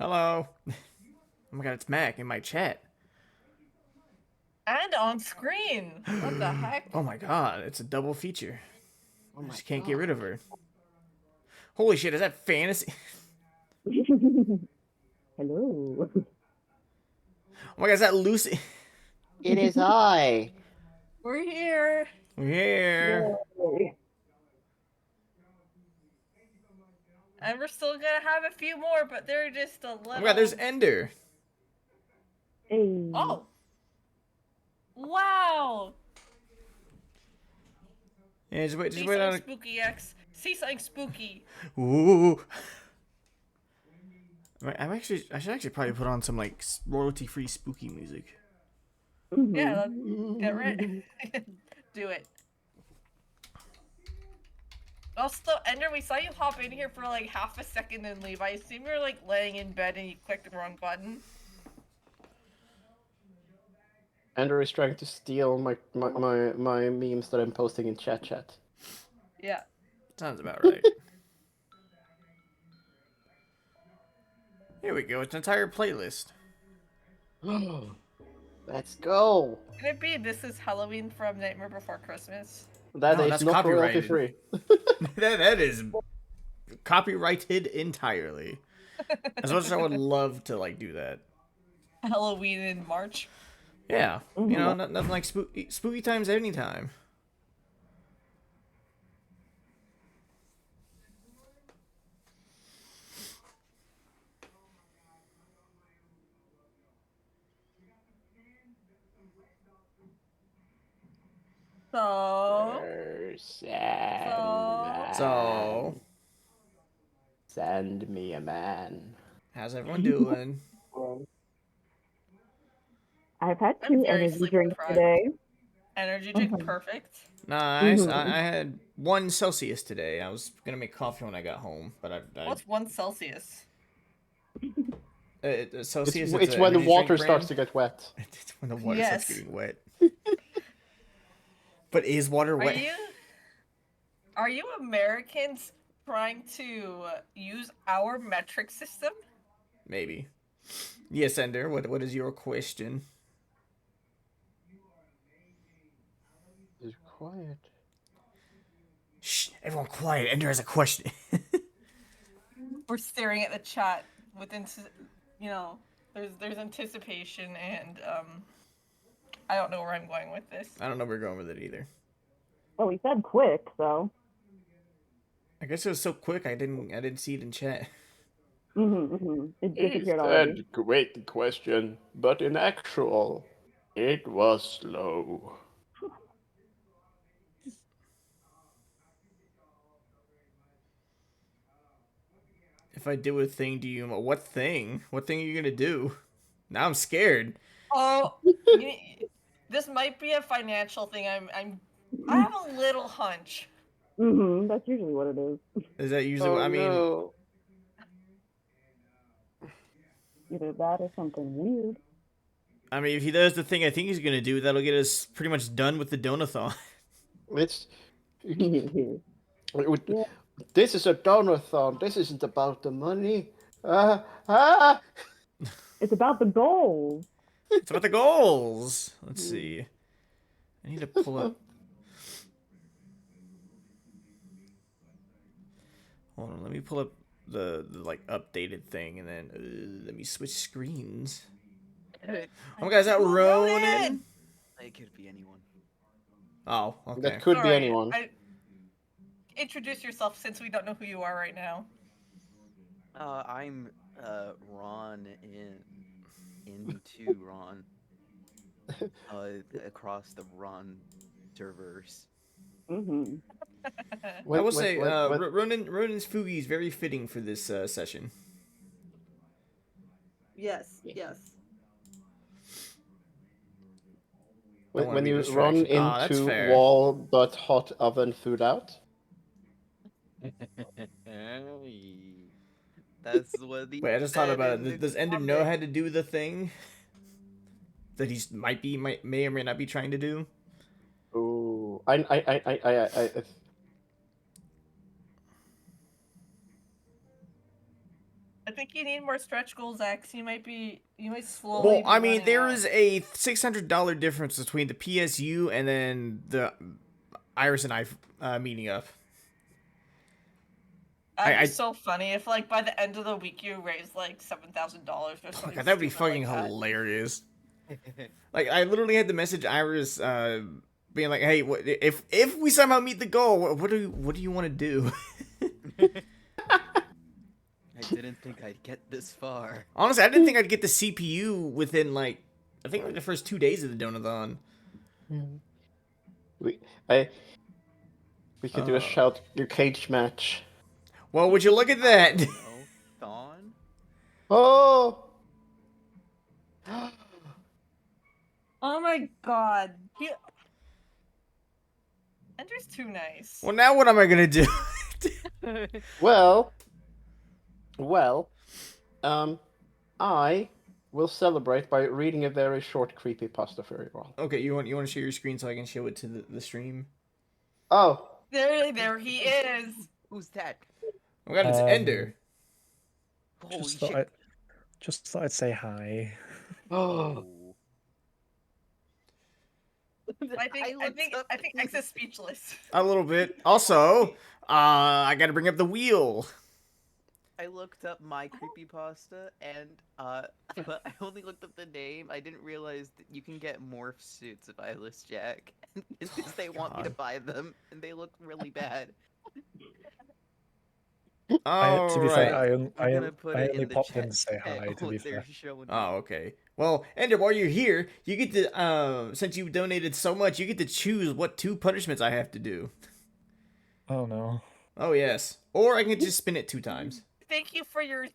Hello. Oh my god, it's Mac in my chat. And on screen. What the heck? Oh my god, it's a double feature. Oh I my just can't get rid god. of her. Holy shit, is that fantasy? Hello. Oh my god, is that Lucy? It is I. We're here. We're here. Yay. And we're still gonna have a few more, but they're just a little. Oh my god, there's Ender. Hey. Oh! Wow! Yeah, just See wait something on spooky, X. See something spooky. Ooh. I should actually probably put on some like royalty-free spooky music. Yeah, get right. Do it. Also, Ender, we saw you hop in here for like half a second and leave. I assume you're like laying in bed and you clicked the wrong button. Andrew is trying to steal my memes that I'm posting in chat. Yeah. Sounds about right. Here we go. It's an entire playlist. Let's go. Can it be This Is Halloween from Nightmare Before Christmas? That No, is that's not royalty copyrighted. free. that is copyrighted entirely. As much as I would love to like do that. Halloween in March. Yeah, you know, nothing like spooky times anytime. So. So, Send me a man. how's everyone doing? I've had I'm 2 very energy sleep drinks deprived. today. Energy drink, Mhm. perfect. Nice. Mhm. I had 1 Celsius today. I was gonna make coffee when I got home, but What's 1 Celsius? Celsius. It's an when the energy water drink starts brand. to get wet. It's when the water Yes. starts getting wet. But is water Are wet? you Americans trying to use our metric system? Maybe. Yes, Ender. What is your question? It's quiet. Shh, everyone quiet. Ender has a question. We're staring at the chat with there's anticipation and I don't know where I'm going with this. I don't know where we're going with it either. Well, we said quick, so. I guess it was so quick I didn't see it in chat. It He disappeared already. said great question, but in actual, it was slow. If I do a thing, do you? What thing? What thing are you gonna do? Now I'm scared. Oh, this might be a financial thing. I have a little hunch. That's usually what it is. Is that usually? Oh I mean, no. Either that or something weird. if he does the thing I think he's gonna do, that'll get us pretty much done with the Donathon. It's Yeah. this is a donathon. This isn't about the money. Ah! It's about the goals. It's about the goals. Let's see. I need to pull up. Hold on. Let me pull up the like updated thing, and then let me switch screens. Oh my god, is that Ronan? It could be anyone. Oh, okay. That could be Sorry, anyone. Introduce yourself since we don't know who you are right now. I'm Ron into Ron. Across the Ron servers. Mm-hmm. I will say, Ronan's Fugi is very fitting for this session. Yes. When you run into fair. wall but hot oven food out. That's what the. Wait, I just thought about it. Does Ender know how to do the thing that he may or may not be trying to do? Ooh, I think you need more stretch goals, X. You might slowly. Well, be I mean, running there out. is a $600 difference between the PSU and then the Iris and I meeting up. That'd be I- so funny if, like, by the end of the week you raise like $7,000 or Oh something. my god, that would be stupid like fucking that. hilarious. Like, I literally had to message Iris, being like, "Hey, what, if we somehow meet the goal, what do you want to do?" I didn't think I'd get this far. Honestly, I didn't think I'd get the CPU within like, I think like the first 2 days of the Donathon. We I we could do a shout your cage match. Well, would you look at that? No, Thon? Oh. Oh my god. Ender's too nice. Well, now what am I gonna do? Well, I will celebrate by reading a very short creepypasta for you all. Okay, you want to share your screen so I can show it to the stream? Oh, There he is. Who's that? Oh my god, it's Ender. Holy Just shit. thought I'd say hi. oh, I think X is speechless. A little bit. Also, I gotta bring up the wheel. I looked up my creepypasta and but I only looked up the name. I didn't realize that you can get morph suits if I list Jack. Because they want me to God. buy them and they look really bad. To be fair, Alright. I'm gonna put it only in the popped chat in to say hi, what to be they're fair. showing me. Oh, okay. Well, Ender, while you're here, you get to, since you donated so much, you get to choose what 2 punishments I have to do. Oh no. Oh, yes. Or I can just spin it 2 times. Thank you for your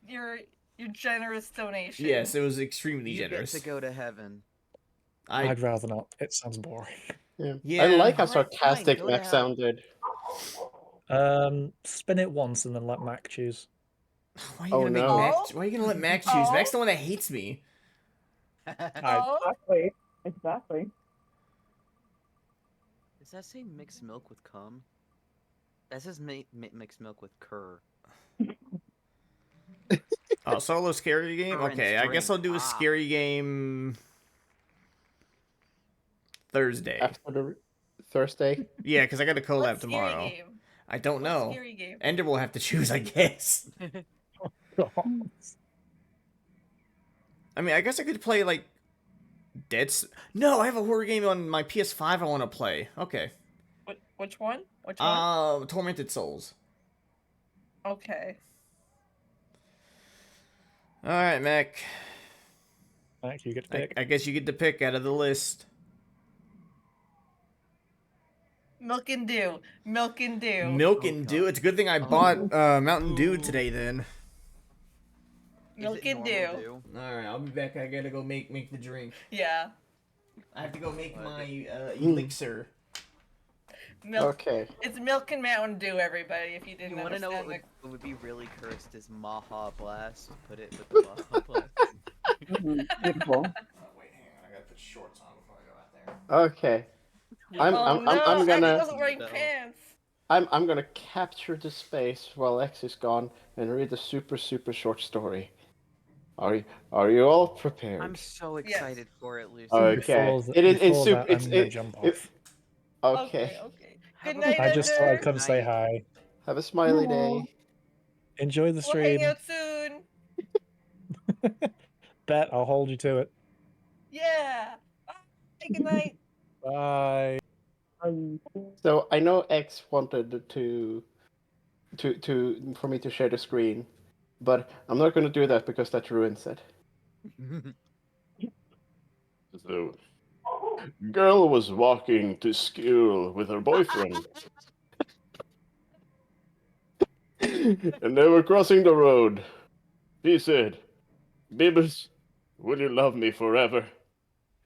generous donation. Yes, it was extremely You generous. get to go to heaven. I'd rather not. It sounds boring. Yeah. I like how Alright, fine, sarcastic go to Max hell. sounded. Spin it once and then let Mac choose. Why are you Oh, gonna make no. Max? Why are you gonna let Max choose? Oh. Max the one that hates me. Oh, Exactly. Does that say mixed milk with cum? That says mixed milk with cur. Oh, solo scary game? Current Okay, I guess string. I'll do a scary game Thursday. After the Thursday. Yeah, because I got a collab what scary tomorrow. game? I don't What know. scary game? Ender will have to choose, I guess. I mean, I guess I could play, like, No, I have a horror game on my PS5 I want to play. Okay. Which one? Which one? Tormented Souls. Okay. Alright, Mac. Mac, you get to pick. I guess you get to pick out of the list. Milk and Dew. Milk and Dew. Milk Oh, and God. Dew. It's a good thing I bought Mountain Dew today, then. Milk Is it and normal Dew. Alright, I'll be back. I gotta go make the drink. Yeah. I have to go make my Hmm. elixir. Milk. Okay. It's Milk and Mountain Dew, everybody. If you You didn't want to know understand. what would be really cursed is Maha Blast. Put it with the Maha Blast. Beautiful. Oh, wait, hang on. I gotta put shorts on before I go out there. Okay. Oh I'm no! X gonna wasn't wearing No. pants. I'm gonna capture the space while X is gone and read a super short story. Are you all prepared? I'm so excited for it, Lucy. Okay. Before It is. It's before super. that, It's I'm gonna it. jump it off. okay. Okay. Have Good a night, I just thought I'd Ender. come say Night. hi. Have a smiley day. Enjoy the We'll hang stream. out soon. Bet I'll hold you to it. Yeah. Bye. Good night. Bye. So I know X wanted for me to share the screen, but I'm not going to do that because that ruins it. So, girl was walking to school with her boyfriend. And they were crossing the road. She said, "Bibbers, will you love me forever?"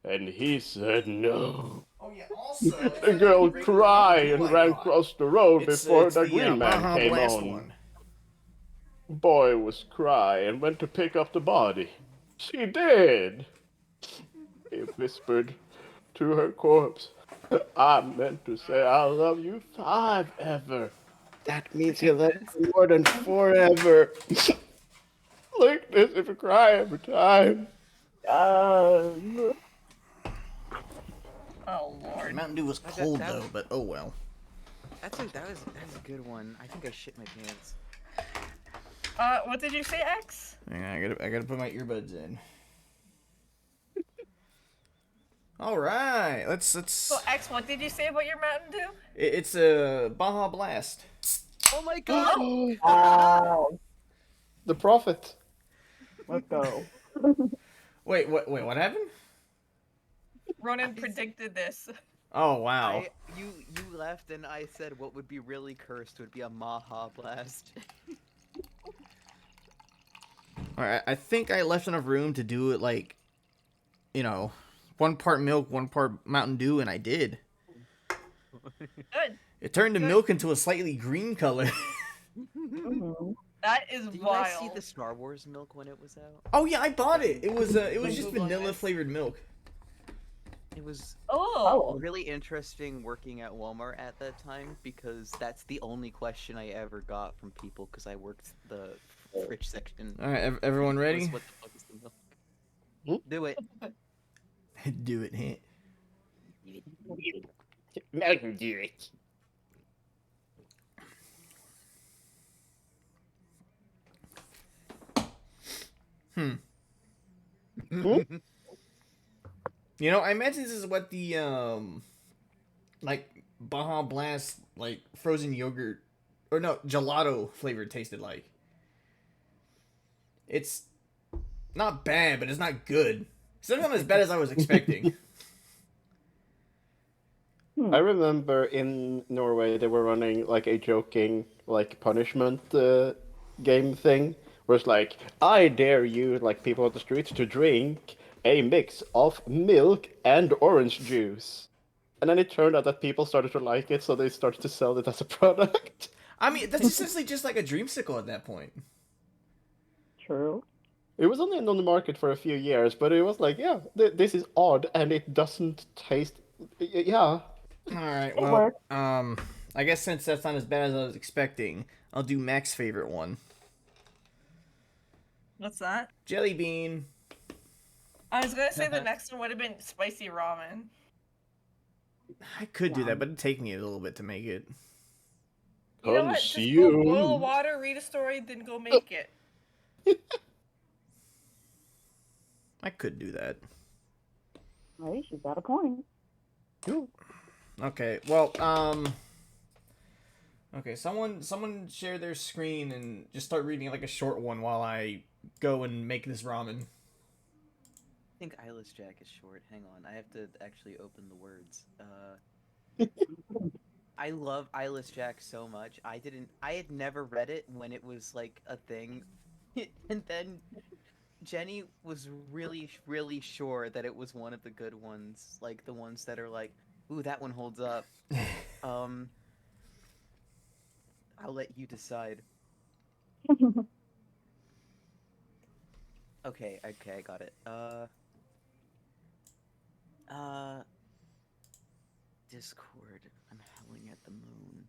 And he said no. Oh yeah. Also, The girl cried and ran across the road before the green man Baja came Blast on. one. Boy was cry and went to pick up the body. She did. He whispered to her corpse, "I meant to say I love you 5 ever. That means you love me more than forever." like this if you cry every time. Oh The lord. Mountain Dew was That- cold that- though, but oh well. That was a good one. I think I shit my pants. What did you say, X? Yeah, I gotta put my earbuds in. All right, let's. So X, what did you say about your Mountain Dew? It's a Baja Blast. Oh my god! Oh, The Prophet. let's go. Wait, what happened? Ronan predicted this. Oh wow. You left and I said what would be really cursed would be a Maha Blast. All right, I think I left enough room to do it like, you know, 1 part milk, 1 part Mountain Dew, and I did. Good. It turned the Good. milk into a slightly green color. Mhm. That is Did you guys see wild. the Star Wars milk when it was out? Oh yeah, I bought it. It was just Google vanilla it. flavored milk. It was Oh. really interesting working at Walmart at that time because that's the only question I ever got from people because I worked the fridge section. All right, everyone was, ready? What the fuck is the milk? Do it. Do it, hit. Mountain Dew. Hmm. You know, I imagine this is what the like Baja Blast like frozen yogurt or no gelato flavor tasted like. It's not bad, but it's not good. It's not as bad as I was expecting. I remember in Norway they were running like a joking like punishment game thing where it's like, I dare you, like people on the streets, to drink a mix of milk and orange juice. And then it turned out that people started to like it, so they started to sell it as a product. I mean, that's essentially just like a dreamsicle at that point. True. It was only on the market for a few years, but it was like, yeah, this is odd, and it doesn't taste. Yeah. All right, It well, worked. I guess since that's not as bad as I was expecting, I'll do Mac's favorite one. What's that? Jelly bean. I was gonna say the next one would have been spicy ramen. I could do Yum. that, but it'd take me a little bit to make it. You know what? Just go boil the Consume. water, read a story, then go make it. I could do that. Hey, she's got a point. Okay, well, okay, someone share their screen and just start reading like a short one while I go and make this ramen. I think Eyeless Jack is short. Hang on, I have to actually open the words. I love Eyeless Jack so much. I had never read it when it was like a thing, and then Jenny was really sure that it was one of the good ones, like the ones that are like, ooh, that one holds up. I'll let you decide. Okay, I got it. Discord. I'm howling at the moon.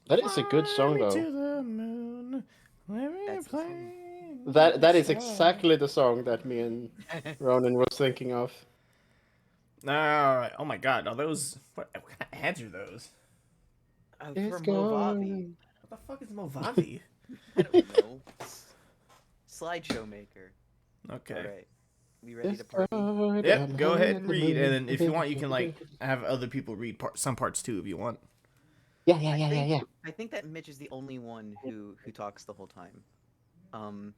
That is a good song, Fly me though. to the moon, let me That's the play song. with That the is stars. exactly the song that me and Ronan was thinking of. All right. Oh my God, are those what kind of ads are those? For Movavi. What the fuck is Movavi? I don't know. Slideshow maker. Okay. Alright. We ready to party? Yep. Go ahead and read, and then if you want, you can like have other people read some parts too, if you want. Yeah. I think that Mitch is the only one who talks the whole time.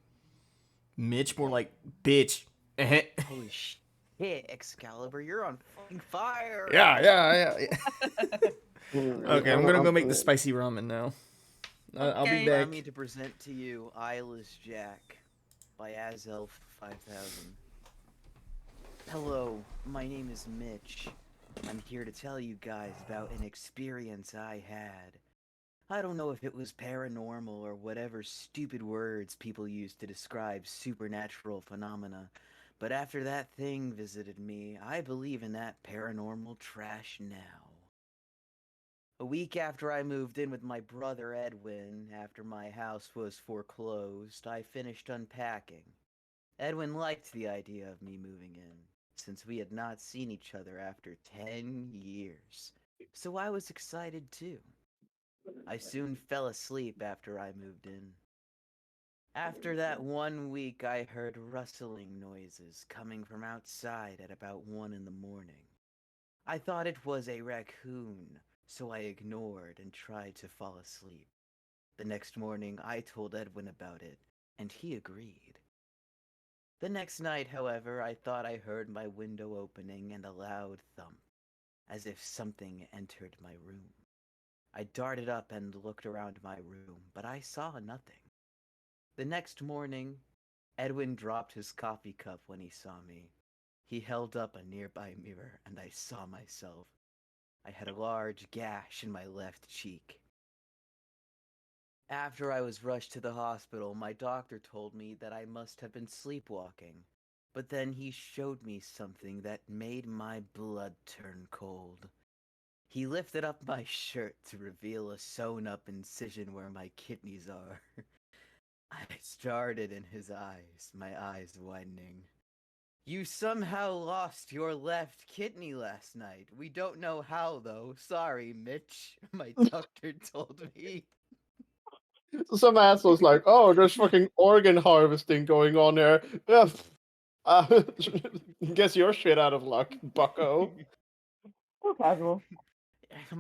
Mitch, more like bitch. Holy shit, Excalibur, you're on fucking fire! yeah. Okay, I'm gonna go make the this. spicy ramen now. I'll be Okay. Allow back. me to present to you Eyeless Jack by Azelf 5000. Hello, my name is Mitch. I'm here to tell you guys about an experience I had. I don't know if it was paranormal or whatever stupid words people use to describe supernatural phenomena, but after that thing visited me, I believe in that paranormal trash now. A week after I moved in with my brother Edwin, after my house was foreclosed, I finished unpacking. Edwin liked the idea of me moving in, since we had not seen each other after 10 years. So I was excited too. I soon fell asleep after I moved in. After that 1 week, I heard rustling noises coming from outside at about 1 in the morning. I thought it was a raccoon, so I ignored and tried to fall asleep. The next morning, I told Edwin about it, and he agreed. The next night, however, I thought I heard my window opening and a loud thump, as if something entered my room. I darted up and looked around my room, but I saw nothing. The next morning, Edwin dropped his coffee cup when he saw me. He held up a nearby mirror, and I saw myself. I had a large gash in my left cheek. After I was rushed to the hospital, my doctor told me that I must have been sleepwalking. But then he showed me something that made my blood turn cold. He lifted up my shirt to reveal a sewn-up incision where my kidneys are. I started in his eyes, my eyes widening. You somehow lost your left kidney last night. We don't know how, though. Sorry, Mitch, my doctor told me. So some asshole's like, oh, there's fucking organ harvesting going on there. Yeah. Guess you're shit out of luck, bucko. So casual.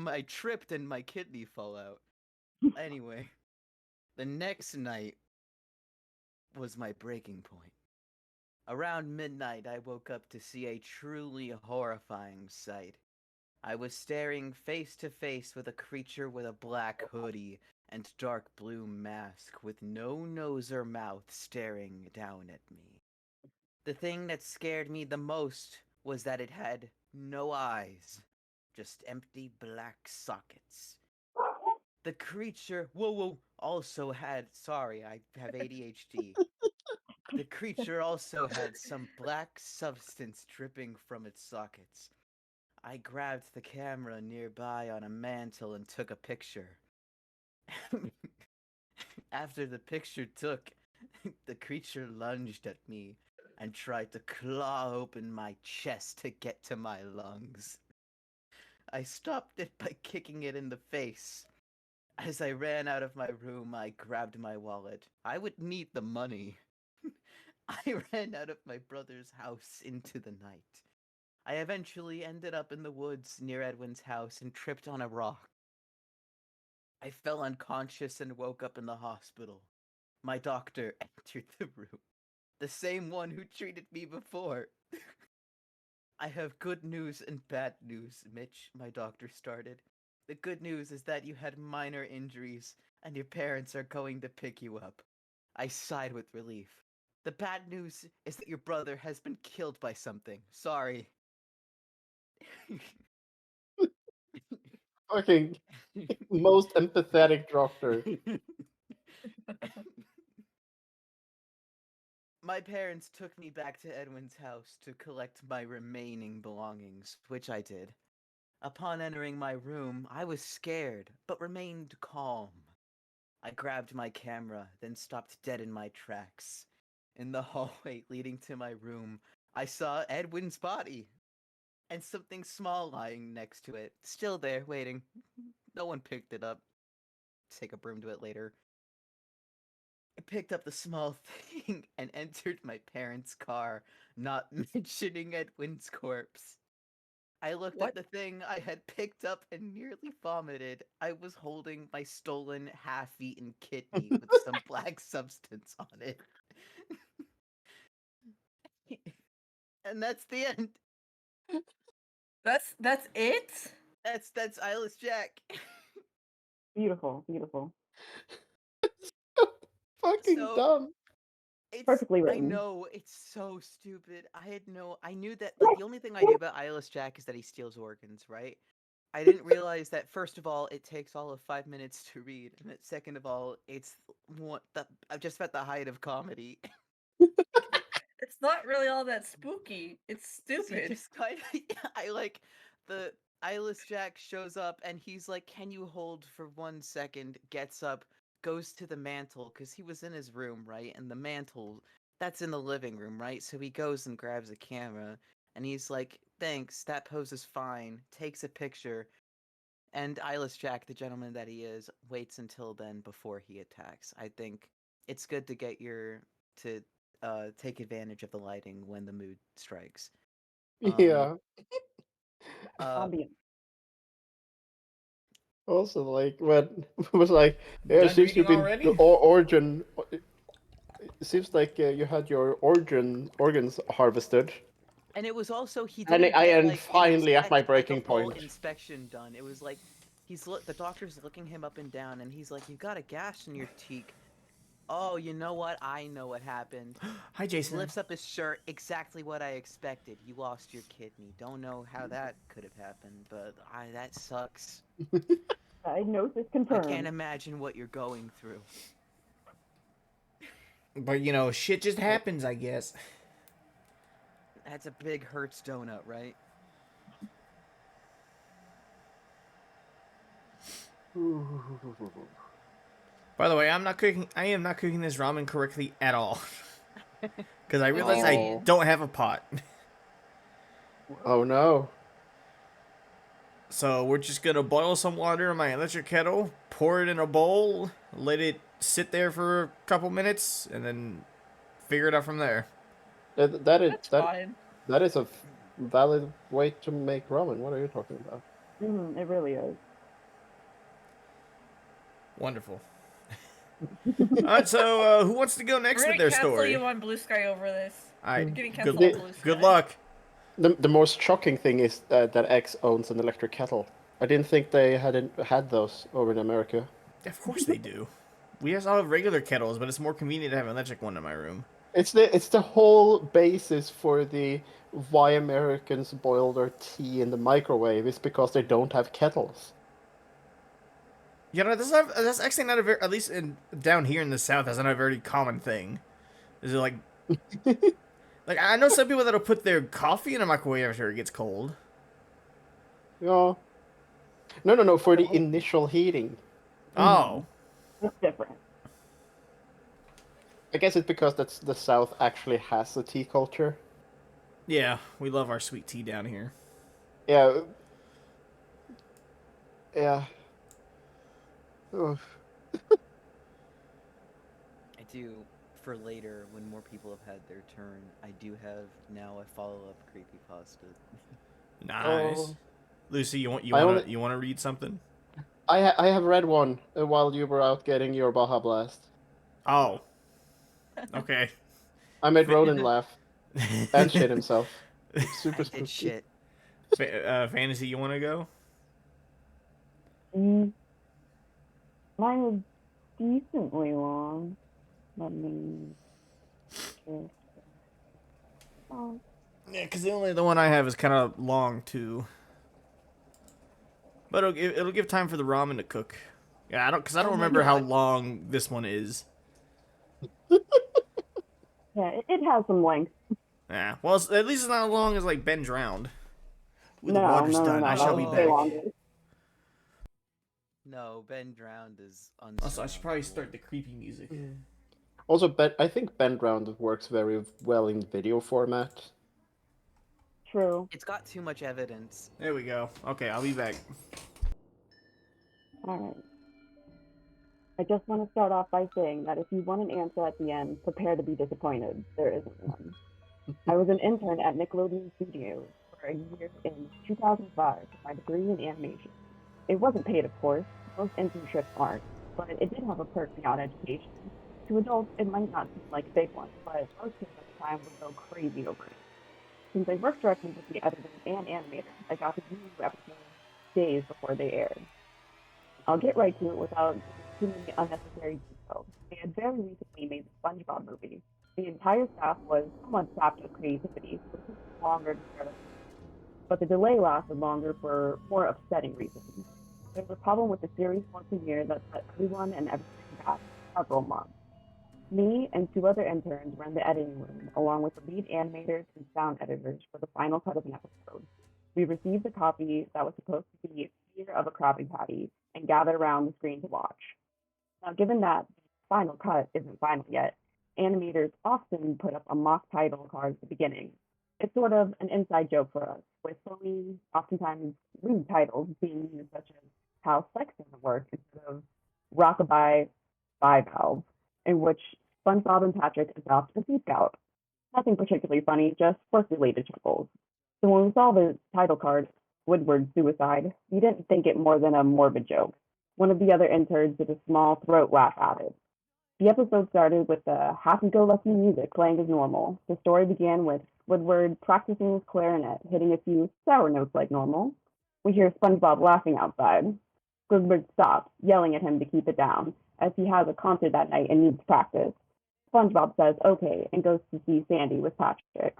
I tripped and my kidney fell out. Anyway, the next night was my breaking point. Around midnight, I woke up to see a truly horrifying sight. I was staring face to face with a creature with a black hoodie and dark blue mask with no nose or mouth staring down at me. The thing that scared me the most was that it had no eyes, just empty black sockets. The creature, whoa, also had, sorry, I have ADHD. The creature also had some black substance dripping from its sockets. I grabbed the camera nearby on a mantle and took a picture. After the picture took, the creature lunged at me and tried to claw open my chest to get to my lungs. I stopped it by kicking it in the face. As I ran out of my room, I grabbed my wallet. I would need the money. I ran out of my brother's house into the night. I eventually ended up in the woods near Edwin's house and tripped on a rock. I fell unconscious and woke up in the hospital. My doctor entered the room. The same one who treated me before. I have good news and bad news, Mitch, my doctor started. The good news is that you had minor injuries and your parents are going to pick you up. I sighed with relief. The bad news is that your brother has been killed by something. Sorry. Fucking most empathetic doctor. My parents took me back to Edwin's house to collect my remaining belongings, which I did. Upon entering my room, I was scared, but remained calm. I grabbed my camera, then stopped dead in my tracks. In the hallway leading to my room, I saw Edwin's body and something small lying next to it, still there, waiting. No one picked it up. Take a broom to it later. I picked up the small thing and entered my parents' car, not mentioning Edwin's corpse. I looked What? at the thing I had picked up and nearly vomited. I was holding my stolen, half-eaten kidney with some black substance on it. And that's the end. That's it? That's Eyeless Jack. Beautiful, beautiful. Fucking So dumb. it's Perfectly I written. know it's so stupid. I knew that like the only thing I knew about Eyeless Jack is that he steals organs, right? I didn't realize that first of all, it takes all of 5 minutes to read, and that second of all, it's just at the height of comedy. It's not really all that spooky. It's So you stupid. just kind of I like the Eyeless Jack shows up and he's like, "Can you hold for 1 second?" Gets up, goes to the mantle because he was in his room, right? And the mantle that's in the living room, right? So he goes and grabs a camera and he's like, "Thanks, that pose is fine." Takes a picture, and Eyeless Jack, the gentleman that he is, waits until then before he attacks. I think it's good to to take advantage of the lighting when the mood strikes. Yeah. Uh, Ambient. Also, like when it was like, yeah, it Done seems reading you've been already? origin. It seems like you had your organs harvested. And it was also he And didn't I get am like an finally at my like a breaking full point. inspection done. It was like the doctor's looking him up and down, and he's like, "You got a gash in your cheek." Oh, you know what? I know what happened. Hi, Jason. Lifts up his shirt. Exactly what I expected. You lost your kidney. Don't know how that could have happened, but that sucks. Diagnosis I confirmed. can't imagine what you're going through. But you know, shit just happens, I guess. That's a big Hertz donut, right? By the way, I'm not cooking. I am not cooking this ramen correctly at all. Because I What do realized you I mean? don't have a pot. Oh no. So we're just gonna boil some water in my electric kettle, pour it in a bowl, let it sit there for a couple minutes, and then figure it out from there. That is That's fine. that is a valid way to make ramen. What are you talking about? It really is. Wonderful. Alright, so who wants to go We're next gonna with their cancel story? you on Blue Sky over this. Alright, You're getting good, canceled on Blue Sky. good luck. The most shocking thing is that X owns an electric kettle. I didn't think they had those over in America. Of course they do. We just all have regular kettles, but it's more convenient to have an electric one in my room. It's the whole basis for the why Americans boil their tea in the microwave is because they don't have kettles. You know, that's actually not a very, at least down here in the South, that's not a very common thing. Is it like, like I know some people that'll put their coffee in a microwave after it gets cold. Yeah. No, for the initial heating. Oh, It's different. I guess it's because that's the South actually has a tea culture. yeah, we love our sweet tea down here. Yeah. Yeah. Ugh. I do, for later, when more people have had their turn, I do have now a follow-up creepypasta. Nice. Oh. Lucy, you I only you wanna read something? I have read one while you were out getting your Baja Blast. Oh, okay. I made Ronan laugh and shit himself. It's super I did spooky. shit. Fantasy, you wanna go? Mine is decently long. Let me just. Oh, Yeah, because the one I have is kind of long too. But it'll give time for the ramen to cook. Yeah, I don't Oh my remember how God. long this one is. yeah, it has some length. Yeah, well, at least it's not as long as like Ben Drowned. Ooh, the No, water's no, no, done. no. I shall be That was way back. longer. No, Ben Drowned is Also, I should probably start unsurmountable. the creepy music. Also, I think Ben Round works very well in video format. True. It's got too much evidence. There we go. Okay, I'll be back. All right. I just want to start off by saying that if you want an answer at the end, prepare to be disappointed. There isn't one. I was an intern at Nickelodeon Studios for a year in 2005 for my degree in animation. It wasn't paid, of course. Most internships aren't, but it did have a perk beyond education. To adults, it might not seem like a big one, but most kids at the time would go crazy over it. Since I worked directly with the editors and animators, I got to view episodes days before they aired. I'll get right to it without too many unnecessary details. They had very recently made the SpongeBob movie. The entire staff was somewhat sapped of creativity, so it took longer to start up. But the delay lasted longer for more upsetting reasons. There was a problem with the series 1 premiere that set everyone and everything back several months. Me and 2 other interns were in the editing room, along with the lead animators and sound editors for the final cut of an episode. We received a copy that was supposed to be Fear of a Krabby Patty and gathered around the screen to watch. Now, given that the final cut isn't final yet, animators often put up a mock title card at the beginning. It's sort of an inside joke for us, with phony, oftentimes rude titles being used, such as How Sex Doesn't Work instead of Rockabye Bivalve, in which SpongeBob and Patrick adopt a Sea Scout. Nothing particularly funny, just work-related chuckles. So when we saw the title card, Woodward's Suicide, we didn't think it more than a morbid joke. One of the other interns did a small throat laugh at it. The episode started with the happy-go-lucky music playing as normal. The story began with Woodward practicing his clarinet, hitting a few sour notes like normal. We hear SpongeBob laughing outside. Squidward stops, yelling at him to keep it down, as he has a concert that night and needs practice. SpongeBob says okay and goes to see Sandy with Patrick.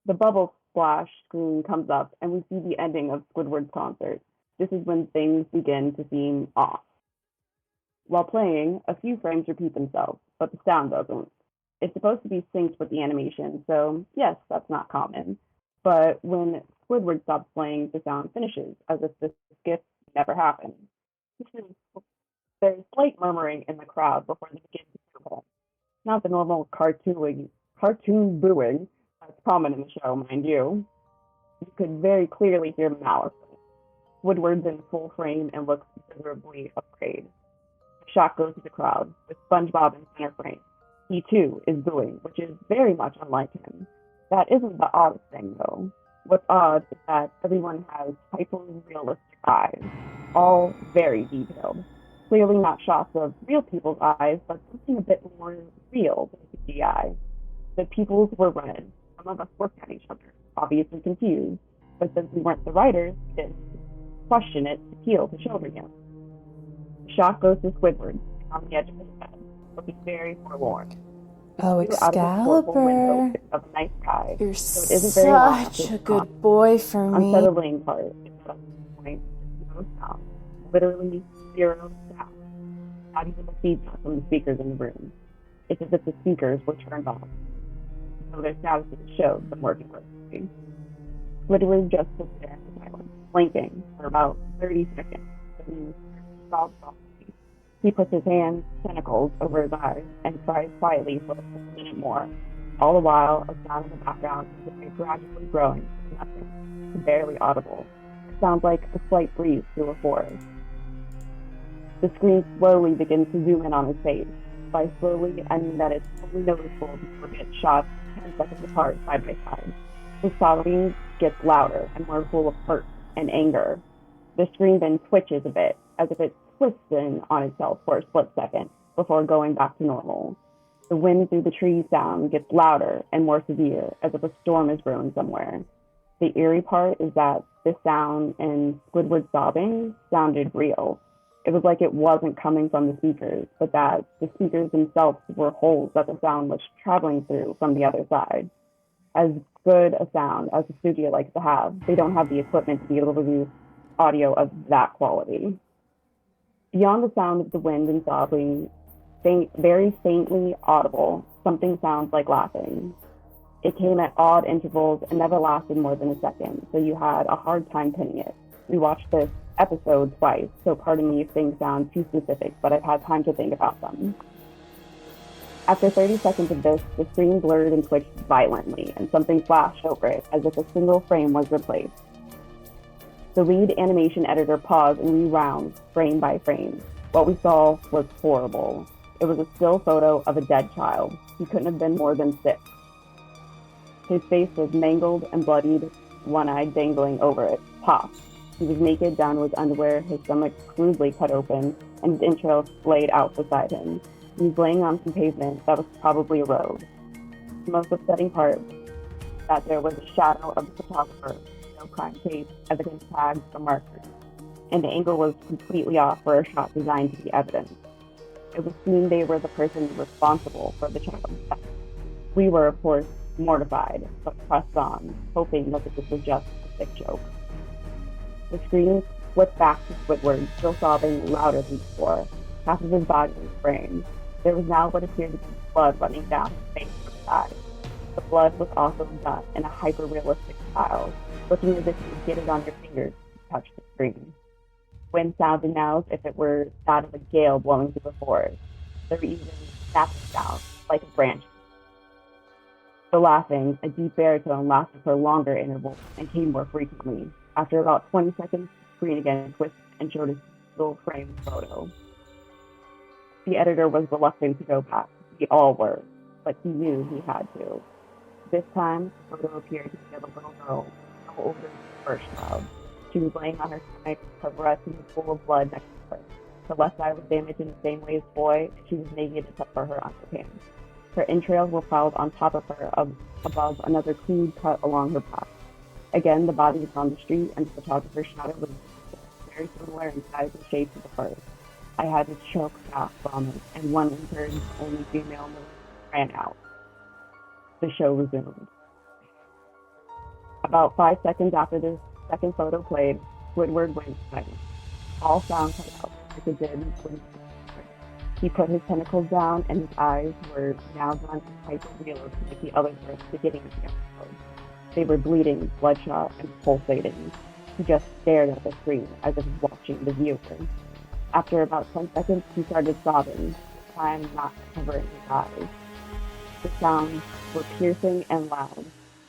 The bubble splash screen comes up and we see the ending of Squidward's concert. This is when things begin to seem off. While playing, a few frames repeat themselves, but the sound doesn't. It's supposed to be synced with the animation, so yes, that's not common. But when Squidward stops playing, the sound finishes, as if the skip never happened. There's slight murmuring in the crowd before they begin to move on. Not the normal cartoon booing that's common in the show, mind you. You could very clearly hear malice. Woodward's in full frame and looks considerably afraid. The shot goes to the crowd, with SpongeBob in center frame. He too is booing, which is very much unlike him. That isn't the oddest thing, though. What's odd is that everyone has hyper-realistic eyes, all very detailed. Clearly not shots of real people's eyes, but something a bit more real than CGI. The pupils were red. Some of us looked at each other, obviously confused, but since we weren't the writers, we didn't question its appeal to children yet. The shot goes to Squidward, on the edge of his bed, looking very forlorn. Oh, Out of his porthole window Excalibur, of a night sky, you're so it isn't very long after such a the good boy for me. unsettling part is that at this point, there's no sound. Literally zero sound. Not even the feedback from the speakers in the room. It's as if the speakers were turned off. So their statuses showed them working perfectly. Squidward just sits there in silence, blinking for about 30 seconds. Then he sobs softly. He puts his hands, tentacles, over his eyes and cries quietly for a minute more. All the while, a sound in the background is gradually growing to nothing, to barely audible. It sounds like a slight breeze through a forest. The screen slowly begins to zoom in on his face. By slowly, I mean that it's only noticeable before it gets shot 10 seconds apart side by side. His sobbing gets louder and more full of hurt and anger. The screen then twitches a bit, as if it's twisting on itself for a split second before going back to normal. The wind through the trees sound gets louder and more severe, as if a storm is brewing somewhere. The eerie part is that the sound in Squidward's sobbing sounded real. It was like it wasn't coming from the speakers, but that the speakers themselves were holes that the sound was traveling through from the other side. As good a sound as the studio likes to have, they don't have the equipment to be able to do audio of that quality. Beyond the sound of the wind and sobbing, very faintly audible, something sounds like laughing. It came at odd intervals and never lasted more than a second, so you had a hard time pinning it. We watched this episode twice, so pardon me if things sound too specific, but I've had time to think about them. After 30 seconds of this, the screen blurred and twitched violently, and something flashed over it as if a single frame was replaced. The lead animation editor paused and rewound frame by frame. What we saw was horrible. It was a still photo of a dead child. He couldn't have been more than 6. His face was mangled and bloodied, one-eyed dangling over it. Pop. He was naked down to his underwear, his stomach crudely cut open, and his entrails laid out beside him. He was laying on some pavement that was probably a road. The most upsetting part was that there was a shadow of the photographer, no crime tape, evidence tags, or markers, and the angle was completely off for a shot designed to be evidence. It was seen they were the person responsible for the child's death. We were, of course, mortified, but pressed on, hoping that this was just a sick joke. The screen flipped back to Squidward, still sobbing louder than before. Half of his body was framed. There was now what appeared to be blood running down his face from his eyes. The blood was also done in a hyper-realistic style, looking as if you would get it on your fingers to touch the screen. Wind sounded now as if it were that of a gale blowing through the forest. There were even snapping sounds, like a branch. The laughing, a deep baritone, lasted for longer intervals and came more frequently. After about 20 seconds, the screen again twisted and showed a still frame photo. The editor was reluctant to go back. We all were, but he knew he had to. This time, the photo appeared to be of a little girl, no older than the first child. She was laying on her stomach, her breast was full of blood next to her. Her left eye was damaged in the same way as the boy, and she was naked except for her underpants. Her entrails were piled on top of her above another crude cut along her back. Again, the body was on the street, and the photographer shot it with very similar in size and shape to the first. I had to choke back from it, and one intern's only female ran out. The show resumed. About 5 seconds after the second photo played, Woodward went silent. All sound cut out, like it did when he put his tentacles down, and his eyes were now done hyper-realistic like the others were at the beginning of the episode. They were bleeding, bloodshot, and pulsating. He just stared at the screen as if watching the viewer. After about 10 seconds, he started sobbing, this time not covering his eyes. The sounds were piercing and loud.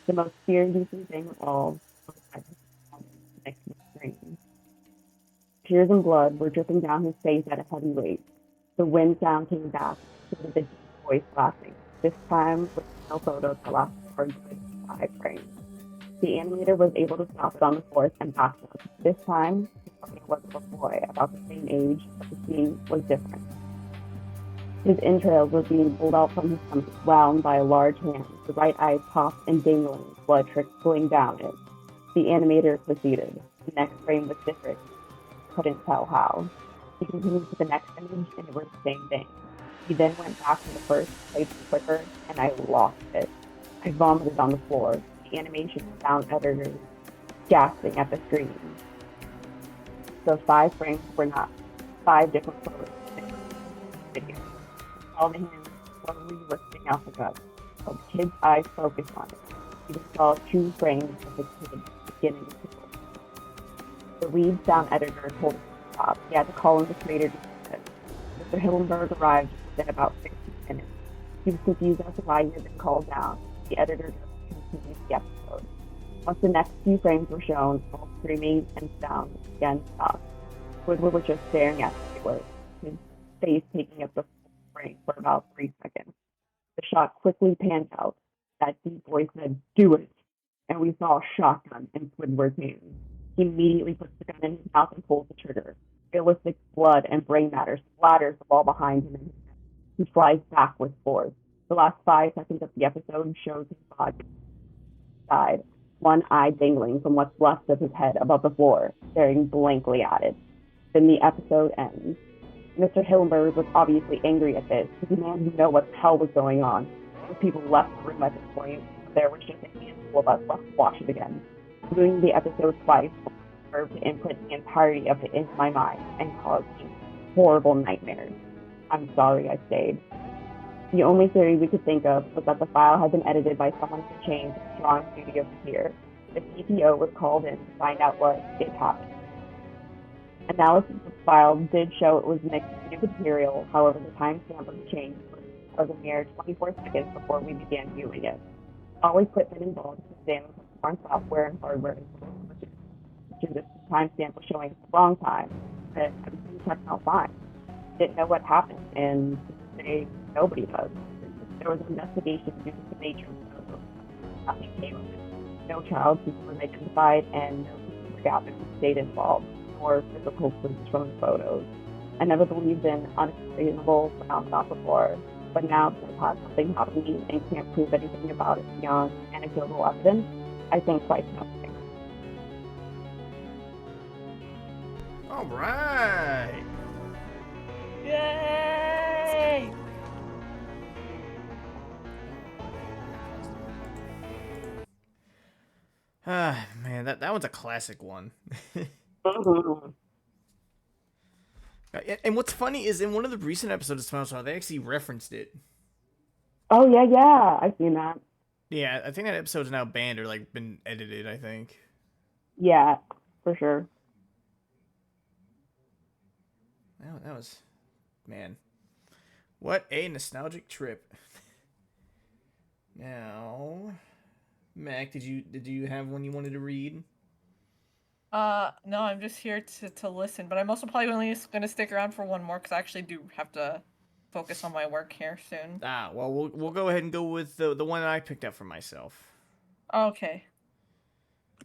The most fear-inducing thing of all was that his sound next to the screen. Tears and blood were dripping down his face at a heavy rate. The wind sound came back, so did the deep voice laughing, this time with no photo that lasted for a good 5 frames. The animator was able to stop it on the fourth and backed up. This time, it was a boy about the same age, but the scene was different. His entrails were being pulled out from his stomach, wound by a large hand, the right eye popped and dangling, blood trickling down it. The animator proceeded. The next frame was different. Couldn't tell how. He continued to the next image, and it was the same thing. He then went back to the first, played some quicker, and I lost it. I vomited on the floor. The animation sound editor gasping at the screen. Those 5 frames were not 5 different photos. Video. Saw the hand slowly lifting out the gut. The kid's eyes focused on it. You saw 2 frames of the kid beginning to tickle. The lead sound editor told him to stop. He had to call in the creator to do it. Mr. Hillenberg arrived within about 60 minutes. He was confused as to why he had been called down. The editor just continued the episode. Once the next few frames were shown, all screaming and sound again stopped. Woodward was just staring at the viewer, his face taking up the full frame for about 3 seconds. The shot quickly panned out. That deep voice said, "Do it!" And we saw a shotgun in Woodward's hand. He immediately puts the gun in his mouth and pulls the trigger. Realistic blood and brain matter splatters the wall behind him, and he flies back with force. The last 5 seconds of the episode shows his body side, one eye dangling from what's left of his head above the floor, staring blankly at it. Then the episode ends. Mr. Hillenberg was obviously angry at this. He demanded to know what the hell was going on. Most people left the room at this point, but there was just a handful of us left to watch it again. Viewing the episode twice served to input the entirety of it into my mind and caused me horrible nightmares. I'm sorry I stayed. The only theory we could think of was that the file had been edited by someone who changed the drawing studio to here. The CTO was called in to find out what had happened. Analysis of the file did show it was mixed with new material, however the timestamp of the change was a mere 24 seconds before we began viewing it. All equipment involved was examined with foreign software and hardware to the timestamp was showing the wrong time, but everything checked out fine. Didn't know what happened, and today nobody does. There was an investigation due to the nature of the nothing came of it. No child was identified, and no particular gap in the state involved, nor physical clues from the photos. I never believed in unexplainable phenomena before, but now that I've had something happen to me and can't prove anything about it beyond anecdotal evidence, I think twice nothing. All right. Yay! Ah, man, that one's a classic one. And what's funny is in one of the recent episodes of Smile Style, they actually referenced it. Oh, yeah, I've seen that. Yeah, I think that episode's now banned or like been edited. I think. Yeah, for sure. That was man. What a nostalgic trip. Now, Mac, did you have one you wanted to read? No, I'm just here to listen, but I'm also probably only gonna stick around for one more because I actually do have to focus on my work here soon. Ah, well, we'll go ahead and go with the one I picked up for myself. Okay.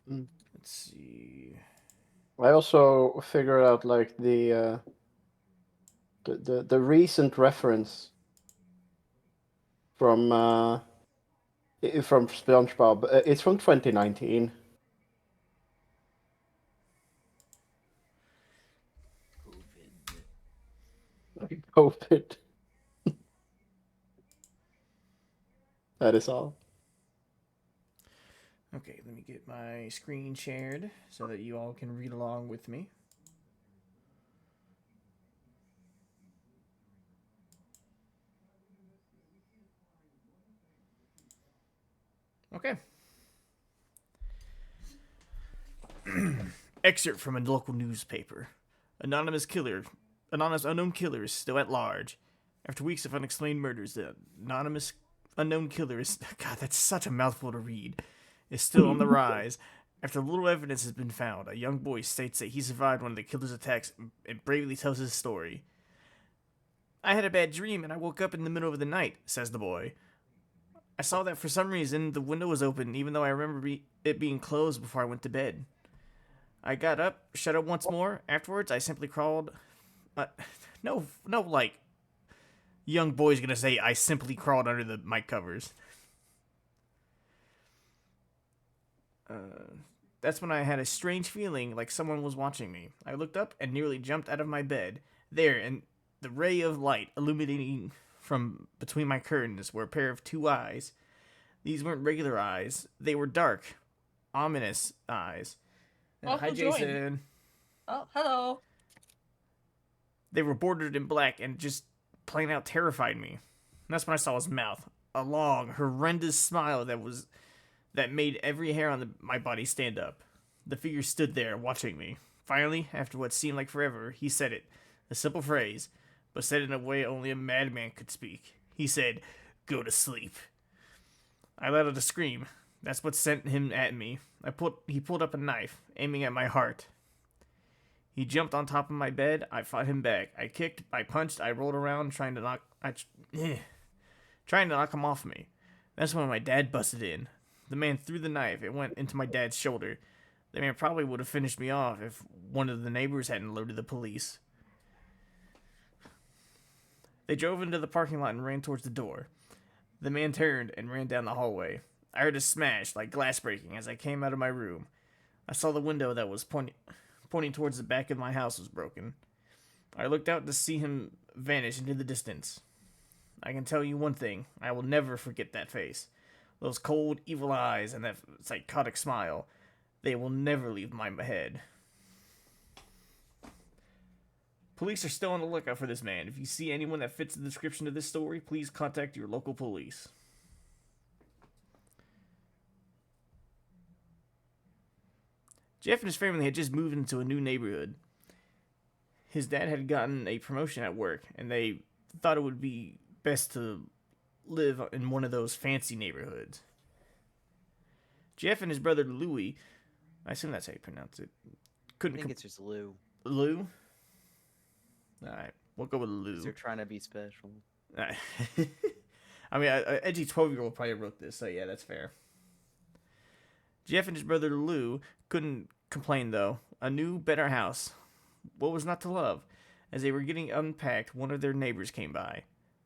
Let's see. I also figured out like the recent reference from from SpongeBob. It's from 2019. COVID. That is all. Okay, let me get my screen shared so that you all can read along with me. Okay. Excerpt from a local newspaper. Anonymous killer, anonymous unknown killer is still at large. After weeks of unexplained murders, the anonymous unknown killer is God, that's such a mouthful to read. Is still on the rise. After little evidence has been found, a young boy states that he survived one of the killer's attacks and bravely tells his story. I had a bad dream and I woke up in the middle of the night, says the boy. I saw that for some reason the window was open, even though I remember it being closed before I went to bed. I got up, shut up once more. Afterwards, I simply crawled. Uh, no, like young boy's gonna say I simply crawled under the mic covers. That's when I had a strange feeling like someone was watching me. I looked up and nearly jumped out of my bed. There, and the ray of light illuminating from between my curtains were a pair of two eyes. These weren't regular eyes. They were dark, ominous eyes. Oh, Hi, who joined? Jason. Oh, hello. They were bordered in black and just plain out terrified me. And that's when I saw his mouth. A long, horrendous smile that made every hair on my body stand up. The figure stood there, watching me. Finally, after what seemed like forever, he said it. A simple phrase, but said in a way only a madman could speak. He said, "Go to sleep." I let out a scream. That's what sent him at me. He pulled up a knife, aiming at my heart. He jumped on top of my bed. I fought him back. I kicked, I punched, I rolled around trying to knock him off me. That's when my dad busted in. The man threw the knife. It went into my dad's shoulder. The man probably would have finished me off if one of the neighbors hadn't alerted the police. They drove into the parking lot and ran towards the door. The man turned and ran down the hallway. I heard a smash, like glass breaking, as I came out of my room. I saw the window that was pointing towards the back of my house was broken. I looked out to see him vanish into the distance. I can tell you one thing. I will never forget that face. Those cold, evil eyes and that psychotic smile. They will never leave my head. Police are still on the lookout for this man. If you see anyone that fits the description of this story, please contact your local police. Jeff and his family had just moved into a new neighborhood. His dad had gotten a promotion at work, and they thought it would be best to live in one of those fancy neighborhoods. Jeff and his brother Louie, I assume that's how you pronounce it, I couldn't. think it's just Lou. Lou? Alright, we'll go with Lou. They're trying to be special. Alright. I mean, an edgy 12-year-old probably wrote this, so yeah, that's fair. Jeff and his brother Lou couldn't complain, though. A new, better house. What was not to love? As they were getting unpacked, one of their neighbors came by.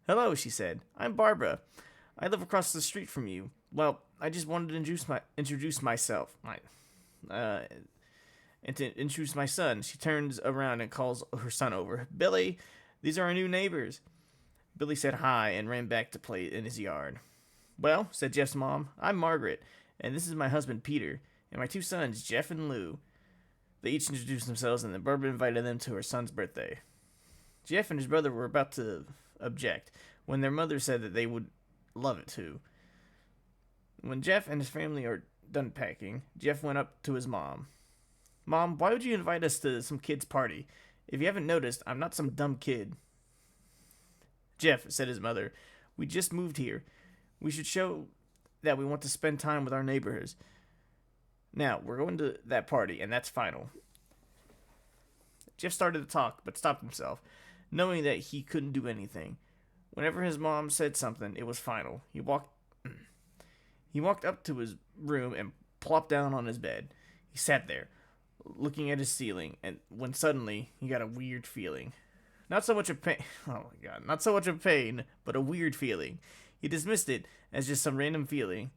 "Hello," she said. "I'm Barbara. I live across the street from you. Well, I just wanted to introduce myself. And to introduce my son." She turns around and calls her son over. "Billy, these are our new neighbors." Billy said hi and ran back to play in his yard. "Well," said Jeff's mom, "I'm Margaret, and this is my husband Peter, and my two sons, Jeff and Lou." They each introduced themselves, and then Barbara invited them to her son's birthday. Jeff and his brother were about to object when their mother said that they would love it too. When Jeff and his family are done packing, Jeff went up to his mom. Mom, why would you invite us to some kid's party? If you haven't noticed, I'm not some dumb kid. Jeff, said his mother, we just moved here. We should show that we want to spend time with our neighbors. Now, we're going to that party, and that's final. Jeff started to talk, but stopped himself, knowing that he couldn't do anything. Whenever his mom said something, it was final. He walked up to his room and plopped down on his bed. He sat there, looking at his ceiling, and when suddenly he got a weird feeling. Not so much a pain. Oh my god, not so much a pain, but a weird feeling. He dismissed it as just some random feeling.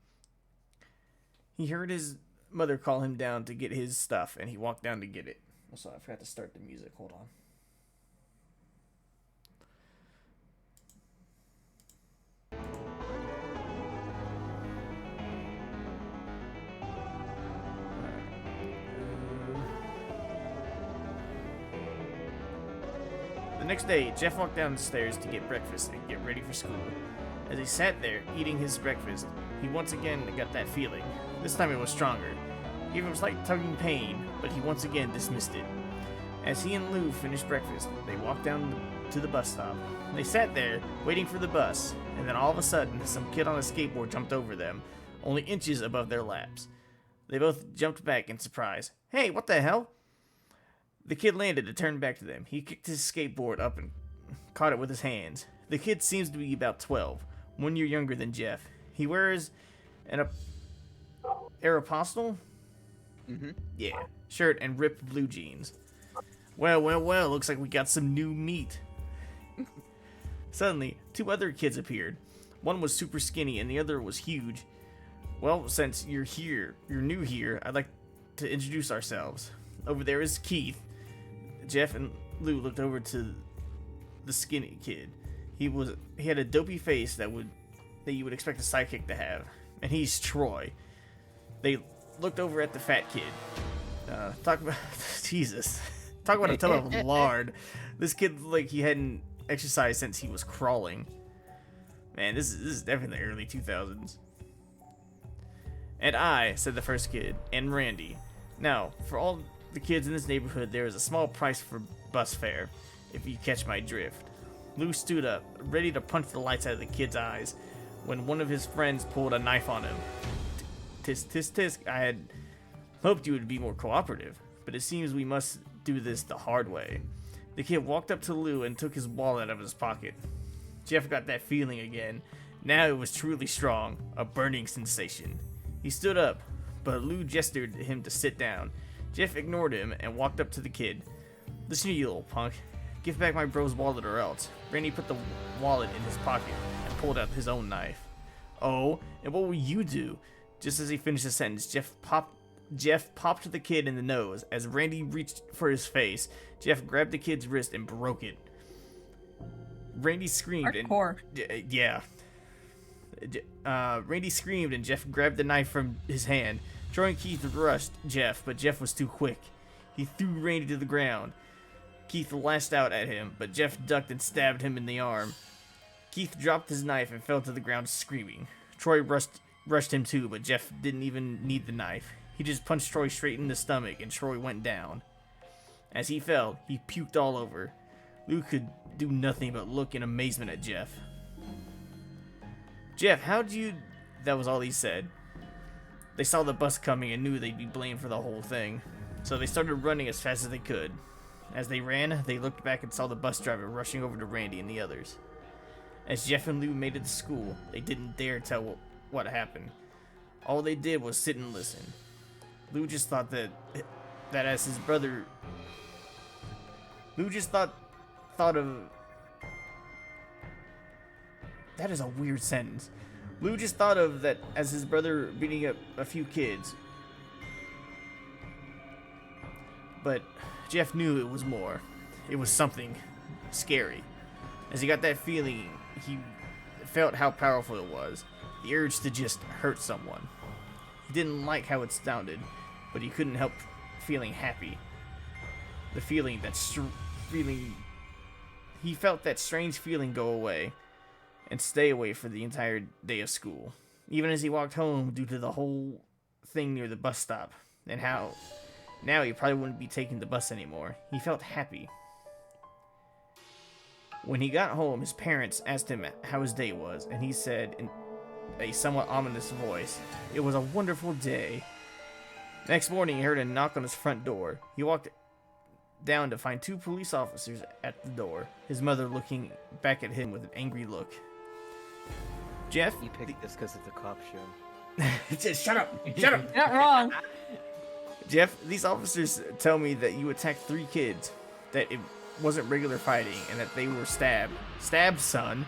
He heard his mother call him down to get his stuff, and he walked down to get it. Oh, sorry, I forgot to start the music. Hold on. The next day, Jeff walked downstairs to get breakfast and get ready for school. As he sat there, eating his breakfast, he once again got that feeling. This time it was stronger. He gave him a slight tugging pain, but he once again dismissed it. As he and Lou finished breakfast, they walked down to the bus stop. They sat there, waiting for the bus, and then all of a sudden, some kid on a skateboard jumped over them, only inches above their laps. They both jumped back in surprise. Hey, what the hell? The kid landed and turned back to them. He kicked his skateboard up and caught it with his hands. The kid seems to be about 12, 1 year younger than Jeff. He wears an Aeropostale? Yeah, shirt and ripped blue jeans. Well, looks like we got some new meat. Suddenly, 2 other kids appeared. One was super skinny and the other was huge. Well, since you're new here, I'd like to introduce ourselves. Over there is Keith. Jeff and Lou looked over to the skinny kid. He had a dopey face that you would expect a sidekick to have. And he's Troy. They looked over at the fat kid. Talk about Jesus. Talk about a ton of lard. This kid looked like he hadn't exercised since he was crawling. Man, this is definitely the early 2000s. And I, said the first kid, and Randy. Now, for all the kids in this neighborhood, there is a small price for bus fare, if you catch my drift. Lou stood up, ready to punch the lights out of the kid's eyes, when one of his friends pulled a knife on him. Tisk, tisk, tisk, I had hoped you would be more cooperative, but it seems we must do this the hard way. The kid walked up to Lou and took his wallet out of his pocket. Jeff got that feeling again. Now it was truly strong, a burning sensation. He stood up, but Lou gestured to him to sit down. Jeff ignored him and walked up to the kid. Listen to you, little punk. Give back my bro's wallet or else. Randy put the wallet in his pocket and pulled out his own knife. Oh, and what will you do? Just as he finished the sentence, Jeff popped the kid in the nose. As Randy reached for his face, Jeff grabbed the kid's wrist and broke it. Randy screamed Hardcore. Randy screamed and Jeff grabbed the knife from his hand. Troy and Keith rushed Jeff, but Jeff was too quick. He threw Randy to the ground. Keith lashed out at him, but Jeff ducked and stabbed him in the arm. Keith dropped his knife and fell to the ground screaming. Troy rushed him too, but Jeff didn't even need the knife. He just punched Troy straight in the stomach and Troy went down. As he fell, he puked all over. Lou could do nothing but look in amazement at Jeff. Jeff, how'd you... That was all he said. They saw the bus coming and knew they'd be blamed for the whole thing. So they started running as fast as they could. As they ran, they looked back and saw the bus driver rushing over to Randy and the others. As Jeff and Lou made it to school, they didn't dare tell what happened. All they did was sit and listen. Lou just thought that as his brother... Lou just thought of... That is a weird sentence. Lou just thought of that as his brother beating up a few kids. But Jeff knew it was more. It was something scary. As he got that feeling, he felt how powerful it was. The urge to just hurt someone. He didn't like how it sounded, but he couldn't help feeling happy. The feeling he felt that strange feeling go away and stay away for the entire day of school. even as he walked home due to the whole thing near the bus stop, and how now he probably wouldn't be taking the bus anymore. He felt happy. When he got home, his parents asked him how his day was, and he said in a somewhat ominous voice, "It was a wonderful day." Next morning, he heard a knock on his front door. He walked down to find 2 police officers at the door, his mother looking back at him with an angry look. Jeff? You picked this because it's a cop show. Just shut up! Shut up! Not wrong. Jeff, these officers tell me that you attacked 3 kids, that it wasn't regular fighting, and that they were stabbed. Stabbed, son!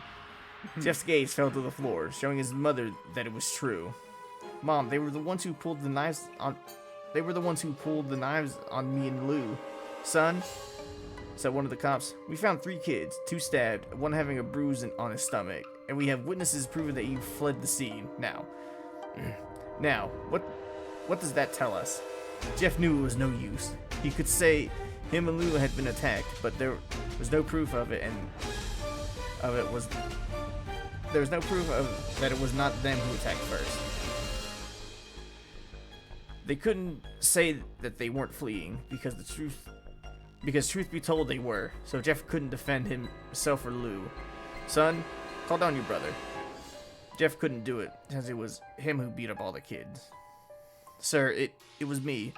Jeff's gaze fell to the floor, showing his mother that it was true. Mom, they were the ones who pulled the knives on... They were the ones who pulled the knives on me and Lou. Son, said one of the cops, we found 3 kids, 2 stabbed, 1 having a bruise on his stomach, and we have witnesses proving that you fled the scene. Now, what does that tell us? Jeff knew it was no use. He could say him and Lou had been attacked, but there was no proof of it, and there was no proof of that it was not them who attacked first. They couldn't say that they weren't fleeing because truth be told they were, so Jeff couldn't defend himself or Lou. Son, call down your brother. Jeff couldn't do it, since it was him who beat up all the kids. Sir, it was me.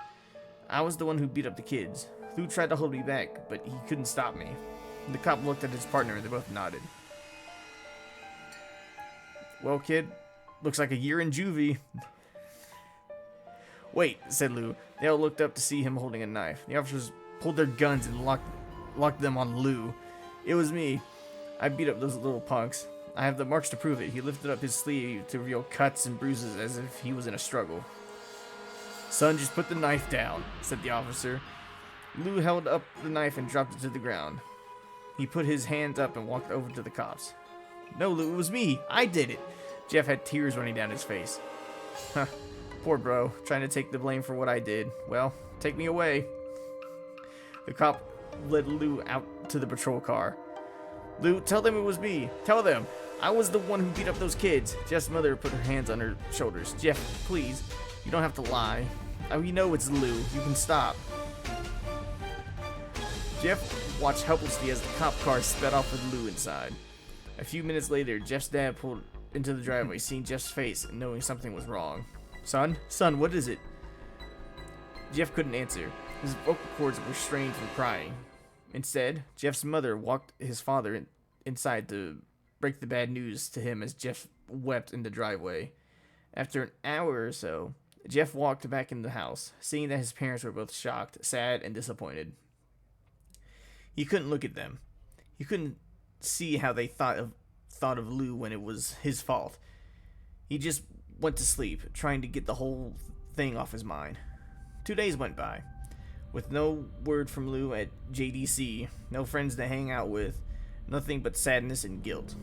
I was the one who beat up the kids. Lou tried to hold me back, but he couldn't stop me. The cop looked at his partner and they both nodded. Well, kid, looks like a year in juvie. Wait, said Lou. They all looked up to see him holding a knife. The officers pulled their guns and locked them on Lou. It was me. I beat up those little punks. I have the marks to prove it. He lifted up his sleeve to reveal cuts and bruises as if he was in a struggle. Son, just put the knife down, said the officer. Lou held up the knife and dropped it to the ground. He put his hands up and walked over to the cops. No, Lou, it was me. I did it. Jeff had tears running down his face. Huh. Poor bro, trying to take the blame for what I did. Well, take me away. The cop led Lou out to the patrol car. Lou, tell them it was me. Tell them. I was the one who beat up those kids. Jeff's mother put her hands on her shoulders. Jeff, please. You don't have to lie. We know it's Lou. You can stop. Jeff watched helplessly as the cop car sped off with Lou inside. A few minutes later, Jeff's dad pulled into the driveway, seeing Jeff's face and knowing something was wrong. Son, what is it? Jeff couldn't answer. His vocal cords were strained from crying. Instead, Jeff's mother walked his father inside to break the bad news to him as Jeff wept in the driveway. After an hour or so, Jeff walked back in the house, seeing that his parents were both shocked, sad, and disappointed. He couldn't look at them. He couldn't see how they thought of Lou when it was his fault. He just went to sleep, trying to get the whole thing off his mind. 2 days went by, with no word from Lou at JDC, no friends to hang out with, nothing but sadness and guilt.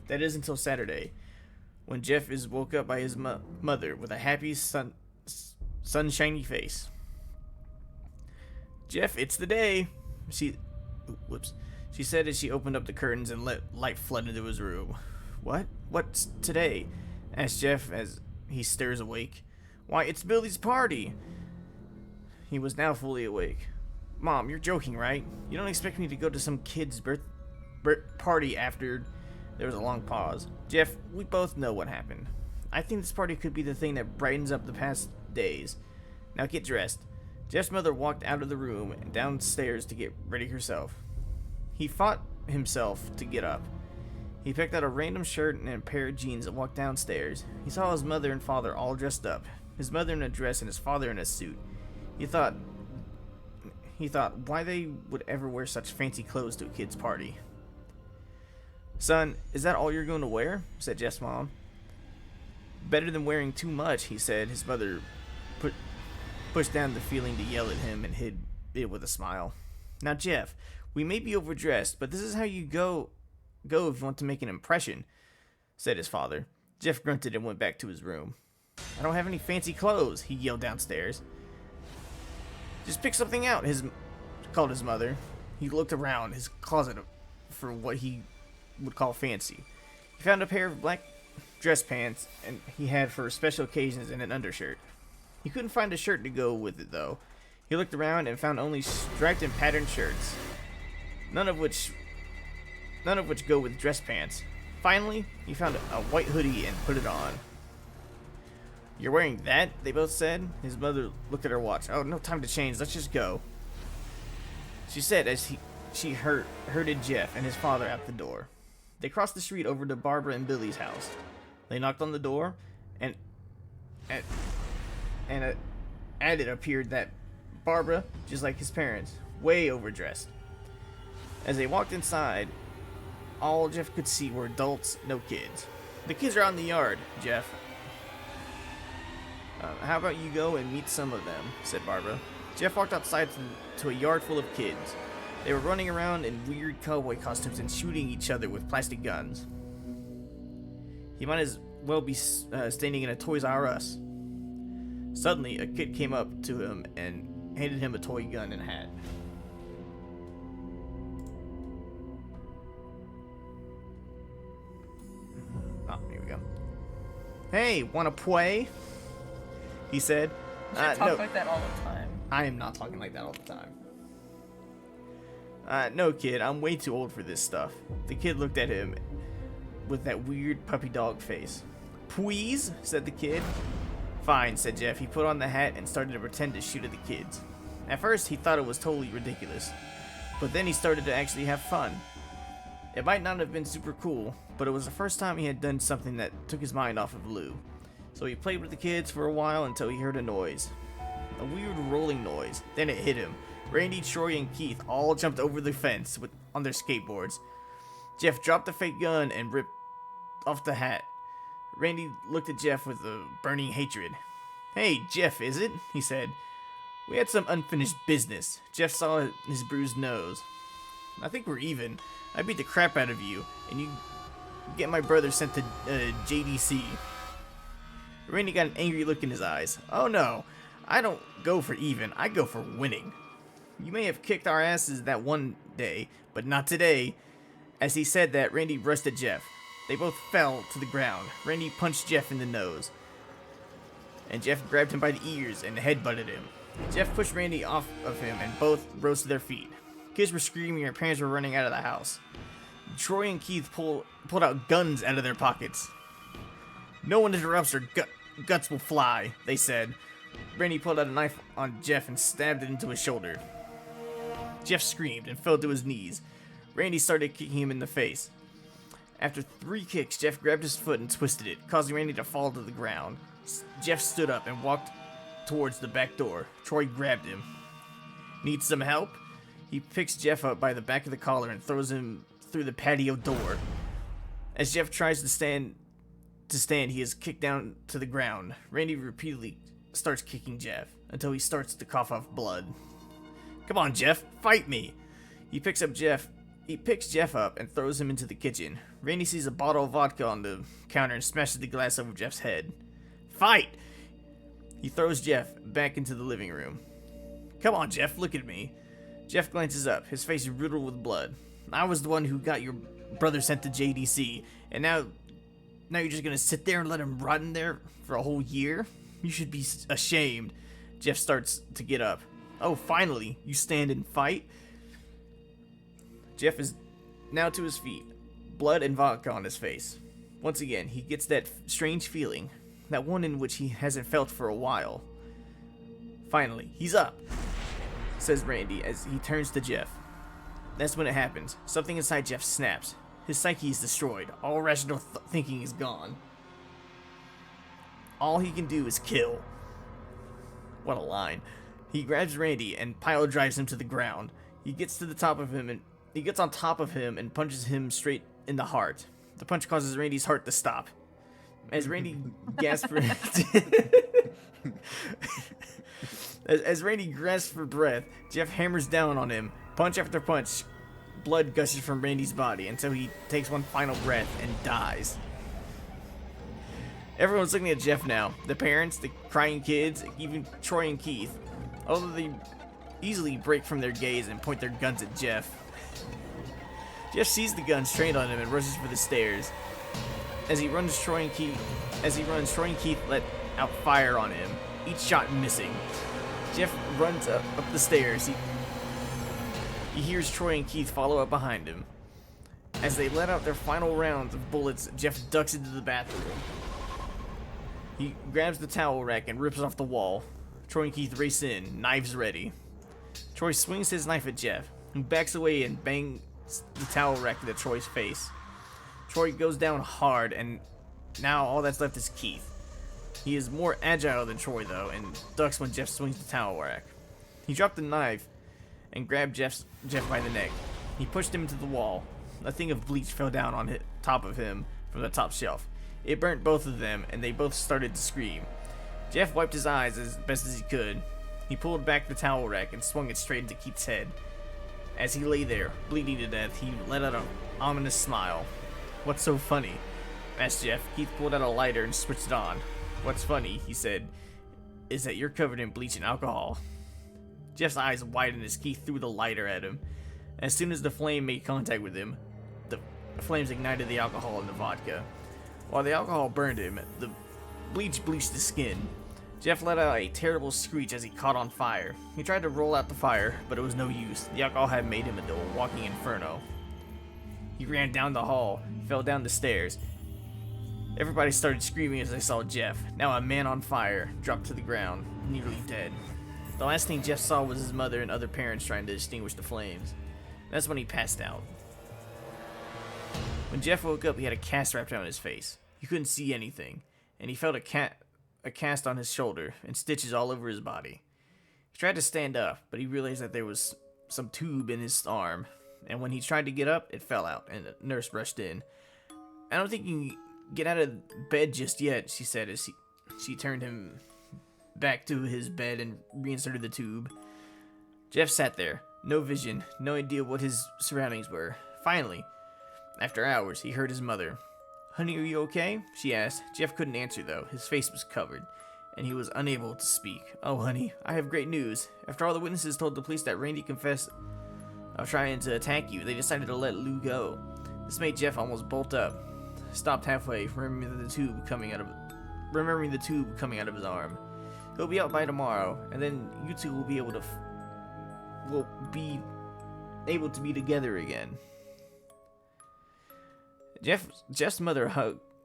That is until Saturday, when Jeff is woke up by his mother with a happy, sunshiny face. Jeff, it's the day, she said as she opened up the curtains and let light flood into his room. What? What's today? Asked Jeff as he stirs awake. Why, it's Billy's party. He was now fully awake. Mom, you're joking, right? You don't expect me to go to some kid's party after... There was a long pause. Jeff, we both know what happened. I think this party could be the thing that brightens up the past days. Now get dressed. Jeff's mother walked out of the room and downstairs to get ready herself. He fought himself to get up. He picked out a random shirt and a pair of jeans and walked downstairs. He saw his mother and father all dressed up. His mother in a dress and his father in a suit. He thought why they would ever wear such fancy clothes to a kid's party. Son, is that all you're going to wear? Said Jeff's mom. Better than wearing too much, he said. His mother pushed down the feeling to yell at him and hid it with a smile. Now, Jeff, we may be overdressed, but this is how you go if you want to make an impression, said his father. Jeff grunted and went back to his room. I don't have any fancy clothes, he yelled downstairs. Just pick something out, called his mother. He looked around his closet for what he would call fancy. He found a pair of black dress pants and he had for special occasions and an undershirt. He couldn't find a shirt to go with it though. He looked around and found only striped and patterned shirts, none of which go with dress pants. Finally, he found a white hoodie and put it on. "You're wearing that?" they both said. His mother looked at her watch. "Oh, no time to change. Let's just go," she said as she herded Jeff and his father out the door. They crossed the street over to Barbara and Billy's house. They knocked on the door, and it appeared that Barbara, just like his parents, way overdressed. As they walked inside, all Jeff could see were adults, no kids. "The kids are out in the yard, Jeff. How about you go and meet some of them," said Barbara. Jeff walked outside to a yard full of kids. They were running around in weird cowboy costumes and shooting each other with plastic guns. He might as well be standing in a Toys R Us. Suddenly, a kid came up to him and handed him a toy gun and hat. Oh, here we go. "Hey, wanna play?" he said. You should talk No, like that all the time. I am not talking like that all the time. "No, kid, I'm way too old for this stuff." The kid looked at him with that weird puppy dog face. "Please?" said the kid. "Fine," said Jeff. He put on the hat and started to pretend to shoot at the kids. At first, he thought it was totally ridiculous, but then he started to actually have fun. It might not have been super cool, but it was the first time he had done something that took his mind off of Lou. So he played with the kids for a while until he heard a noise. A weird rolling noise. Then it hit him. Randy, Troy, and Keith all jumped over the fence on their skateboards. Jeff dropped the fake gun and ripped off the hat. Randy looked at Jeff with a burning hatred. "Hey, Jeff, is it?" he said. "We had some unfinished business." Jeff saw his bruised nose. "I think we're even. I beat the crap out of you, and you get my brother sent to JDC. Randy got an angry look in his eyes. "Oh no, I don't go for even, I go for winning. You may have kicked our asses that one day, but not today." As he said that, Randy rushed at Jeff. They both fell to the ground. Randy punched Jeff in the nose, and Jeff grabbed him by the ears and headbutted him. Jeff pushed Randy off of him, and both rose to their feet. Kids were screaming, and their parents were running out of the house. Troy and Keith pulled out guns out of their pockets. "No one interrupts or guts will fly," they said. Randy pulled out a knife on Jeff and stabbed it into his shoulder. Jeff screamed and fell to his knees. Randy started kicking him in the face. After 3 kicks, Jeff grabbed his foot and twisted it, causing Randy to fall to the ground. Jeff stood up and walked towards the back door. Troy grabbed him. "Need some help?" He picks Jeff up by the back of the collar and throws him through the patio door. As Jeff tries to stand, he is kicked down to the ground. Randy repeatedly starts kicking Jeff until he starts to cough up blood. "Come on, Jeff, fight me!" He picks Jeff up and throws him into the kitchen. Randy sees a bottle of vodka on the counter and smashes the glass over Jeff's head. "Fight!" He throws Jeff back into the living room. "Come on, Jeff, look at me." Jeff glances up, his face riddled with blood. "I was the one who got your brother sent to JDC, and now you're just gonna sit there and let him rot in there for a whole year? You should be ashamed." Jeff starts to get up. "Oh, finally, you stand and fight?" Jeff is now to his feet, blood and vodka on his face. Once again, he gets that strange feeling, that one in which he hasn't felt for a while. Finally, he's up, says Randy as he turns to Jeff. That's when it happens. Something inside Jeff snaps. His psyche is destroyed. All rational thinking is gone. All he can do is kill. What a line. He grabs Randy and pile drives him to the ground. He gets on top of him and punches him straight in the heart. The punch causes Randy's heart to stop. As Randy gasps for as Randy grasps for breath, Jeff hammers down on him. Punch after punch, blood gushes from Randy's body until he takes one final breath and dies. Everyone's looking at Jeff now. The parents, the crying kids, even Troy and Keith. Although they easily break from their gaze and point their guns at Jeff. Jeff sees the guns trained on him and rushes for the stairs. As he runs, Troy and Keith let out fire on him, each shot missing. Jeff runs up the stairs. He hears Troy and Keith follow up behind him. As they let out their final rounds of bullets, Jeff ducks into the bathroom. He grabs the towel rack and rips off the wall. Troy and Keith race in, knives ready. Troy swings his knife at Jeff, who backs away and bangs the towel rack into Troy's face. Troy goes down hard, and now all that's left is Keith. He is more agile than Troy, though, and ducks when Jeff swings the towel rack. He dropped the knife and grabbed Jeff by the neck. He pushed him into the wall. A thing of bleach fell down on top of him from the top shelf. It burnt both of them, and they both started to scream. Jeff wiped his eyes as best as he could. He pulled back the towel rack and swung it straight into Keith's head. As he lay there, bleeding to death, he let out an ominous smile. "What's so funny?" asked Jeff. Keith pulled out a lighter and switched it on. "What's funny," he said, "is that you're covered in bleach and alcohol." Jeff's eyes widened as Keith threw the lighter at him. As soon as the flame made contact with him, the flames ignited the alcohol in the vodka. While the alcohol burned him, the bleach bleached his skin. Jeff let out a terrible screech as he caught on fire. He tried to roll out the fire, but it was no use. The alcohol had made him into a walking inferno. He ran down the hall, fell down the stairs. Everybody started screaming as they saw Jeff, now a man on fire, dropped to the ground, nearly dead. The last thing Jeff saw was his mother and other parents trying to extinguish the flames. That's when he passed out. When Jeff woke up, he had a cast wrapped around his face. He couldn't see anything, and he felt a cast on his shoulder and stitches all over his body. He tried to stand up, but he realized that there was some tube in his arm, and when he tried to get up, it fell out, and the nurse rushed in. "I don't think you can get out of bed just yet," she said as she turned him back to his bed and reinserted the tube. Jeff sat there, no vision, no idea what his surroundings were. Finally, after hours, he heard his mother. "Honey, are you okay?" she asked. Jeff couldn't answer, though. His face was covered, and he was unable to speak. "Oh, honey, I have great news. After all the witnesses told the police that Randy confessed of trying to attack you, they decided to let Lou go." This made Jeff almost bolt up. Stopped halfway, remembering the tube coming out of his arm. "He'll be out by tomorrow, and then you two will be able to be together again." Jeff's mother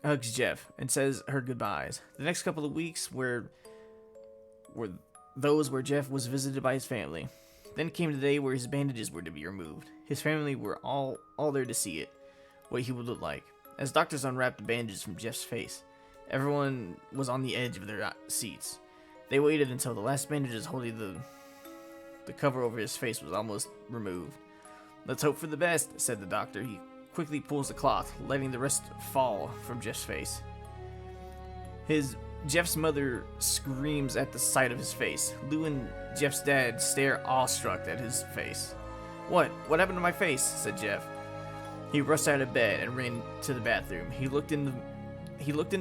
hugs Jeff and says her goodbyes. The next couple of weeks were those where Jeff was visited by his family. Then came the day where his bandages were to be removed. His family were all there to see it, what he would look like. As doctors unwrapped the bandages from Jeff's face, everyone was on the edge of their seats. They waited until the last bandages holding the cover over his face was almost removed. "Let's hope for the best," said the doctor. He quickly pulls the cloth, letting the rest fall from Jeff's face. Jeff's mother screams at the sight of his face. Lou and Jeff's dad stare awestruck at his face. What happened to my face?" said Jeff. He rushed out of bed and ran to the bathroom. He looked in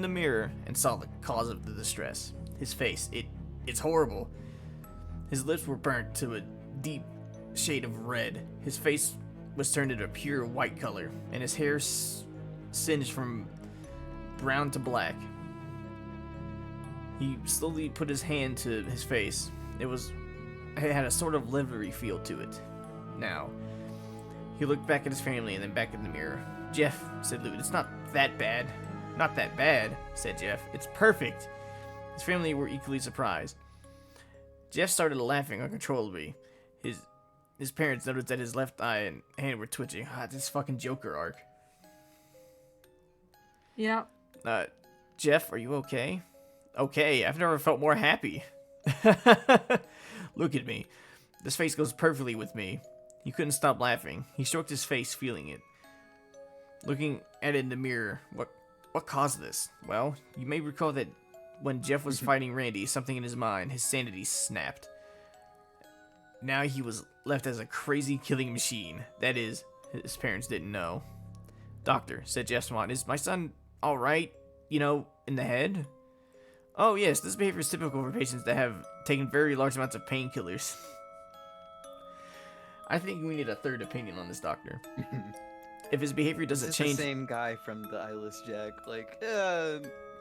the mirror and saw the cause of the distress. His face, it's horrible. His lips were burnt to a deep shade of red. His face was turned into a pure white color, and his hair singed from brown to black. He slowly put his hand to his face. It had a sort of livery feel to it. Now, he looked back at his family and then back in the mirror. "Jeff," said Lou, "it's not that bad." "Not that bad," said Jeff. "It's perfect." His family were equally surprised. Jeff started laughing uncontrollably. His parents noticed that his left eye and hand were twitching. This fucking Joker arc. Yeah. Jeff, are you okay? Okay, I've never felt more happy. Look at me. This face goes perfectly with me. He couldn't stop laughing. He stroked his face, feeling it. Looking at it in the mirror, what caused this? Well, you may recall that when Jeff was fighting Randy, something in his mind, his sanity snapped. Now he was left as a crazy killing machine. That is, his parents didn't know. "Doctor," said Jeff's mom, "is my son alright, in the head?" "Oh yes, this behavior is typical for patients that have taken very large amounts of painkillers." I think we need a third opinion on this doctor. if his behavior This doesn't is change, the same guy from the Eyeless Jack. Like,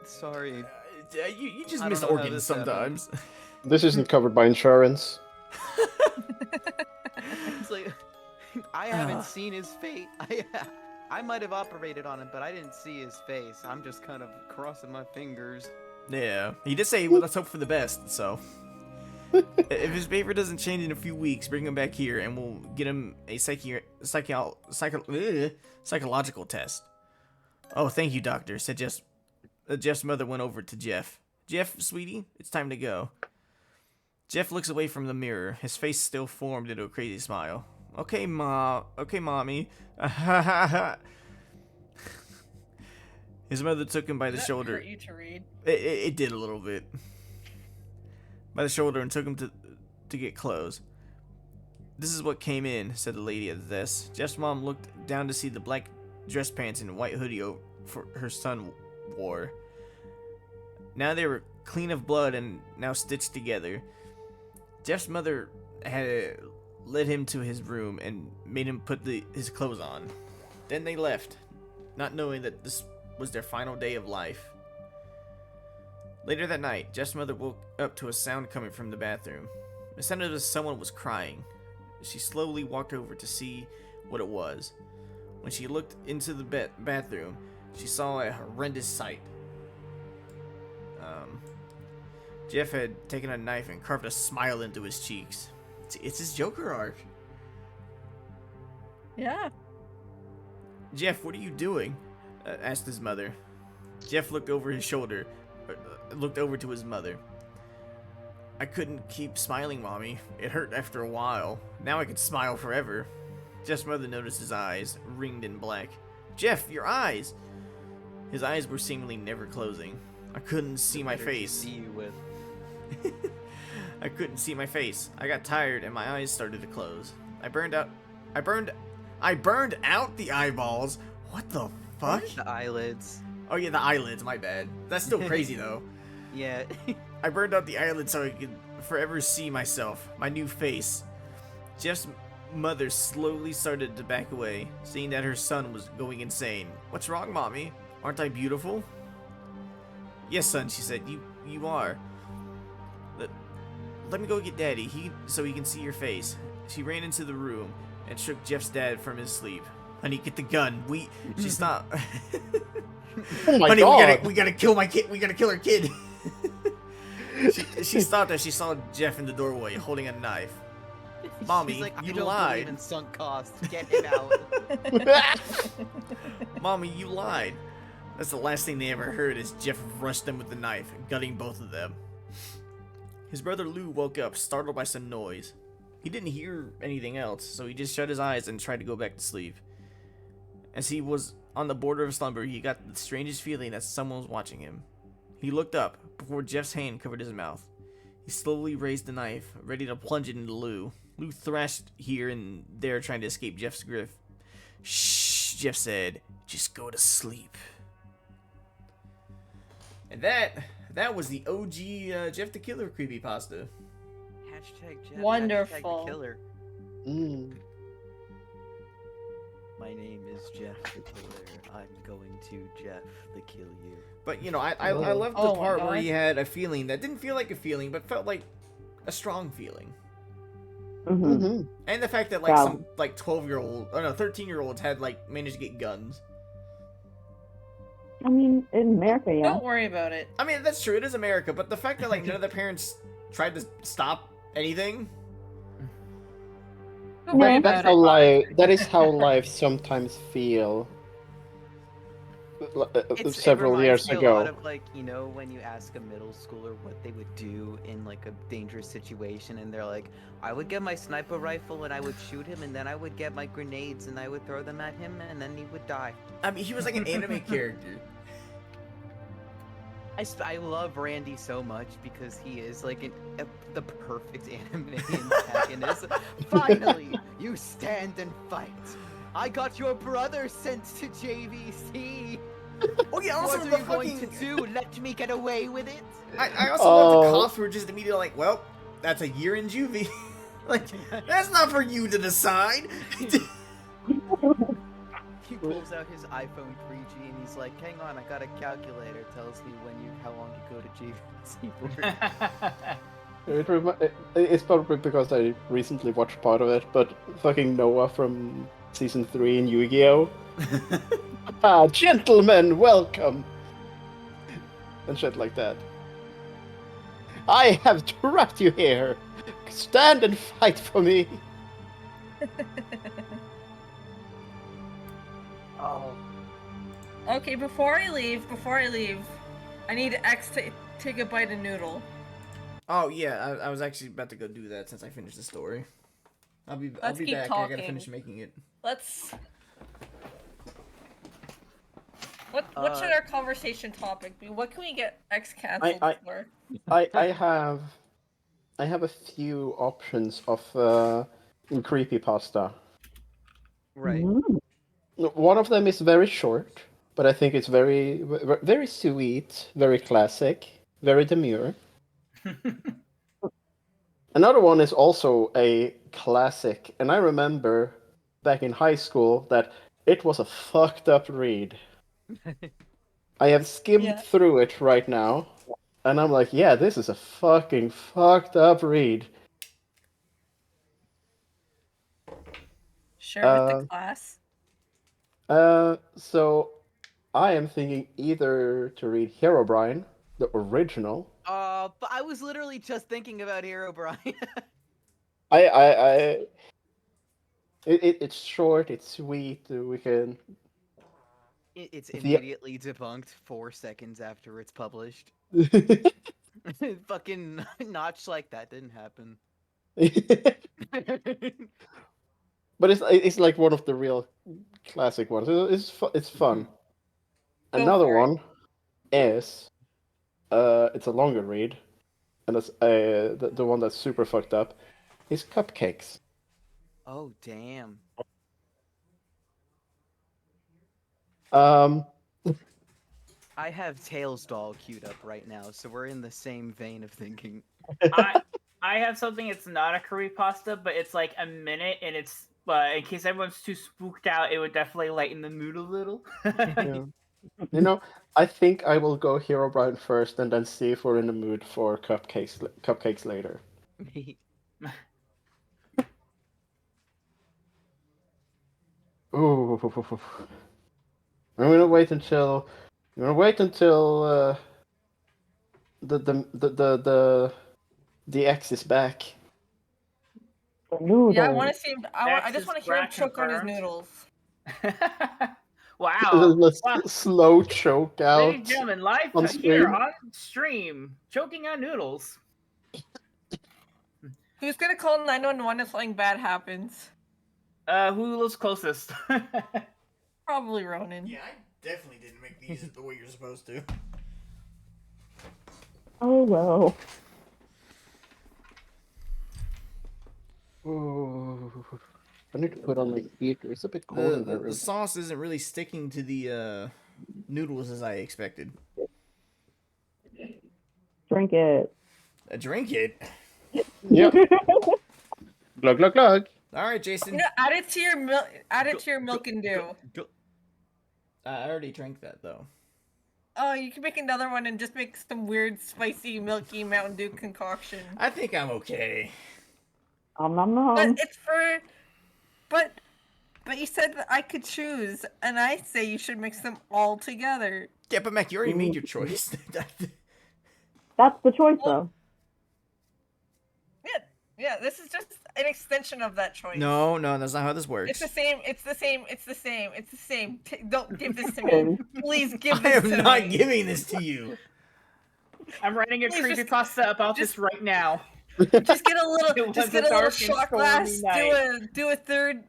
sorry. you just I miss don't know how organs this happened. sometimes. This isn't covered by insurance. It's like, I haven't seen his face. I might have operated on him, but I didn't see his face. I'm just kind of crossing my fingers. Yeah, he did say, well, let's hope for the best, so. If his behavior doesn't change in a few weeks, bring him back here and we'll get him a psychological test. Oh, thank you, doctor, said Jeff's mother went over to Jeff. Jeff, sweetie, it's time to go. Jeff looks away from the mirror, his face still formed into a crazy smile. Okay, mommy. His mother took him by the Did that shoulder. hurt you to read? It did a little bit. By the shoulder and took him to get clothes. This is what came in, said the lady at the desk. Jeff's mom looked down to see the black dress pants and white hoodie for her son wore. Now they were clean of blood and now stitched together. Jeff's mother had led him to his room and made him put his clothes on. Then they left, not knowing that this was their final day of life. Later that night, Jeff's mother woke up to a sound coming from the bathroom. It sounded as if someone was crying. She slowly walked over to see what it was. When she looked into the bathroom, she saw a horrendous sight. Jeff had taken a knife and carved a smile into his cheeks. It's his Joker arc. Yeah. Jeff, what are you doing? Asked his mother. Jeff looked over his shoulder, looked over to his mother. I couldn't keep smiling, Mommy. It hurt after a while. Now I can smile forever. Jeff's mother noticed his eyes, ringed in black. Jeff, your eyes! His eyes were seemingly never closing. I couldn't see my face. See you with. I couldn't see my face. I got tired and my eyes started to close. I burned out the eyeballs. What the fuck? The eyelids. Oh yeah, the eyelids, my bad. That's still crazy though. Yeah. I burned out the eyelids so I could forever see myself, my new face. Jeff's mother slowly started to back away, seeing that her son was going insane. What's wrong, Mommy? Aren't I beautiful? Yes, son, she said. You are. Let me go get Daddy, so he can see your face. She ran into the room and shook Jeff's dad from his sleep. Honey, get the gun. She stopped. Oh my Honey, god! we gotta kill my kid. We gotta kill her kid. she stopped as she saw Jeff in the doorway holding a knife. Mommy, She's like, you I don't lied. believe in sunk costs. Get him out. Mommy, you lied. That's the last thing they ever heard as Jeff rushed them with the knife, gutting both of them. His brother Lou woke up, startled by some noise. He didn't hear anything else, so he just shut his eyes and tried to go back to sleep. As he was on the border of slumber, he got the strangest feeling that someone was watching him. He looked up before Jeff's hand covered his mouth. He slowly raised the knife, ready to plunge it into Lou. Lou thrashed here and there, trying to escape Jeff's grip. Shh, Jeff said. Just go to sleep. And that was the OG Jeff the Killer creepypasta. Hashtag Jeff. Wonderful. Hashtag the killer. Mm. My name is Jeff the Killer. I'm going to Jeff the Kill You. But you know, I loved the Oh my part where God. he had a feeling that didn't feel like a feeling, but felt like a strong feeling. Mm-hmm. Mm-hmm. And the fact that like Yeah. some like 13-year-olds had like managed to get guns. I mean, in America, yeah. Don't worry about it. I mean, that's true. It is America, but the fact that like none of the parents tried to stop anything. Don't worry No. about That's how it. life. That is how life sometimes feel. It Several reminds years me a lot ago. of like, you know, when you ask a middle schooler what they would do in like a dangerous situation, and they're like, I would get my sniper rifle and I would shoot him, and then I would get my grenades and I would throw them at him, and then he would die. I mean, he was like an anime character. I love Randy so much because he is like the perfect anime antagonist. Finally, you stand and fight. I got your brother sent to JVC. Oh yeah, also What are the you going fucking. to do? Let me get away with it? I also love the Oh. cops were just immediately like, well, that's a year in juvie. Like, that's not for you to decide. He pulls out his iPhone 3G and he's like, "Hang on, I got a calculator. Tells me how long you go to GC for." It's probably because I recently watched part of it, but fucking Noah from season 3 in Yu-Gi-Oh! Ah, gentlemen, welcome! And shit like that. I have trapped you here! Stand and fight for me! Oh, Okay, before I leave, I need X to take a bite of noodle. Oh yeah, I was actually about to go do that since I finished the story. I'll be Let's keep back. I gotta talking. finish making it. Let's. What should our conversation topic be? What can we get X canceled for? I have a few options of creepypasta. Right. One of them is very short, but I think it's very sweet, very classic, very demure. Another one is also a classic, and I remember back in high school that it was a fucked up read. I have skimmed through it right now, and I'm like, yeah, this is a fucking fucked up read. Share with the class. So I am thinking either to read Herobrine, the original. But I was literally just thinking about Hero Brian. It's short, it's sweet. We can. It's immediately debunked 4 seconds after it's published. Fucking notch like that didn't happen. But it's like one of the real classic ones. It's fun. Another one is it's a longer read, and it's the one that's super fucked up is Cupcakes. Oh damn. I have Tails doll queued up right now, so we're in the same vein of thinking. I have something. It's not a creepypasta, but it's like a minute, and it's in case everyone's too spooked out, it would definitely lighten the mood a little. Yeah. You know, I think I will go Herobrine first, and then see if we're in the mood for cupcakes later. Ooh, I'm gonna wait until the X is back. Yeah, I want to see him. I just want to hear him X is choke on his confirmed. noodles. Wow. Wow. Slow choke out. Ladies and gentlemen, live on here screen. on stream, choking on noodles. Who's gonna call 911 if something bad happens? Who lives closest? Probably Ronan. Yeah, I definitely didn't make these the way you're supposed to. Oh well. Ooh. I need to put on my heater. It's a bit cold in my room. The sauce isn't really sticking to the noodles as I expected. Drink it. Drink it. Yep. Glug glug glug. All right, Jason. You know, add it to your milk. Add it to your milk and dew. I already drank that though. Oh, you can make another one and just make some weird, spicy, milky Mountain Dew concoction. I think I'm okay. Nom nom nom. But it's for, but you said that I could choose, and I say you should mix them all together. Yeah, but Mac, you already made your choice. That's the choice, though. Yeah. This is just an extension of that choice. No, that's not how this works. It's the same. Don't give this to me. Please give this to me. I am not giving this to you. I'm writing a creepypasta about this right now. Just get a little shot glass. Do a third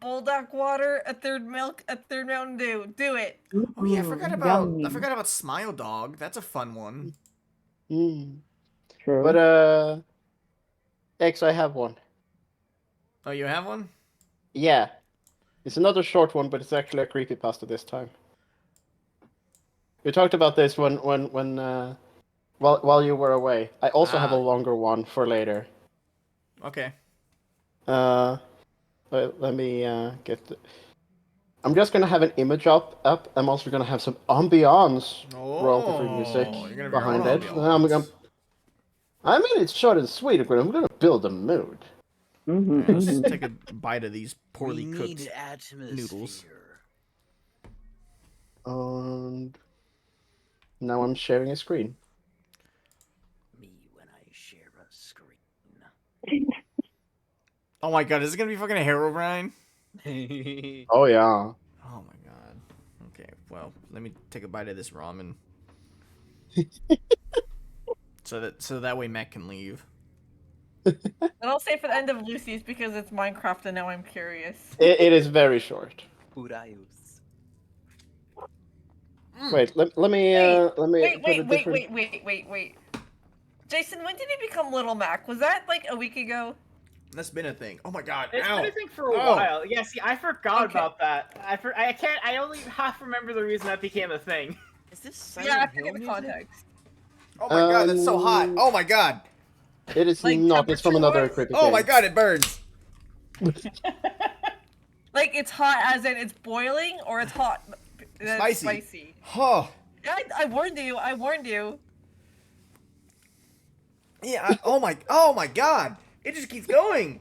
bulldog water, a third milk, a third Mountain Dew. Do it. Oh yeah, I forgot about Smile Dog. That's a fun one. True. But X, I have one. Oh, you have one? Yeah. It's another short one, but it's actually a creepypasta this time. We talked about this while you were away. I also have a longer one for later. Okay. Let me get I'm just gonna have an image up. I'm also gonna have some ambiance, royalty-free music Oh, you're gonna have your behind own it. ambiance. I mean, it's short and sweet, but I'm gonna build a mood. Mm-hmm, Alright, let's mm-hmm. take a bite of these poorly we cooked need atmosphere. noodles. And now I'm sharing a screen. Me when I share a screen. Oh my god, is it gonna be fucking Herobrine? Oh yeah. Oh my god. Okay, well, let me take a bite of this ramen. so that way Matt can leave. And I'll say for the end of Lucy's because it's Minecraft and now I'm curious. It is very short. Urayus. Wait, let me put a different. Wait. Jason, when did he become Little Mac? Was that like a week ago? That's been a thing. Oh my god. It's Ow. been a thing for a Oh. while. Yeah, see, I forgot Okay. about that. I can't. I only half remember the reason that became a thing. Is this Silent Yeah, I Hill forget the music? context. Oh my god, that's so hot. Oh my god. It is Like, not. It's from another temperature-wise? creepy Oh game. my god, it burns. Like it's hot as in it's boiling, or it's hot. That's Spicy. Huh. Yeah, I warned you. I warned you. Yeah, oh my god. It just keeps going.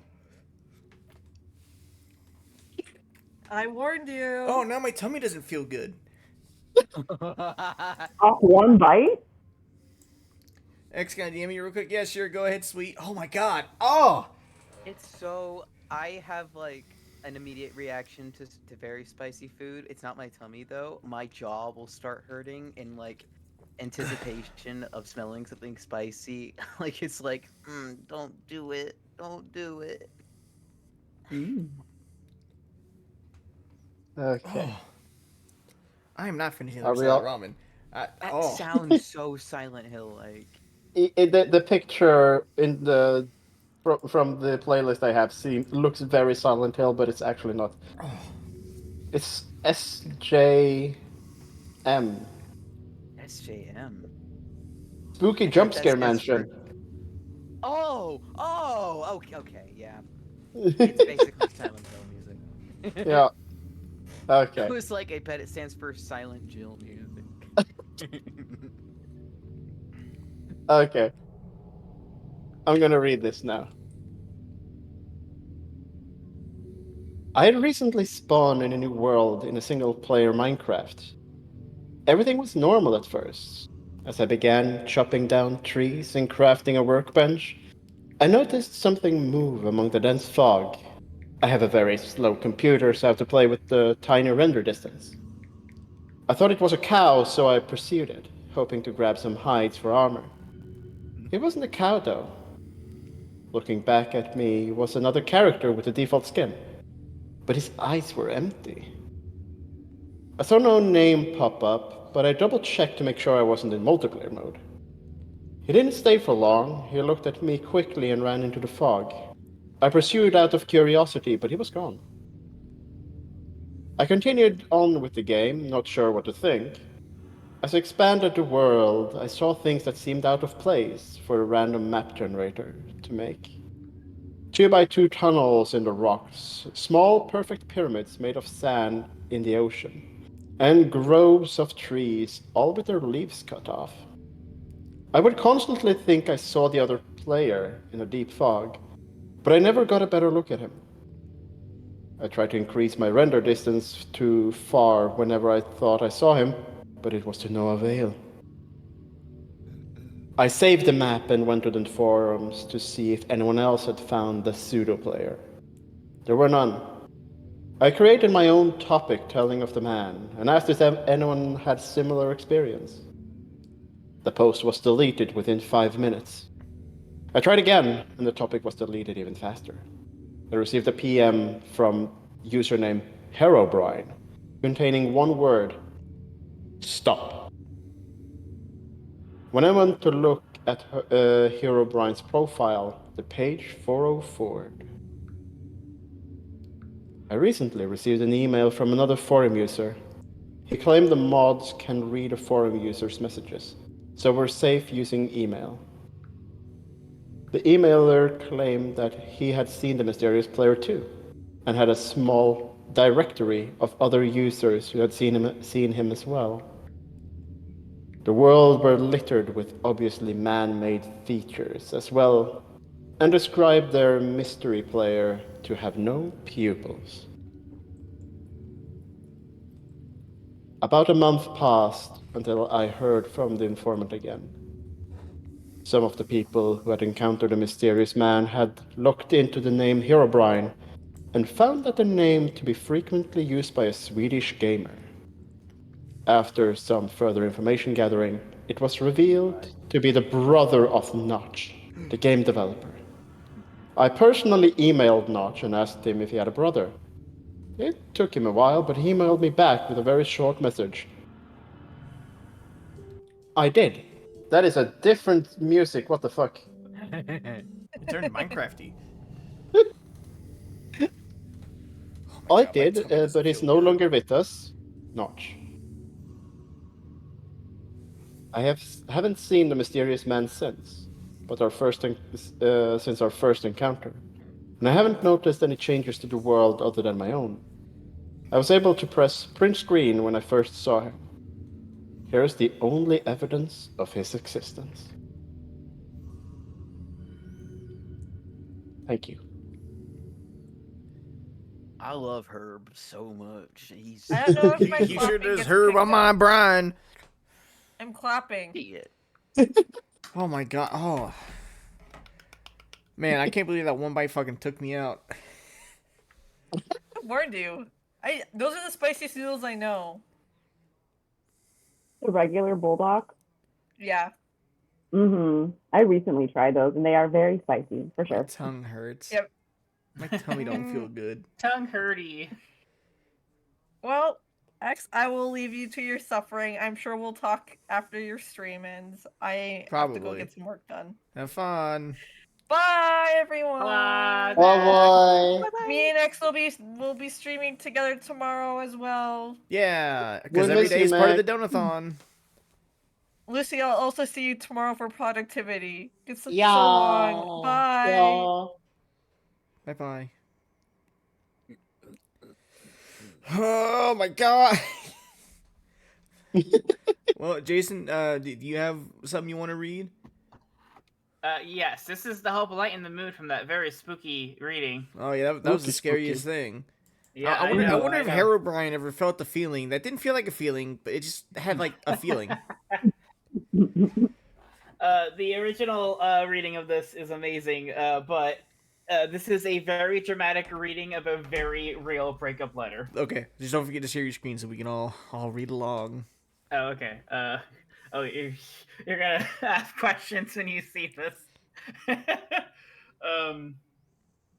I warned you. Oh, now my tummy doesn't feel good. Off one bite? X, can I DM you real quick? Yeah, sure, go ahead, sweet. Oh my god. Oh! It's so I have like an immediate reaction to very spicy food. It's not my tummy though. My jaw will start hurting in like anticipation of smelling something spicy. Like it's like, don't do it. Don't do it. Okay. Oh. I am not finishing the Are rest we of that all- ramen. That sounds so Silent Hill like. The picture in the from the playlist I have looks very Silent Hill, but it's actually not. Oh. It's SJM. SJM. Spooky I Jump heard that Scare stands for- Mansion. Okay, yeah. It's basically Silent Hill music. Yeah. I Okay. was like, I bet it stands for Silent Jill music. Okay. I'm gonna read this now. I had recently spawned in a new world in a single-player Minecraft. Everything was normal at first. As I began chopping down trees and crafting a workbench, I noticed something move among the dense fog. I have a very slow computer, so I have to play with the tiny render distance. I thought it was a cow, so I pursued it, hoping to grab some hides for armor. It wasn't a cow, though. Looking back at me was another character with the default skin, but his eyes were empty. I saw no name pop up, but I double-checked to make sure I wasn't in multiplayer mode. He didn't stay for long. He looked at me quickly and ran into the fog. I pursued out of curiosity, but he was gone. I continued on with the game, not sure what to think. As I expanded the world, I saw things that seemed out of place for a random map generator to make. 2x2 tunnels in the rocks, small perfect pyramids made of sand in the ocean, and groves of trees, all with their leaves cut off. I would constantly think I saw the other player in a deep fog, but I never got a better look at him. I tried to increase my render distance to far whenever I thought I saw him, but it was to no avail. I saved the map and went to the forums to see if anyone else had found the pseudo player. There were none. I created my own topic telling of the man and asked if anyone had similar experience. The post was deleted within 5 minutes. I tried again, and the topic was deleted even faster. I received a PM from username Herobrine containing one word: stop. When I went to look at Herobrine's profile, the page 404. I recently received an email from another forum user. He claimed the mods can read a forum user's messages, so we're safe using email. The emailer claimed that he had seen the mysterious player too, and had a small directory of other users who had seen him as well. The world were littered with obviously man-made features as well, and described their mystery player to have no pupils. About a month passed until I heard from the informant again. Some of the people who had encountered the mysterious man had looked into the name Herobrine and found that the name to be frequently used by a Swedish gamer. After some further information gathering, it was revealed to be the brother of Notch, the game developer. I personally emailed Notch and asked him if he had a brother. It took him a while, but he emailed me back with a very short message. I did. That is a different music, what the fuck? It turned Minecrafty. I my did, tummy doesn't but he's feel no good. longer with us. Notch. Haven't seen the mysterious man since, but since our first encounter, and I haven't noticed any changes to the world other than my own. I was able to press print screen when I first saw him. Here is the only evidence of his existence. Thank you. I love Herb so much. He's I don't know if my He sure clapping does gets Herb picked on my up. Brian. I'm clapping. it. Oh my god. Oh. Man, I can't believe that one bite fucking took me out. I warned you. Those are the spiciest noodles I know. The regular bulldog. Yeah. I recently tried those, and they are very spicy for My sure. tongue hurts. Yep. My tummy don't feel good. Tongue hurty. Well, X, I will leave you to your suffering. I'm sure we'll talk after your stream ends. I have to go Probably. get some work done. Have fun. Bye, everyone. Bye. Bye bye. Me and X will be streaming together tomorrow as well. Yeah, We'll because every miss day you, is part of the Mac. Donathon. Lucy, I'll also see you tomorrow for productivity. It's so Yeah. long. Bye. Yeah. Bye bye. Oh my god. Well, Jason, do you have something you want to read? Yes, this is the Hope Light in the Mood from that very spooky reading. Oh yeah, that was the Spooky, scariest spooky. thing. Yeah, I wonder, know, I wonder I if know. Herobrine ever felt the feeling that didn't feel like a feeling, but it just had like a feeling. The original reading of this is amazing, but this is a very dramatic reading of a very real breakup letter. Okay, just don't forget to share your screen so we can all read along. Oh, okay. You're gonna ask questions when you see this.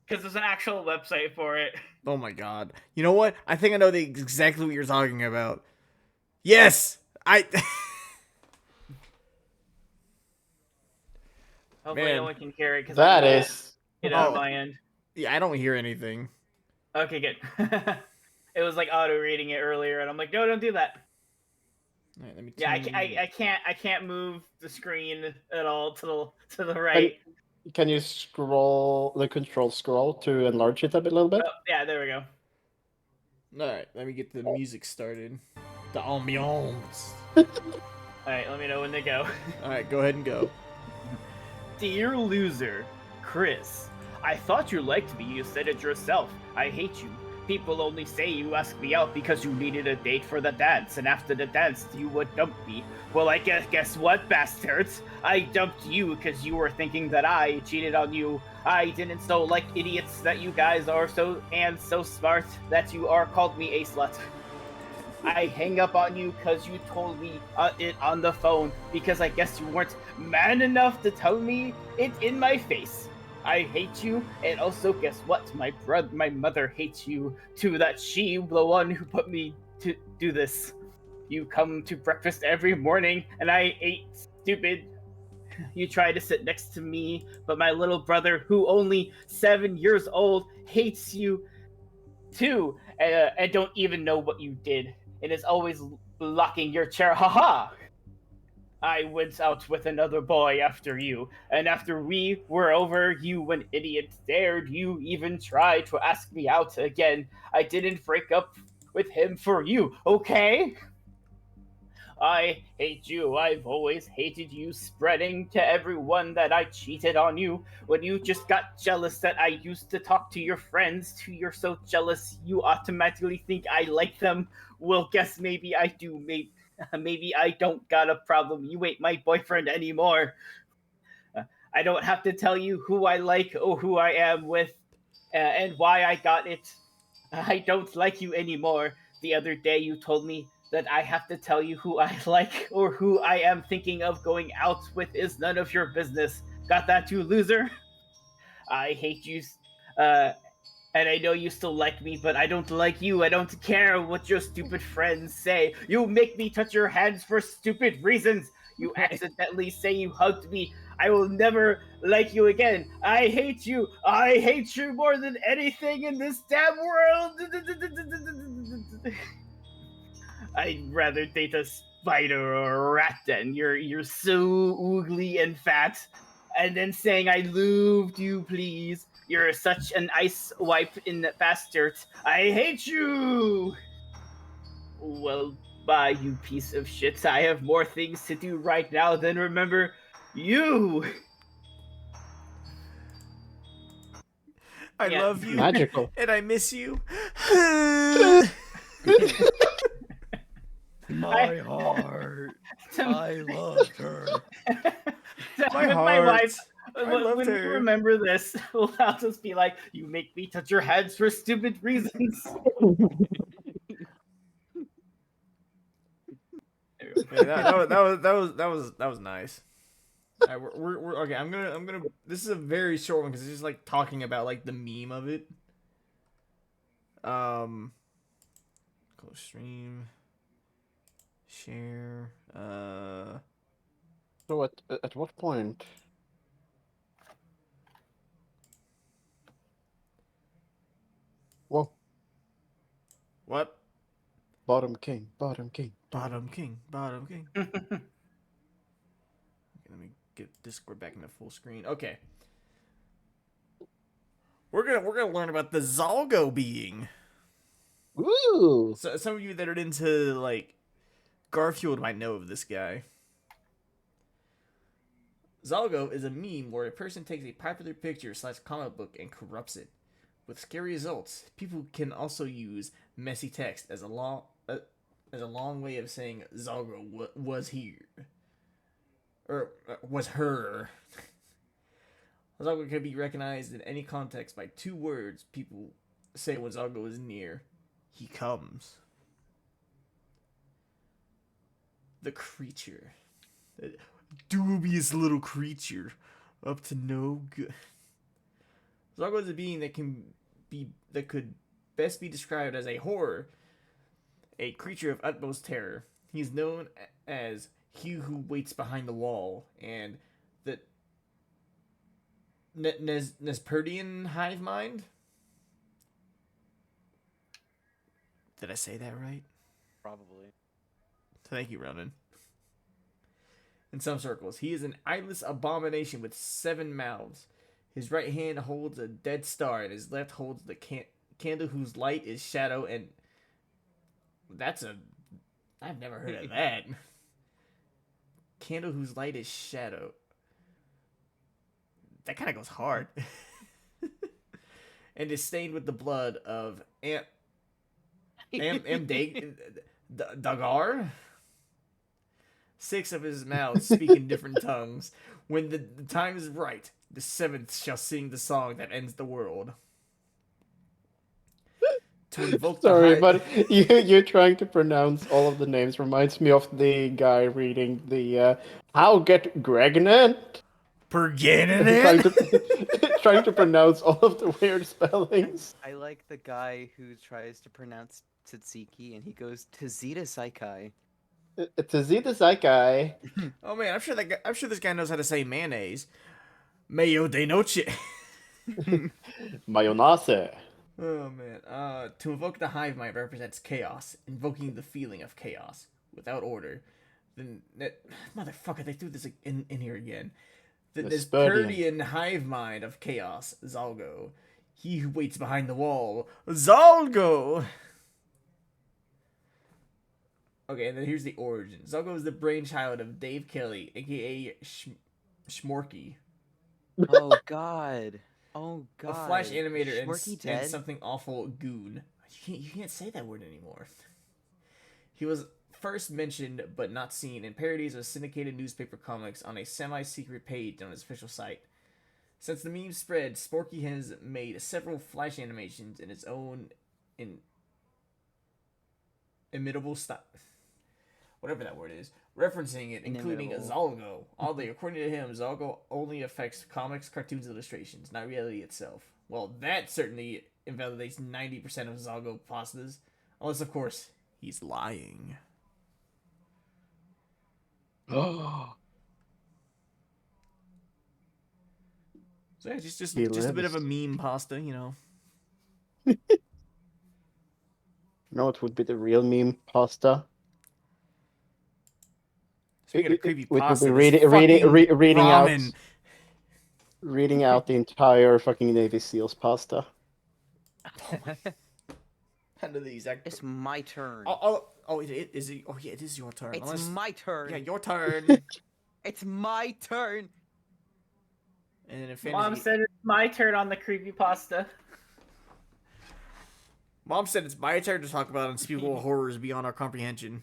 Because there's an actual website for it. Oh my god. You know what? I think I know exactly what you're talking about. Yes! Hopefully Man. no one can hear it because That is. it on Oh. my end. Yeah, I don't hear anything. Okay, good. It was like auto reading it earlier, and I'm like, no, don't do that. All right, let me Yeah, turn- I can't move the screen at all to the right. Can you scroll the control scroll to enlarge it a little bit? Oh, yeah, there we go. Alright, let me get the music started. The ambiance. All right, let me know when they go. Alright, go ahead and go. Dear loser, Chris, I thought you liked me. You said it yourself. I hate you. People only say you asked me out because you needed a date for the dance, and after the dance, you would dump me. Well, I guess what, bastards? I dumped you because you were thinking that I cheated on you. I didn't, so like idiots that you guys are so smart that you are called me a slut. I hang up on you because you told me it on the phone because I guess you weren't man enough to tell me it in my face. I hate you, and also guess what? My mother hates you too. That she, the one who put me to do this. You come to breakfast every morning, and I ate stupid. You try to sit next to me, but my little brother, who only 7 years old, hates you too, and don't even know what you did, and is always blocking your chair. Haha! I went out with another boy after you, and after we were over, you an idiot dared you even try to ask me out again. I didn't break up with him for you, okay? I hate you. I've always hated you, spreading to everyone that I cheated on you. When you just got jealous that I used to talk to your friends, too, you're so jealous you automatically think I like them. Well, guess maybe I do. Maybe I don't got a problem. You ain't my boyfriend anymore. Uh, I don't have to tell you who I like or who I am with, and why I got it. I don't like you anymore. The other day you told me that I have to tell you who I like or who I am thinking of going out with is none of your business. Got that too, loser? I hate you. Uh, and I know you still like me, but I don't like you. I don't care what your stupid friends say. You make me touch your hands for stupid reasons. You accidentally say you hugged me. I will never like you again. I hate you. I hate you more than anything in this damn world. I'd rather date a spider or a rat than you're so ugly and fat. And then saying I loved you, please. You're such an ice wipe in the fast dirt. I hate you. Well, bye, you piece of shit. I have more things to do right now than remember you. I Yeah. love you. Magical. And I miss you. My heart. I loved her. My With my heart. wife, I loved when we her. remember this, I'll just be like, "You make me touch your hands for stupid reasons." Yeah, that was nice. All right, we're okay. I'm gonna. This is a very short one because it's just like talking about like the meme of it. Close stream, share. So at what point? Whoa, What? bottom king, bottom king. Bottom king, bottom king. Okay, let me get Discord back into full screen. Okay. We're gonna learn about the Zalgo being. Ooh. So some of you that are into like Garfield might know of this guy. Zalgo is a meme where a person takes a popular picture / comic book and corrupts it. With scary results, people can also use messy text as a long way of saying Zalgo was here or was her. Zalgo can be recognized in any context by two words. People say when Zalgo is near, he comes. The creature. That dubious little creature. Up to no good. Zalgo is a being that could best be described as a horror. A creature of utmost terror. He is known as he who waits behind the wall and the Nesperdian hive mind. Did I say that right? Probably. Thank you, Ronan. In some circles, he is an eyeless abomination with 7 mouths. His right hand holds a dead star, and his left holds the candle whose light is shadow. And I've never heard of that. Candle whose light is shadow. That kind of goes hard. And is stained with the blood of Dagar. 6 of his mouths speak in different tongues. When the time is right, the 7th shall sing the song that ends the world. To invoke Sorry, the but you're trying to pronounce all of the names. Reminds me of the guy reading the "How Get Pregnant." Pergannon. Trying to pronounce all of the weird spellings. I like the guy who tries to pronounce tzatziki and he goes Tazita Saikai. Tazita Saikai. Oh man, I'm sure this guy knows how to say mayonnaise. Mayo de noche. Mayonnaise. Oh man. To invoke the hive mind represents chaos, invoking the feeling of chaos. Without order, Then that motherfucker, they threw this in here again. The Vespertian. Nespertian hive mind of chaos, Zalgo. He who waits behind the wall, Zalgo. Okay, and then here's the origin. Zalgo is the brainchild of Dave Kelly, aka Schmorky, Oh God. Oh a God. Flash animator Is and, Schmorky and dead? something awful goon. You can't say that word anymore. He was first mentioned but not seen in parodies of syndicated newspaper comics on a semi-secret page on his official site. Since the meme spread, Sporky has made several Flash animations in his own imitable style, whatever that word is, referencing it, including Inimitable. Zalgo. Although, according to him, Zalgo only affects comics, cartoons, illustrations, not reality itself. Well, that certainly invalidates 90% of Zalgo pastas, unless, of course, he's lying. Oh, So yeah, just he just a bit of lives. a meme pasta, you know. No, it would be the real meme pasta. Speaking of creepy It would be pasta, this fucking ramen. reading out the entire fucking Navy SEALs pasta. Oh my, under these. It's my turn. Is it? Oh yeah, it is your turn. It's my turn. Yeah, your turn. It's my turn. And then in Mom fantasy, said it's my turn on the creepypasta. Mom said it's my turn to talk about unspeakable horrors beyond our comprehension.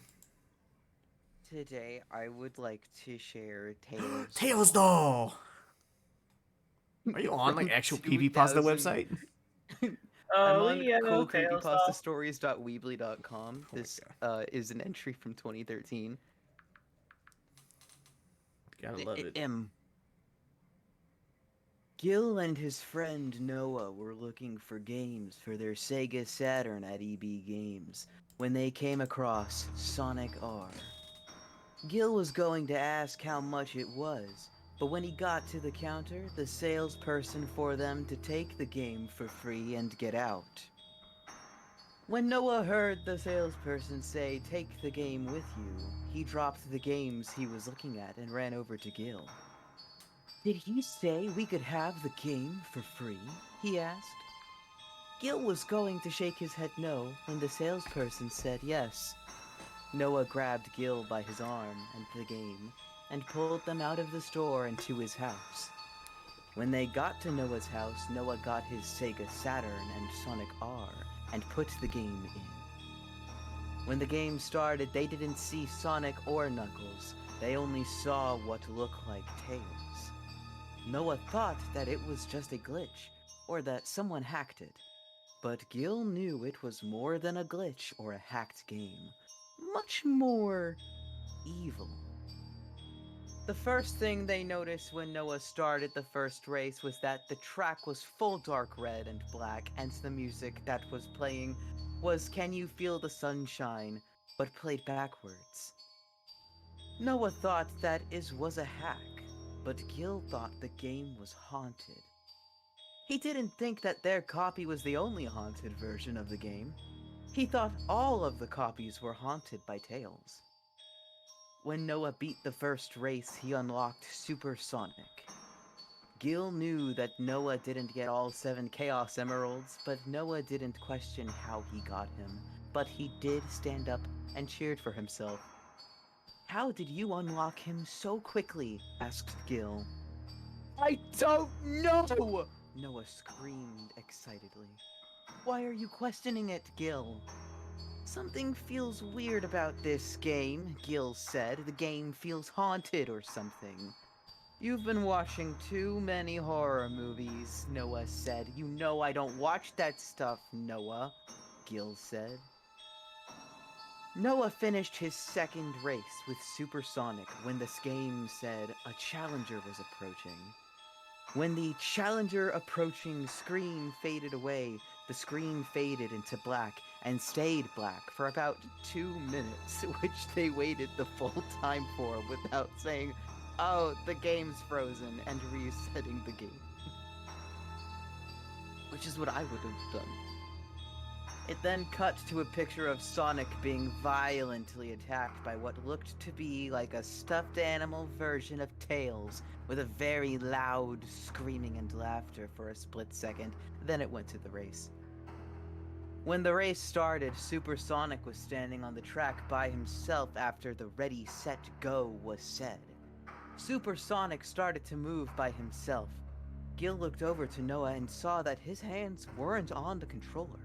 Today, I would like to share tales. Tails doll. Are you on like from actual creepy pasta 2000. website? I'm Oh, on yeah, Tails doll. coolcreepypastastories.weebly.com. This is an entry from 2013. Gotta love it. Gil and his friend Noah were looking for games for their Sega Saturn at EB Games when they came across Sonic R. Gil was going to ask how much it was, but when he got to the counter, the salesperson for them to take the game for free and get out. When Noah heard the salesperson say, "Take the game with you," he dropped the games he was looking at and ran over to Gil. "Did he say we could have the game for free?" he asked. Gil was going to shake his head no when the salesperson said yes. Noah grabbed Gil by his arm and the game and pulled them out of the store and to his house. When they got to Noah's house, Noah got his Sega Saturn and Sonic R and put the game in. When the game started, they didn't see Sonic or Knuckles. They only saw what looked like Tails. Noah thought that it was just a glitch, or that someone hacked it. But Gil knew it was more than a glitch or a hacked game. Much more evil. The first thing they noticed when Noah started the first race was that the track was full dark red and black, and the music that was playing was "Can You Feel the Sunshine," but played backwards. Noah thought that it was a hack, but Gil thought the game was haunted. He didn't think that their copy was the only haunted version of the game. He thought all of the copies were haunted by Tails. When Noah beat the first race, he unlocked Super Sonic. Gil knew that Noah didn't get all 7 Chaos Emeralds, but Noah didn't question how he got him. But he did stand up and cheered for himself. "How did you unlock him so quickly?" asked Gil. "I don't know!" Noah screamed excitedly. "Why are you questioning it, Gil?" "Something feels weird about this game," Gil said. "The game feels haunted or something." "You've been watching too many horror movies," Noah said. "You know I don't watch that stuff, Noah," Gil said. Noah finished his second race with Super Sonic when the game said a challenger was approaching. When the challenger approaching screen faded away, the screen faded into black and stayed black for about 2 minutes, which they waited the full time for without saying, "Oh, the game's frozen," and resetting the game. Which is what I would have done. It then cut to a picture of Sonic being violently attacked by what looked to be like a stuffed animal version of Tails, with a very loud screaming and laughter for a split second. Then it went to the race. When the race started, Super Sonic was standing on the track by himself after the ready, set, go was said. Super Sonic started to move by himself. Gil looked over to Noah and saw that his hands weren't on the controller.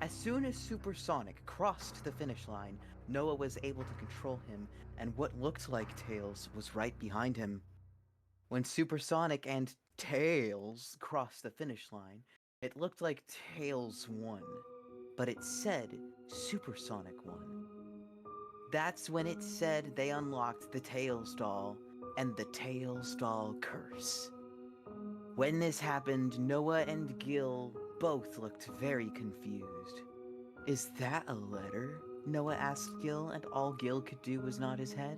As soon as Super Sonic crossed the finish line, Noah was able to control him, and what looked like Tails was right behind him. When Super Sonic and Tails crossed the finish line, it looked like Tails won, but it said Super Sonic won. That's when it said they unlocked the Tails doll and the Tails doll curse. When this happened, Noah and Gil both looked very confused. Is that a letter? Noah asked Gil, and all Gil could do was nod his head.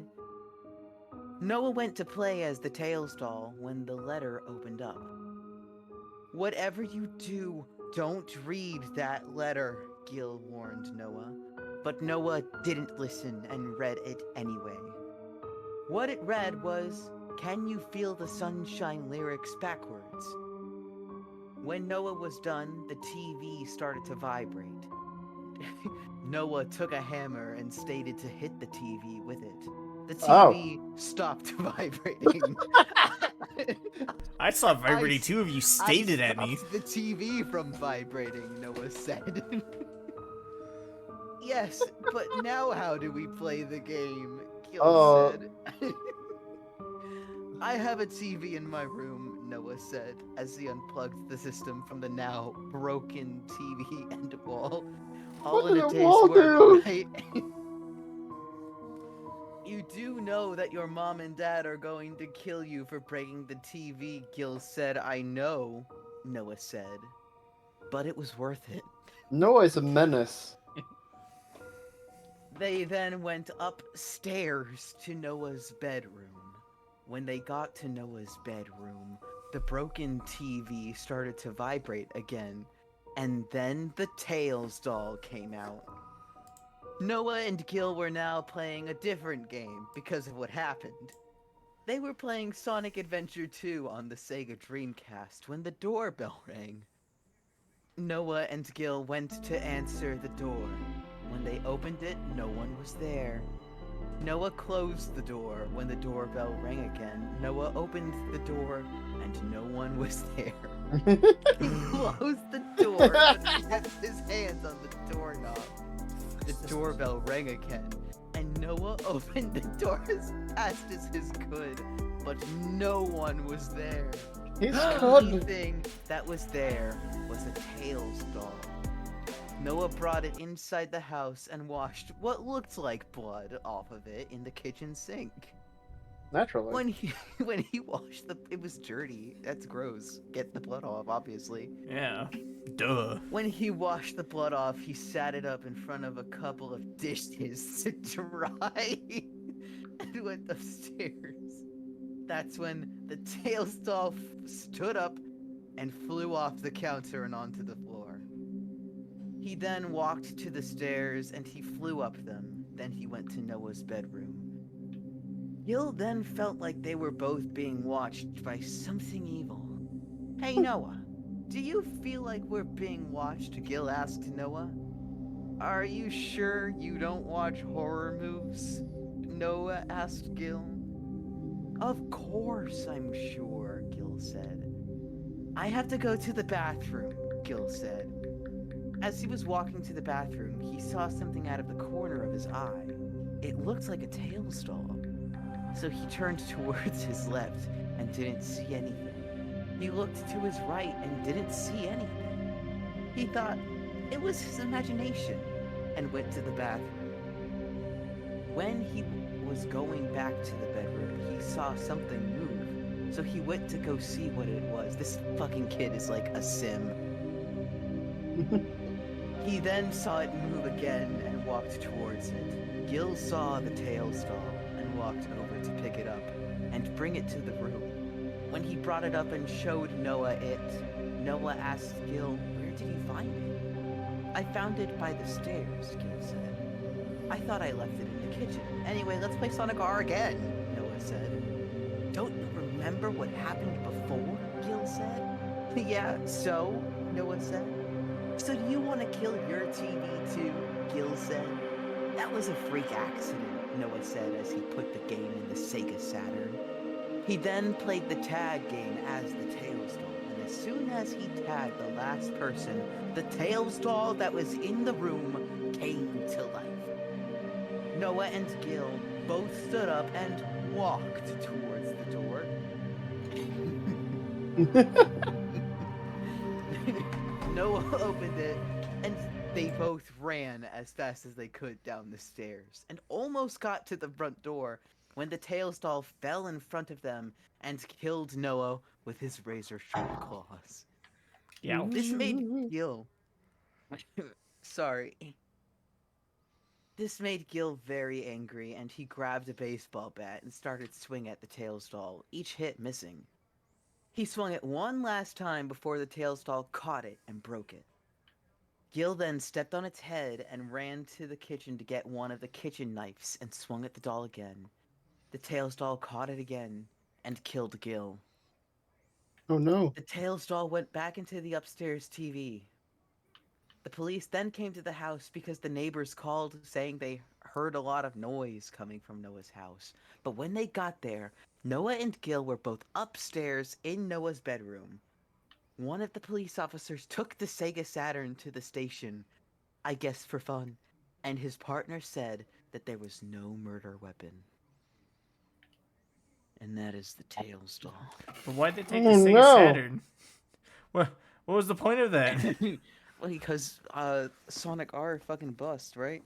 Noah went to play as the Tails doll when the letter opened up. Whatever you do, don't read that letter, Gil warned Noah. But Noah didn't listen and read it anyway. What it read was, "Can you feel the sunshine?" lyrics backwards. When Noah was done, the TV started to vibrate. Noah took a hammer and stated to hit the TV with it. The TV stopped vibrating. I saw vibrating too if you stated at me. The TV from vibrating, Noah said. Yes, but now how do we play the game? Gil said. I have a TV in my room, Noah said, as he unplugged the system from the now broken TV and wall. All in a day's work, right? You do know that your mom and dad are going to kill you for breaking the TV, Gil said. I know, Noah said. But it was worth it. Noah is a menace. They then went upstairs to Noah's bedroom. When they got to Noah's bedroom, the broken TV started to vibrate again, and then the Tails doll came out. Noah and Gil were now playing a different game because of what happened. They were playing Sonic Adventure 2 on the Sega Dreamcast when the doorbell rang. Noah and Gil went to answer the door. When they opened it, no one was there. Noah closed the door. When the doorbell rang again, Noah opened the door, and no one was there. He closed the door, but kept his hands on the doorknob. The doorbell rang again, and Noah opened the door as fast as he could, but no one was there. The only thing that was there was a Tails doll. Noah brought it inside the house and washed what looked like blood off of it in the kitchen sink. Naturally. When he washed it was dirty. That's gross. Get the blood off, obviously. Yeah. Duh. When he washed the blood off, he sat it up in front of a couple of dishes to dry and went upstairs. That's when the Tails doll stood up and flew off the counter and onto the floor. He then walked to the stairs and he flew up them. Then he went to Noah's bedroom. Gil then felt like they were both being watched by something evil. Hey Noah, do you feel like we're being watched? Gil asked Noah. Are you sure you don't watch horror movies? Noah asked Gil. Of course I'm sure, Gil said. I have to go to the bathroom, Gil said. As he was walking to the bathroom, he saw something out of the corner of his eye. It looked like a Tails doll. So he turned towards his left and didn't see anything. He looked to his right and didn't see anything. He thought it was his imagination and went to the bathroom. When he was going back to the bedroom, he saw something move. So he went to go see what it was. This fucking kid is like a sim. He then saw it move again and walked towards it. Gil saw the Tails doll and walked over to pick it up and bring it to the room. When he brought it up and showed Noah it, Noah asked Gil, where did he find it? I found it by the stairs, Gil said. I thought I left it in the kitchen. Anyway, let's play Sonic R again, Noah said. Don't you remember what happened before? Gil said. Yeah, so? Noah said. So do you want to kill your TV too? Gil said. That was a freak accident, Noah said as he put the game in the Sega Saturn. He then played the tag game as the Tails doll, and as soon as he tagged the last person, the Tails doll that was in the room came to life. Noah and Gil both stood up and walked towards the door. Noah opened it, and they both ran as fast as they could down the stairs, and almost got to the front door when the Tails doll fell in front of them and killed Noah with his razor-sharp claws. Yeah. This made Gil... Sorry. This made Gil very angry, and he grabbed a baseball bat and started swinging at the Tails doll, each hit missing. He swung it one last time before the Tails doll caught it and broke it. Gil then stepped on its head and ran to the kitchen to get one of the kitchen knives and swung at the doll again. The Tails doll caught it again and killed Gil. Oh no. The Tails doll went back into the upstairs TV. The police then came to the house because the neighbors called saying they heard a lot of noise coming from Noah's house. But when they got there, Noah and Gil were both upstairs in Noah's bedroom. One of the police officers took the Sega Saturn to the station, I guess for fun, and his partner said that there was no murder weapon. And that is the Tails doll. But why'd they take Oh, the Sega no. Saturn? What was the point of that? Well, because Sonic R fucking bust, right?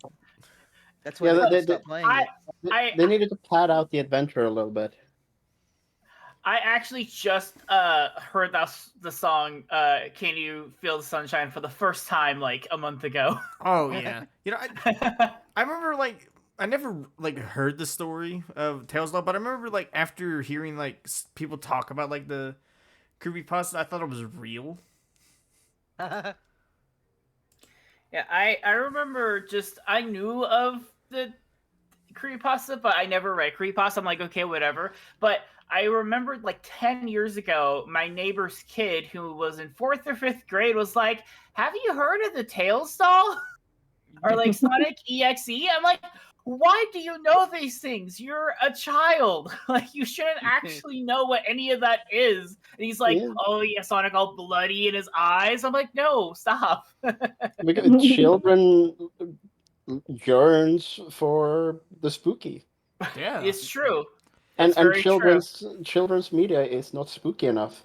That's Yeah, why they- they stopped playing I- it. They needed to pad out the adventure a little bit. I actually just heard the song "Can You Feel the Sunshine" for the first time like a month ago. Oh yeah. You know, I remember like I never like heard the story of Tails Law, but I remember like after hearing like people talk about like the creepypasta, I thought it was real. Yeah, I remember I knew of the creepypasta, but I never read creepypasta. I'm like, okay, whatever. But I remembered like 10 years ago, my neighbor's kid who was in 4th or 5th grade was like, have you heard of the Tails doll? Or like Sonic EXE? I'm like, why do you know these things? You're a child. Like, you shouldn't actually know what any of that is. And he's like, Yeah. oh yeah, Sonic all bloody in his eyes. I'm like, no, stop. Because children yearns for the spooky. Yeah. It's true. And It's very true. children's media is not spooky enough.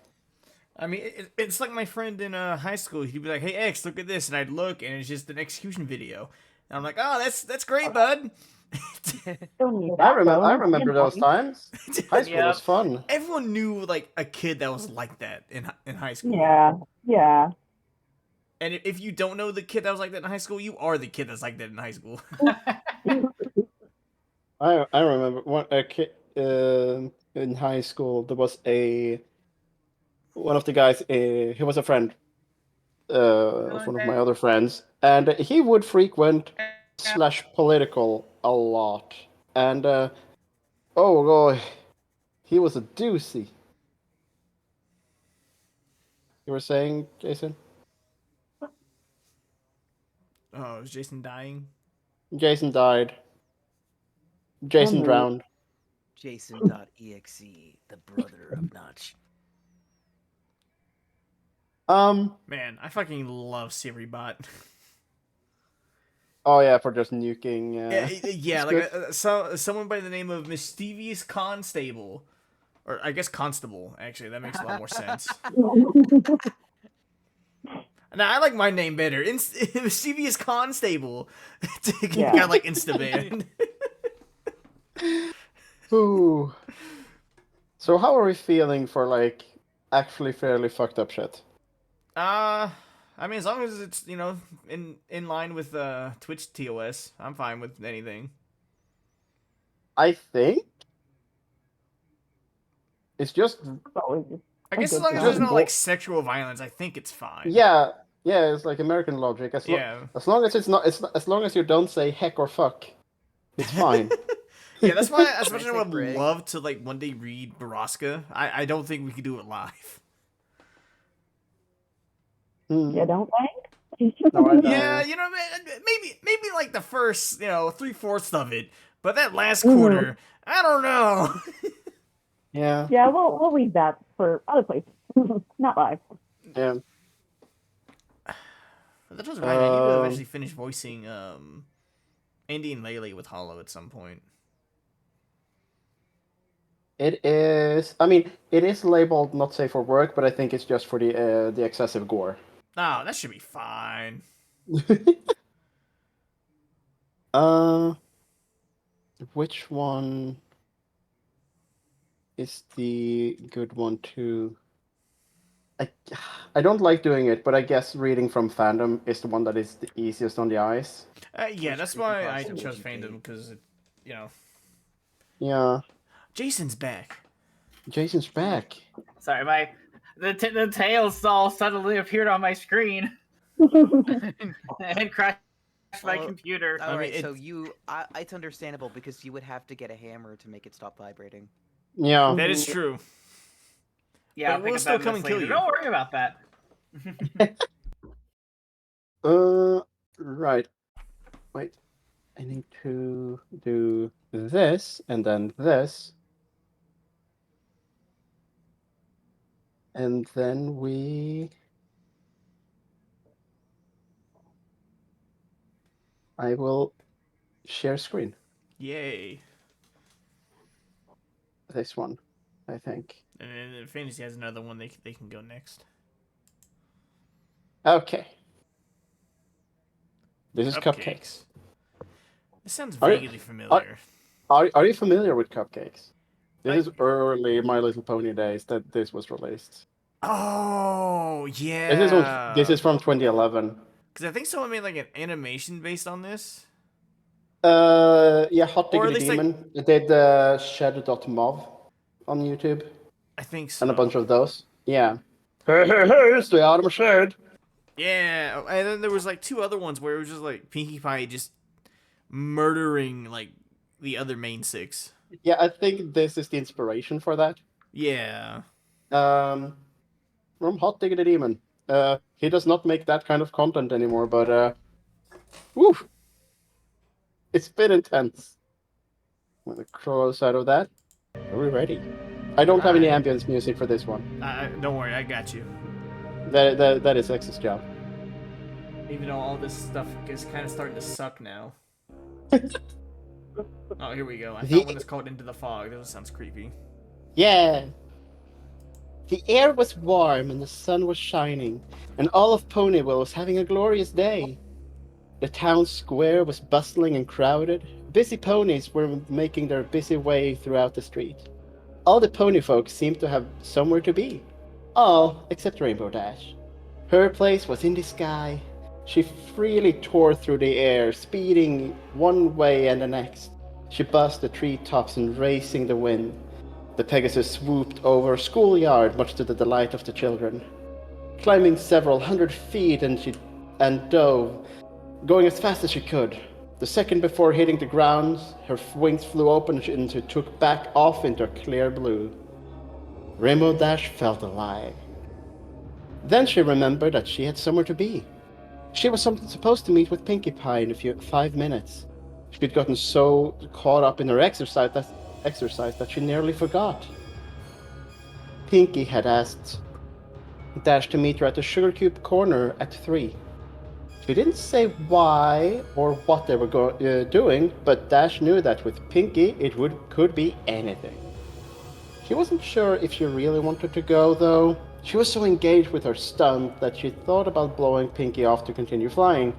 I mean, it's like my friend in high school. He'd be like, "Hey X, look at this," and I'd look, and it's just an execution video. And I'm like, "Oh, that's great, bud." Don't need that, though. I remember those times. High school Yep. was fun. Everyone knew like a kid that was like that in high school. Yeah, yeah. And if you don't know the kid that was like that in high school, you are the kid that's like that in high school. I remember a kid in high school. There was one of the guys. He was a friend of one of my other friends, and he would frequent /political a lot. And oh boy, he was a doozy. You were saying, Jason? Oh, is Jason dying? Jason died. Jason Oh, no. drowned. Jason.exe, the brother of Notch. Man, I fucking love Siribot. Oh yeah, for just nuking. Yeah, it's like someone by the name of Mischievous Constable, or I guess Constable. Actually, that makes a lot more sense. Now I like my name better. Mischievous Constable. Yeah. Got like insta banned. Ooh. So how are we feeling for like actually fairly fucked up shit? I mean, as long as it's in line with Twitch TOS, I'm fine with anything. I think it's just I guess as good long as thing. there's no like sexual violence, I think it's fine. yeah. Yeah, it's like American logic. Yeah. As long as it's not, as long as you don't say heck or fuck, it's fine. Yeah, that's why as Can I much as I say would Brig? love to like one day read Baraska, I don't think we could do it live. You don't like? No, I Yeah, don't. you know, maybe like the first, 3/4 of it, but that last Mhm. quarter, I don't know. Yeah. Yeah, we'll read that for other places, not live. Yeah. That does remind me. I need to Um, eventually finish voicing Andy and Laylee with Hollow at some point. it is. I mean, it is labeled not safe for work, but I think it's just for the excessive gore. Oh, that should be fine. uh, which one is the good one too? I, I don't like doing it, but I guess reading from fandom is the one that is the easiest on the eyes. Yeah, Which that's why I creepypasta would chose you fandom take? because you know, Yeah, Jason's back. Jason's back. Sorry, the tails all suddenly appeared on my screen and crashed my Well, computer. All right, mean, so it's understandable because you would have to get a hammer to make it stop vibrating. Yeah. That is true. Yeah, But I'll it think will of still that come and kill later. you. Don't worry about that. Right. Wait. I need to do this and then this. And then I will share screen. Yay! This one, I think. And then Fantasy has another one. They can go next. Okay. This is Cupcakes. This sounds Are you- vaguely familiar. Are you familiar with Cupcakes? This I- is early My Little Pony days that this was released. Oh yeah. This is from 2011. Because I think someone made like an animation based on this. Yeah, Hot Or at Diggity least, like- Demon. They did Shed.mov on YouTube I think so. and a bunch of those. Yeah. Hey, stay out of my shed. Yeah, and then there was like two other ones where it was just like Pinkie Pie just murdering like the other main six. Yeah, I think this is the inspiration for that. Yeah. From Hot Diggity Demon. He does not make that kind of content anymore, but woo, it's been intense. I'm gonna close out of that. Are we ready? I don't have any ambience music for this one. Don't worry, I got you. That is X's job. Even though all this stuff is kind of starting to suck now. Oh, here we go. I found one that's called Into the Fog. That sounds creepy. Yeah. The air was warm and the sun was shining, and all of Ponyville was having a glorious day. The town square was bustling and crowded. Busy ponies were making their busy way throughout the street. All the pony folk seemed to have somewhere to be. All except Rainbow Dash. Her place was in the sky. She freely tore through the air, speeding one way and the next. She buzzed the treetops and racing the wind. The Pegasus swooped over a schoolyard, much to the delight of the children. Climbing several hundred feet, and dove, going as fast as she could. The second before hitting the ground, her wings flew open and she took back off into clear blue. Rainbow Dash felt alive. Then she remembered that she had somewhere to be. She was supposed to meet with Pinkie Pie in 5 minutes. She'd gotten so caught up in her exercise that she nearly forgot. Pinkie had asked Dash to meet her at the Sugar Cube corner at 3. She didn't say why or what they were doing, but Dash knew that with Pinkie it could be anything. She wasn't sure if she really wanted to go, though. She was so engaged with her stunt that she thought about blowing Pinkie off to continue flying.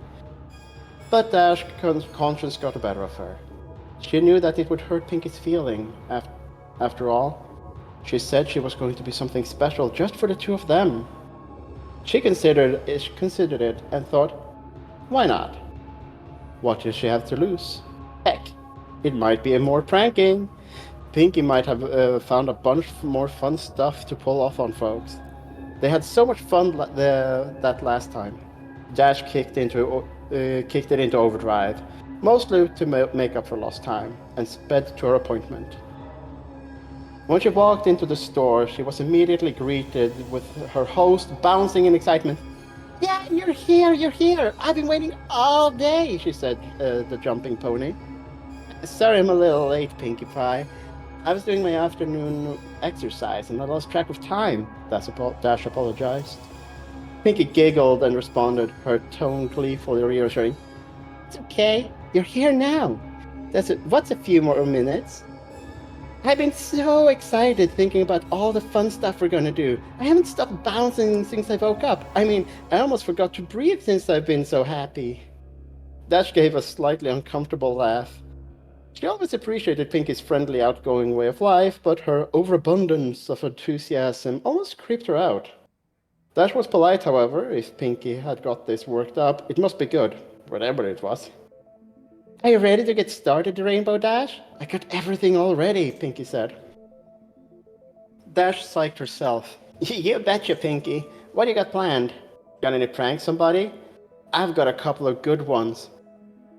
But Dash's conscience got the better of her. She knew that it would hurt Pinkie's feeling. After all, she said she was going to be something special just for the two of them. She considered it and thought, why not? What did she have to lose? Heck, it might be more pranking. Pinkie might have found a bunch more fun stuff to pull off on folks. They had so much fun that last time. Dash kicked it into overdrive, mostly to make up for lost time, and sped to her appointment. When she walked into the store, she was immediately greeted with her host bouncing in excitement. Yeah, you're here! I've been waiting all day, she said, the jumping pony. Sorry I'm a little late, Pinkie Pie. I was doing my afternoon exercise and I lost track of time, Dash apologized. Pinkie giggled and responded, her tone gleefully reassuring. It's okay, you're here now. What's a few more minutes? I've been so excited thinking about all the fun stuff we're gonna do. I haven't stopped bouncing since I woke up. I mean, I almost forgot to breathe since I've been so happy. Dash gave a slightly uncomfortable laugh. She always appreciated Pinkie's friendly, outgoing way of life, but her overabundance of enthusiasm almost creeped her out. Dash was polite, however. If Pinkie had got this worked up, it must be good, whatever it was. Are you ready to get started, Rainbow Dash? I got everything all ready, Pinkie said. Dash psyched herself. You betcha, Pinkie. What do you got planned? Got any pranks, somebody? I've got a couple of good ones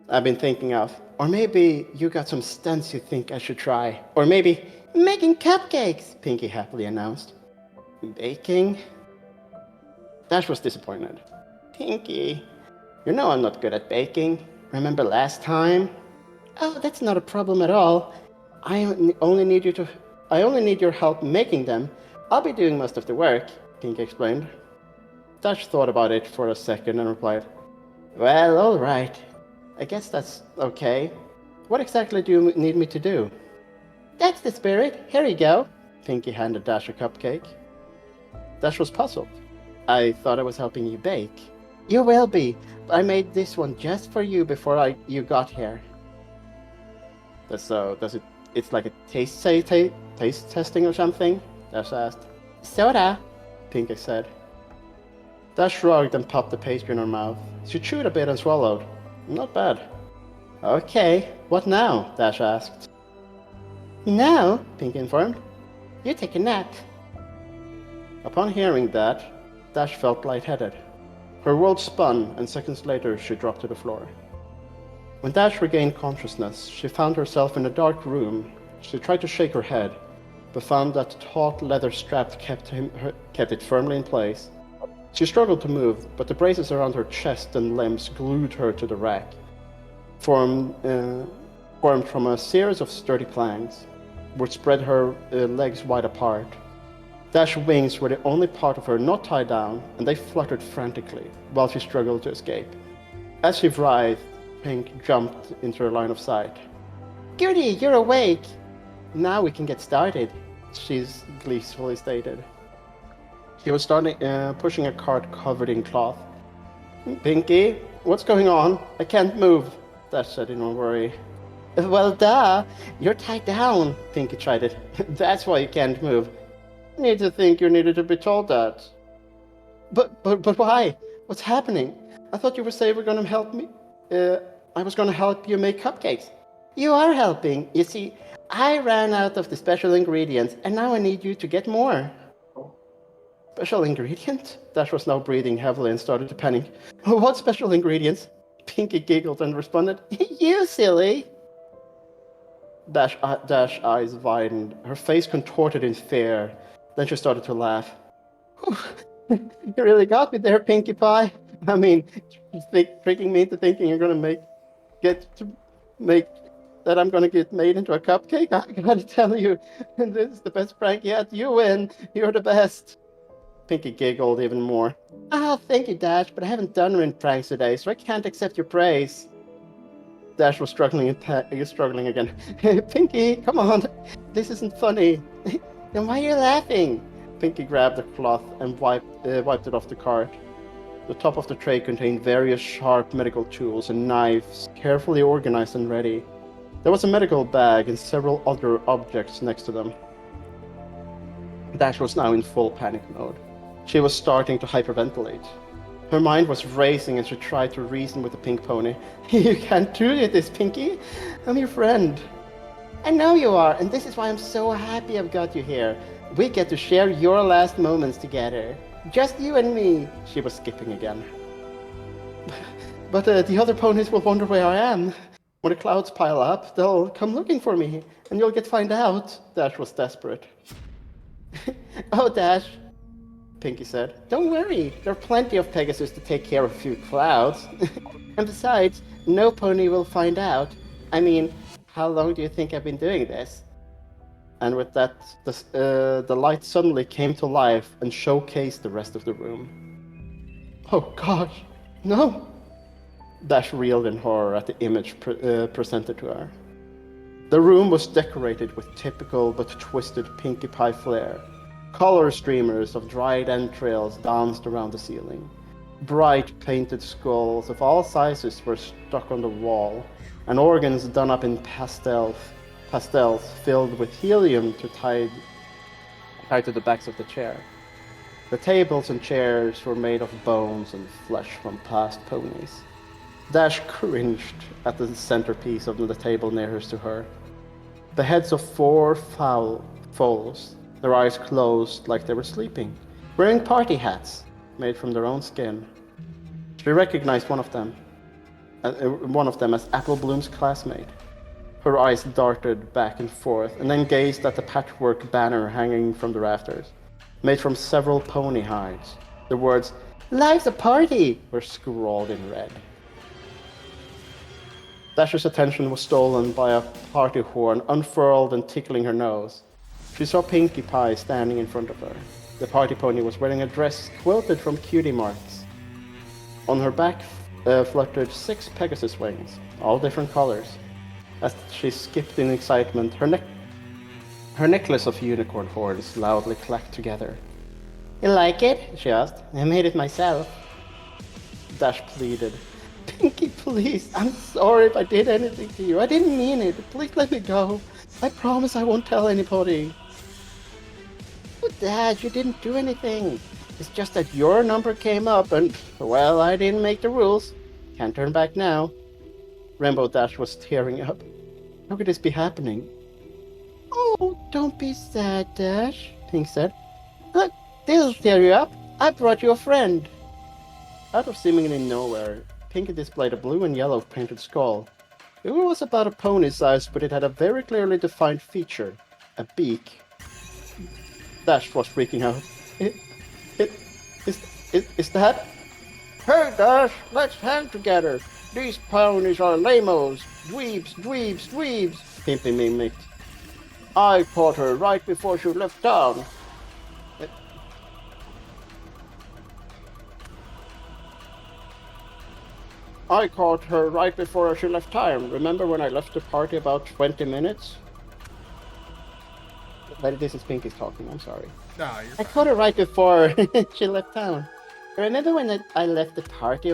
I've been thinking of. Or maybe you got some stunts you think I should try. Or maybe making cupcakes, Pinkie happily announced. Baking? Dash was disappointed. Pinkie, you know I'm not good at baking. Remember last time? Oh, that's not a problem at all. I only need your help making them. I'll be doing most of the work, Pinkie explained. Dash thought about it for a second and replied, well, all right. I guess that's okay. What exactly do you need me to do? That's the spirit. Here you go. Pinkie handed Dash a cupcake. Dash was puzzled. I thought I was helping you bake. You will be. I made this one just for you before you got here. It's like a taste testing or something? Dash asked. Soda, Pinkie said. Dash shrugged and popped the pastry in her mouth. She chewed a bit and swallowed. Not bad. Okay, what now? Dash asked. Now, Pinkie informed, you take a nap. Upon hearing that, Dash felt lightheaded. Her world spun, and seconds later she dropped to the floor. When Dash regained consciousness, she found herself in a dark room. She tried to shake her head, but found that the taut leather strap kept it firmly in place. She struggled to move, but the braces around her chest and limbs glued her to the rack, formed from a series of sturdy planks, which spread her legs wide apart. Dash's wings were the only part of her not tied down, and they fluttered frantically while she struggled to escape. As she writhed, Pink jumped into her line of sight. Goody, you're awake! Now we can get started, she gleefully stated. She was pushing a cart covered in cloth. Pinkie, what's going on? I can't move, Dash said in a worry. Well, duh, you're tied down, Pinkie chided. That's why you can't move. Need to think you needed to be told that. But why? What's happening? I thought you were saying you were going to help me. I was going to help you make cupcakes. You are helping. You see, I ran out of the special ingredients, and now I need you to get more. Special ingredient? Dash was now breathing heavily and started to panic. What special ingredients? Pinkie giggled and responded, You silly! Dash eyes widened, her face contorted in fear. Then she started to laugh. You really got me there, Pinkie Pie. I mean, tricking me into thinking you're gonna that I'm gonna get made into a cupcake. I gotta tell you, this is the best prank yet. You win. You're the best. Pinkie giggled even more. Ah, thank you, Dash, but I haven't done many pranks today, so I can't accept your praise. Dash was struggling again. Pinkie, come on. This isn't funny. Then why are you laughing? Pinkie grabbed the cloth and wiped it off the cart. The top of the tray contained various sharp medical tools and knives, carefully organized and ready. There was a medical bag and several other objects next to them. Dash was now in full panic mode. She was starting to hyperventilate. Her mind was racing as she tried to reason with the pink pony. You can't do this, Pinkie. I'm your friend. I know you are, and this is why I'm so happy I've got you here. We get to share your last moments together. Just you and me. She was skipping again. But the other ponies will wonder where I am. When the clouds pile up, they'll come looking for me, and you'll get find out. Dash was desperate. Oh, Dash, Pinky said. Don't worry, there are plenty of Pegasus to take care of a few clouds. And besides, no pony will find out. I mean, how long do you think I've been doing this? And with that, the light suddenly came to life and showcased the rest of the room. Oh gosh, no! Dash reeled in horror at the image presented to her. The room was decorated with typical but twisted Pinkie Pie flair. Color streamers of dried entrails danced around the ceiling. Bright painted skulls of all sizes were stuck on the wall, and organs done up in pastels filled with helium tied to the backs of the chair. The tables and chairs were made of bones and flesh from past ponies. Dash cringed at the centerpiece of the table nearest to her. The heads of 4 foals, their eyes closed like they were sleeping, wearing party hats made from their own skin. She recognized one of them as Apple Bloom's classmate. Her eyes darted back and forth, and then gazed at the patchwork banner hanging from the rafters, made from several pony hides. The words, "Life's a party," were scrawled in red. Dash's attention was stolen by a party horn unfurled and tickling her nose. She saw Pinkie Pie standing in front of her. The party pony was wearing a dress quilted from cutie marks. On her back fluttered 6 Pegasus wings, all different colors. As she skipped in excitement, her necklace of unicorn horns loudly clacked together. "You like it?" she asked. "I made it myself." Dash pleaded. "Pinkie, please, I'm sorry if I did anything to you. I didn't mean it. Please let me go. I promise I won't tell anybody." "Oh, Dad, you didn't do anything. It's just that your number came up and, well, I didn't make the rules. Can't turn back now." Rainbow Dash was tearing up. How could this be happening? "Oh, don't be sad, Dash," Pink said. "Look, this'll tear you up. I brought you a friend." Out of seemingly nowhere, Pinkie displayed a blue and yellow painted skull. It was about a pony size, but it had a very clearly defined feature, a beak. Dash was freaking out. Is that? "Hey, Dash, let's hang together. These ponies are lamos, dweebs, Pimpy mimicked. "I caught her right before she left town." "I caught her right before she left town. Remember when I left the party about 20 minutes? But this is Pinky's talking, I'm sorry. No, you're I fine. caught her right before she left town. Remember when I left the party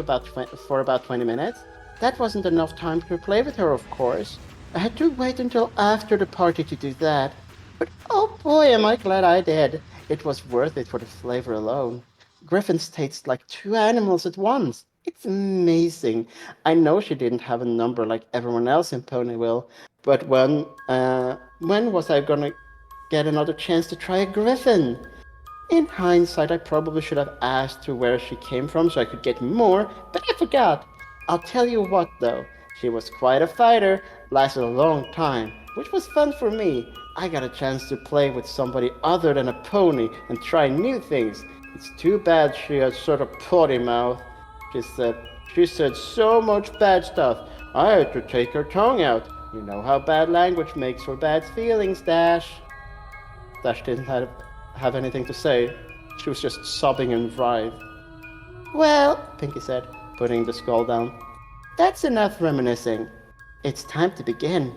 for about 20 minutes? That wasn't enough time to play with her, of course. I had to wait until after the party to do that. But oh boy, am I glad I did. It was worth it for the flavor alone. Griffins taste like 2 animals at once. It's amazing. I know she didn't have a number like everyone else in Ponyville, but when was I gonna get another chance to try a griffin? In hindsight, I probably should have asked her where she came from so I could get more, but I forgot. I'll tell you what though, she was quite a fighter, lasted a long time, which was fun for me. I got a chance to play with somebody other than a pony and try new things. It's too bad she has sort of potty mouth, she said. She said so much bad stuff. I had to take her tongue out. You know how bad language makes for bad feelings, Dash. Dash didn't have anything to say. She was just sobbing and writhed. Well, Pinky said, putting the skull down. That's enough reminiscing. It's time to begin.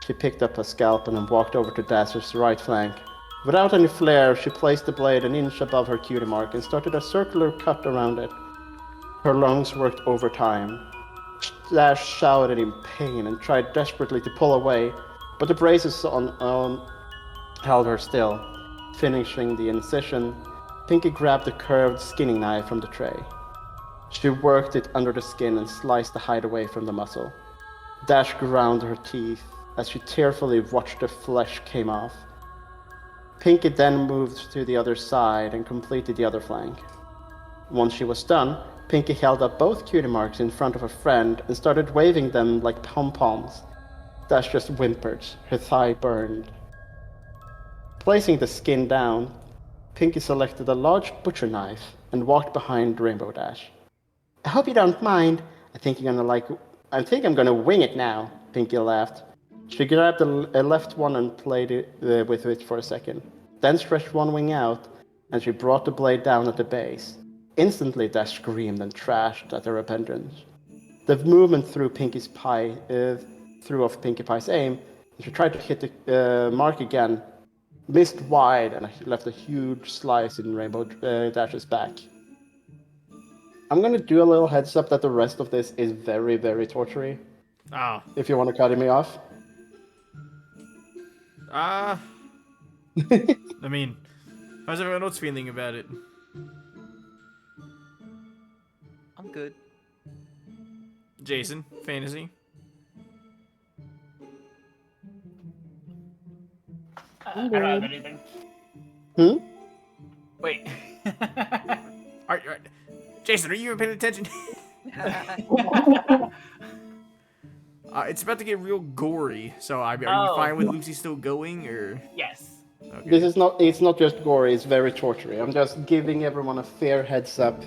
She picked up a scalpel and walked over to Dash's right flank. Without any flair, she placed the blade an inch above her cutie mark and started a circular cut around it. Her lungs worked overtime. Dash shouted in pain and tried desperately to pull away, but the braces on held her still. Finishing the incision, Pinky grabbed the curved skinning knife from the tray. She worked it under the skin and sliced the hide away from the muscle. Dash ground her teeth as she tearfully watched the flesh come off. Pinky then moved to the other side and completed the other flank. Once she was done, Pinky held up both cutie marks in front of her friend and started waving them like pom-poms. Dash just whimpered, her thigh burned. Placing the skin down, Pinky selected a large butcher knife and walked behind Rainbow Dash. I hope you don't mind. I think I'm gonna wing it now, Pinky laughed. She grabbed a left one and played with it for a second. Then stretched one wing out, and she brought the blade down at the base. Instantly, Dash screamed and trashed at her repentance. The movement threw threw off Pinkie Pie's aim, and she tried to hit the mark again, missed wide, and left a huge slice in Rainbow Dash's back. I'm gonna do a little heads up that the rest of this is very, very tortury. Oh. If you want to cut me off. I mean, how's everyone else feeling about it? I'm good. Jason, fantasy? I don't have anything. Hmm? Wait. Jason, are you even paying attention? It's about to get real gory, so are you fine with Lucy still going, or? Yes. Okay. It's not just gory, it's very tortury. I'm just giving everyone a fair heads up.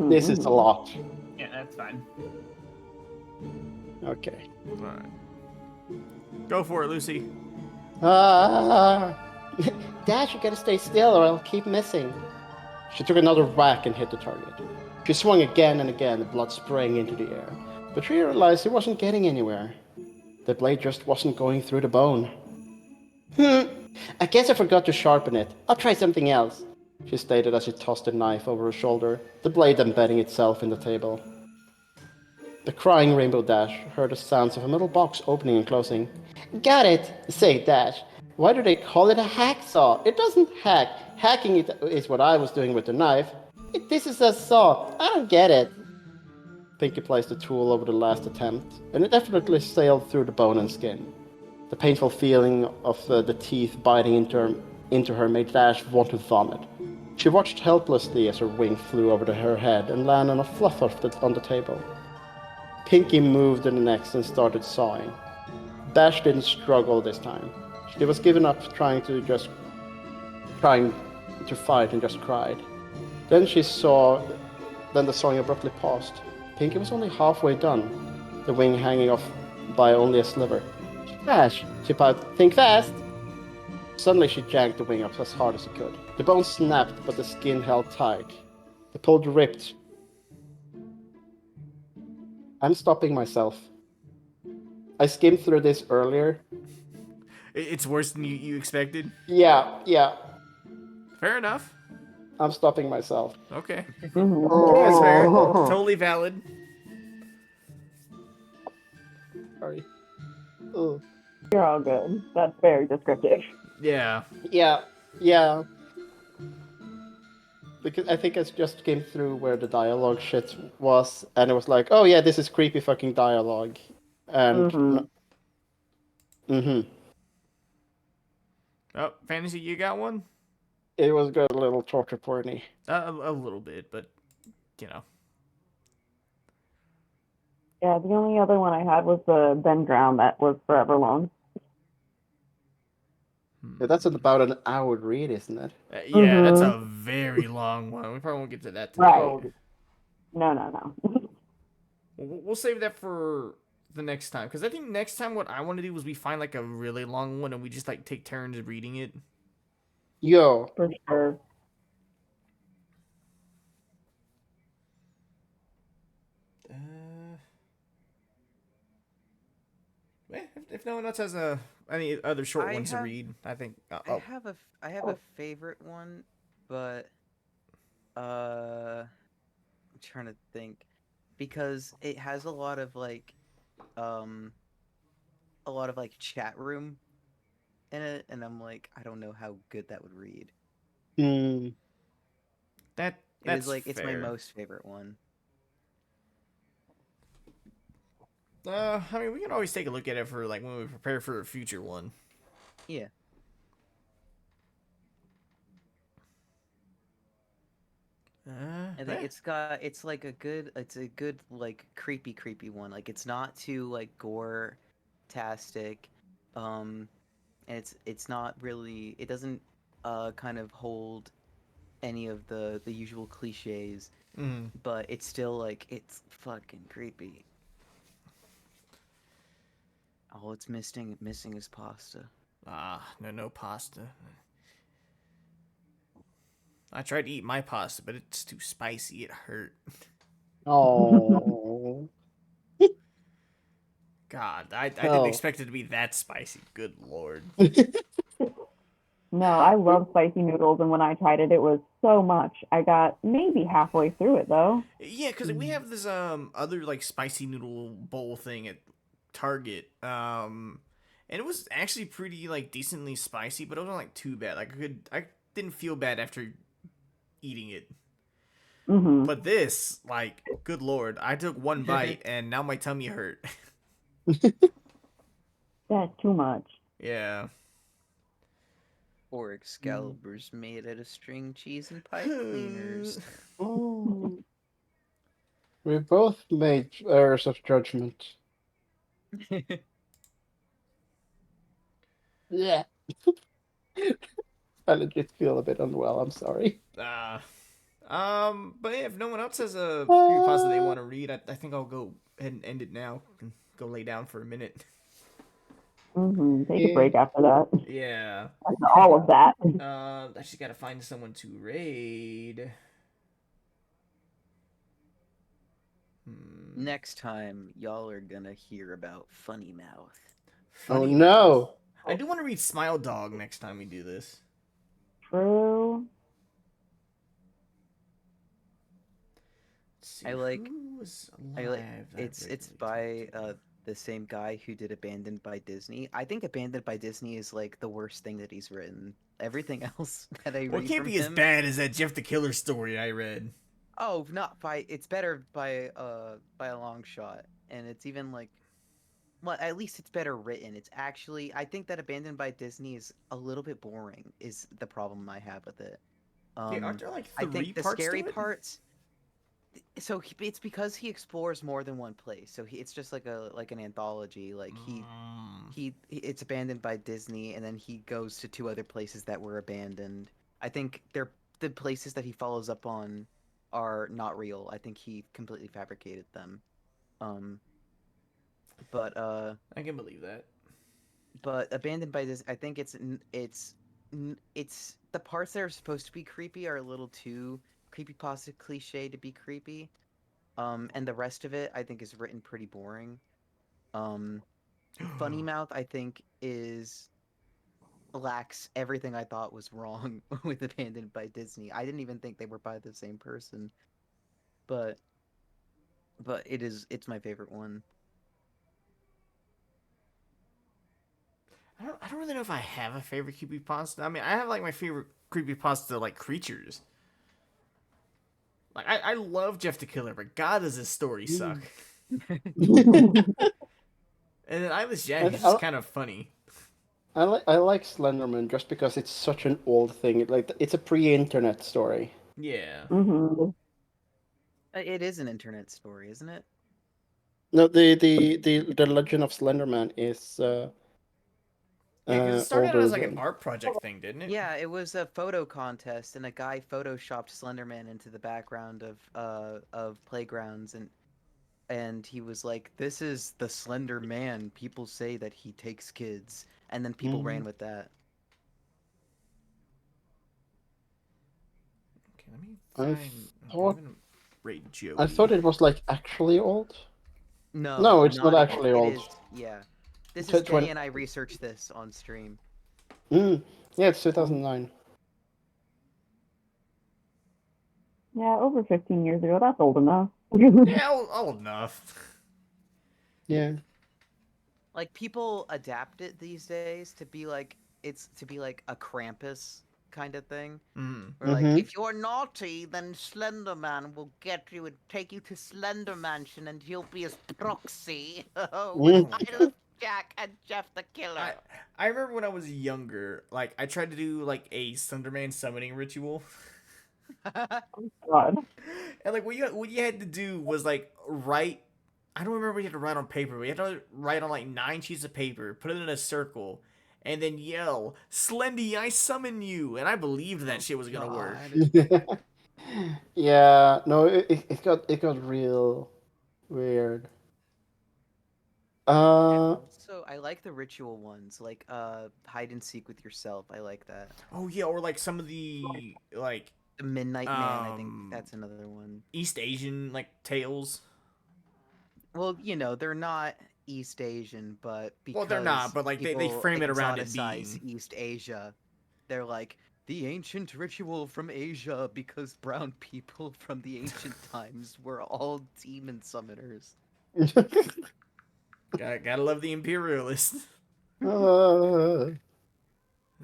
This is a lot. Yeah, that's fine. Okay. Alright. Go for it, Lucy. Dash, you gotta stay still or I'll keep missing. She took another whack and hit the target. She swung again and again, the blood spraying into the air. But she realized it wasn't getting anywhere. The blade just wasn't going through the bone. I guess I forgot to sharpen it. I'll try something else, she stated as she tossed the knife over her shoulder, the blade embedding itself in the table. The crying Rainbow Dash heard the sounds of a metal box opening and closing. Got it! Say, Dash, why do they call it a hacksaw? It doesn't hack. Hacking it is what I was doing with the knife. This is a saw. I don't get it. Pinky placed the tool over the last attempt, and it definitely sailed through the bone and skin. The painful feeling of the teeth biting into her made Dash want to vomit. She watched helplessly as her wing flew over her head and landed on a fluff on the table. Pinky moved in the next and started sawing. Dash didn't struggle this time. She was given up trying to fight and just cried. Then the sawing abruptly paused. Pinky was only halfway done, the wing hanging off by only a sliver. Dash, she piped, think fast! Suddenly she yanked the wing up as hard as she could. The bone snapped, but the skin held tight. The pull ripped. I'm stopping myself. I skimmed through this earlier. It's worse than you expected? Yeah. Fair enough. I'm stopping myself. Okay. That's Oh. fair. Totally valid. Sorry. Oh. You're all good. That's very descriptive. Yeah. Yeah. Because I think I just skimmed through where the dialogue shit was, and it was like, oh yeah, this is creepy fucking dialogue. And Oh, fantasy, you got one? It was good, a little torture porny. A little bit, but you know. Yeah, the only other one I had was the Ben Drown that was forever long. Yeah, that's about an hour read, isn't it? Yeah, that's a very long one. We probably won't get to that today. Right. No. We'll save that for the next time, because I think next time what I want to do is we find like a really long one and we just like take turns reading it. Yo. For sure. If no one else has any other short ones to read, I think I have a favorite one, but I'm trying to think, because it has a lot of like chat room in it, and I'm like, I don't know how good that would read. That's It's my most favorite one. I mean, we can always take a look at it for like when we prepare for a future one. Yeah. And I think Eh. it's like it's a good like creepy one. Like it's not too like gore tastic. And it's not really it doesn't kind of hold any of the usual cliches, Mm. but it's still like it's fucking creepy. All it's missing is pasta. Ah, no pasta. I tried to eat my pasta, but it's too spicy. It hurt. Oh. God, I didn't Oh. expect it to be that spicy. Good lord. No, I love spicy noodles, and when I tried it, it was so much. I got maybe halfway through it though. Yeah, because we have this other like spicy noodle bowl thing at Target. And it was actually pretty like decently spicy, but it wasn't like too bad. Like I didn't feel bad after eating it. Hmm. But this, like, good lord, I took one bite and now my tummy hurt. That's too much. Yeah. Or Excalibur's made out of string cheese and pipe cleaners. Oh. We both made errors of judgment. Yeah. I legit feel a bit unwell. I'm sorry. But yeah, if no one else has a creepypasta they Uh, want to read, I think I'll go ahead and end it now and go lay down for a minute. Take a yeah. break after that. Yeah. After all of that. I just gotta find someone to raid. Next time, y'all are gonna hear about Funny Mouth. Oh Funny no. Mouth. I do want to read Smile Dog next time we do this. True. Let's see, I like who was I alive like that I it's regularly by talked to? the same guy who did Abandoned by Disney. I think Abandoned by Disney is like the worst thing that he's written. Everything else that I Well, it read can't from be as him, bad as that Jeff the Killer story I read. oh, not by it's better by a long shot. And it's even like well, at least it's better written. It's actually I think that Abandoned by Disney is a little bit boring is the problem I have with it. Okay, aren't there like I 3 think the parts scary to it? parts it's because he explores more than one place. So it's just like an anthology. Like it's abandoned by Disney, and then he goes to 2 other places that were abandoned. I think they're the places that he follows up on are not real. I think he completely fabricated them. Um, but I can believe that. abandoned by this, I think it's the parts that are supposed to be creepy are a little too creepypasta cliche to be creepy. And the rest of it I think is written pretty boring. Um, Funny Mouth I think is lacks everything I thought was wrong with Abandoned by Disney. I didn't even think they were by the same person, but it's my favorite one. I don't really know if I have a favorite creepypasta. I mean, I have like my favorite creepypasta like creatures. Like I love Jeff the Killer, but God does his story suck. And then Eyeless Jack is just kind of funny. I like Slenderman just because it's such an old thing. Like it's a pre-internet story. Yeah. It is an internet story, isn't it? No, the Legend of Slenderman is Yeah, because it started out older as like an than. art project thing, didn't it? Yeah, it was a photo contest, and a guy photoshopped Slenderman into the background of playgrounds, and he was like, "This is the Slender Man. People say that he takes kids," and then people ran with that. Okay, let me I find. thought I'm gonna rate Joey. I thought it was like actually old. No, It's not actually it old. is. Yeah, this Tw- is Jenny twen- and I researched this on stream. Yeah, it's 2009. Yeah, over 15 years ago. That's old enough. Yeah, old enough. Yeah. Like people adapt it these days to be like a Krampus kind of thing. Or like, if you're naughty, then Slender Man will get you and take you to Slender Mansion, and you'll be his proxy with Eyeless Jack and Jeff the Killer. I remember when I was younger, like I tried to do like a Slenderman summoning ritual. God. And like what you had to do was like write. I don't remember what you had to write on paper. But you had to write on like 9 sheets of paper, put it in a circle, and then yell, "Slendy, I summon you!" And I believed that shit was gonna work. God. Yeah, no, it got real weird. Uh, Also, I like the ritual ones, like hide and seek with yourself. I like that. Oh yeah, or like some of the like The Midnight Man, I think um that's another one. East Asian like tales. Well, they're not East Asian, but Well, they're not, because but like they people frame it around it exoticize being. East Asia, they're like the ancient ritual from Asia because brown people from the ancient times were all demon summoners. Gotta love the imperialist. uh,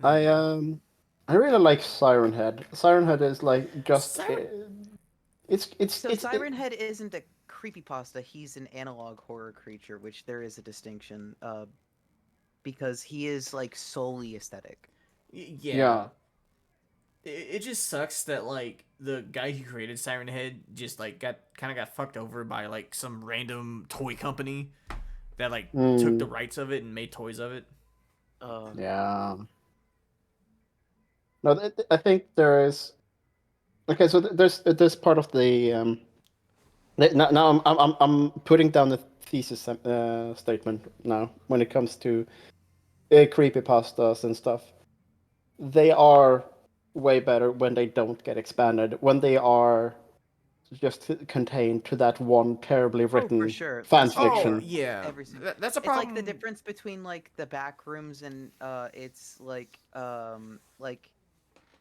I really like Siren Head. Siren Head is like just Siren, So Siren Head isn't a creepypasta, he's an analog horror creature, which there is a distinction, because he is like solely aesthetic. yeah. yeah, It just sucks that like the guy who created Siren Head just like got fucked over by like some random toy company that like took the mm, rights of it and made toys of it. Uh, yeah. No, I think there is. Okay, so there's part of the now I'm putting down the thesis statement now when it comes to creepypastas and stuff. They are way better when they don't get expanded, when they are just contained to that one terribly oh, for written sure. fan Same Oh here. fiction. yeah, Every single. that's a It's like the problem. difference between like the back rooms and it's like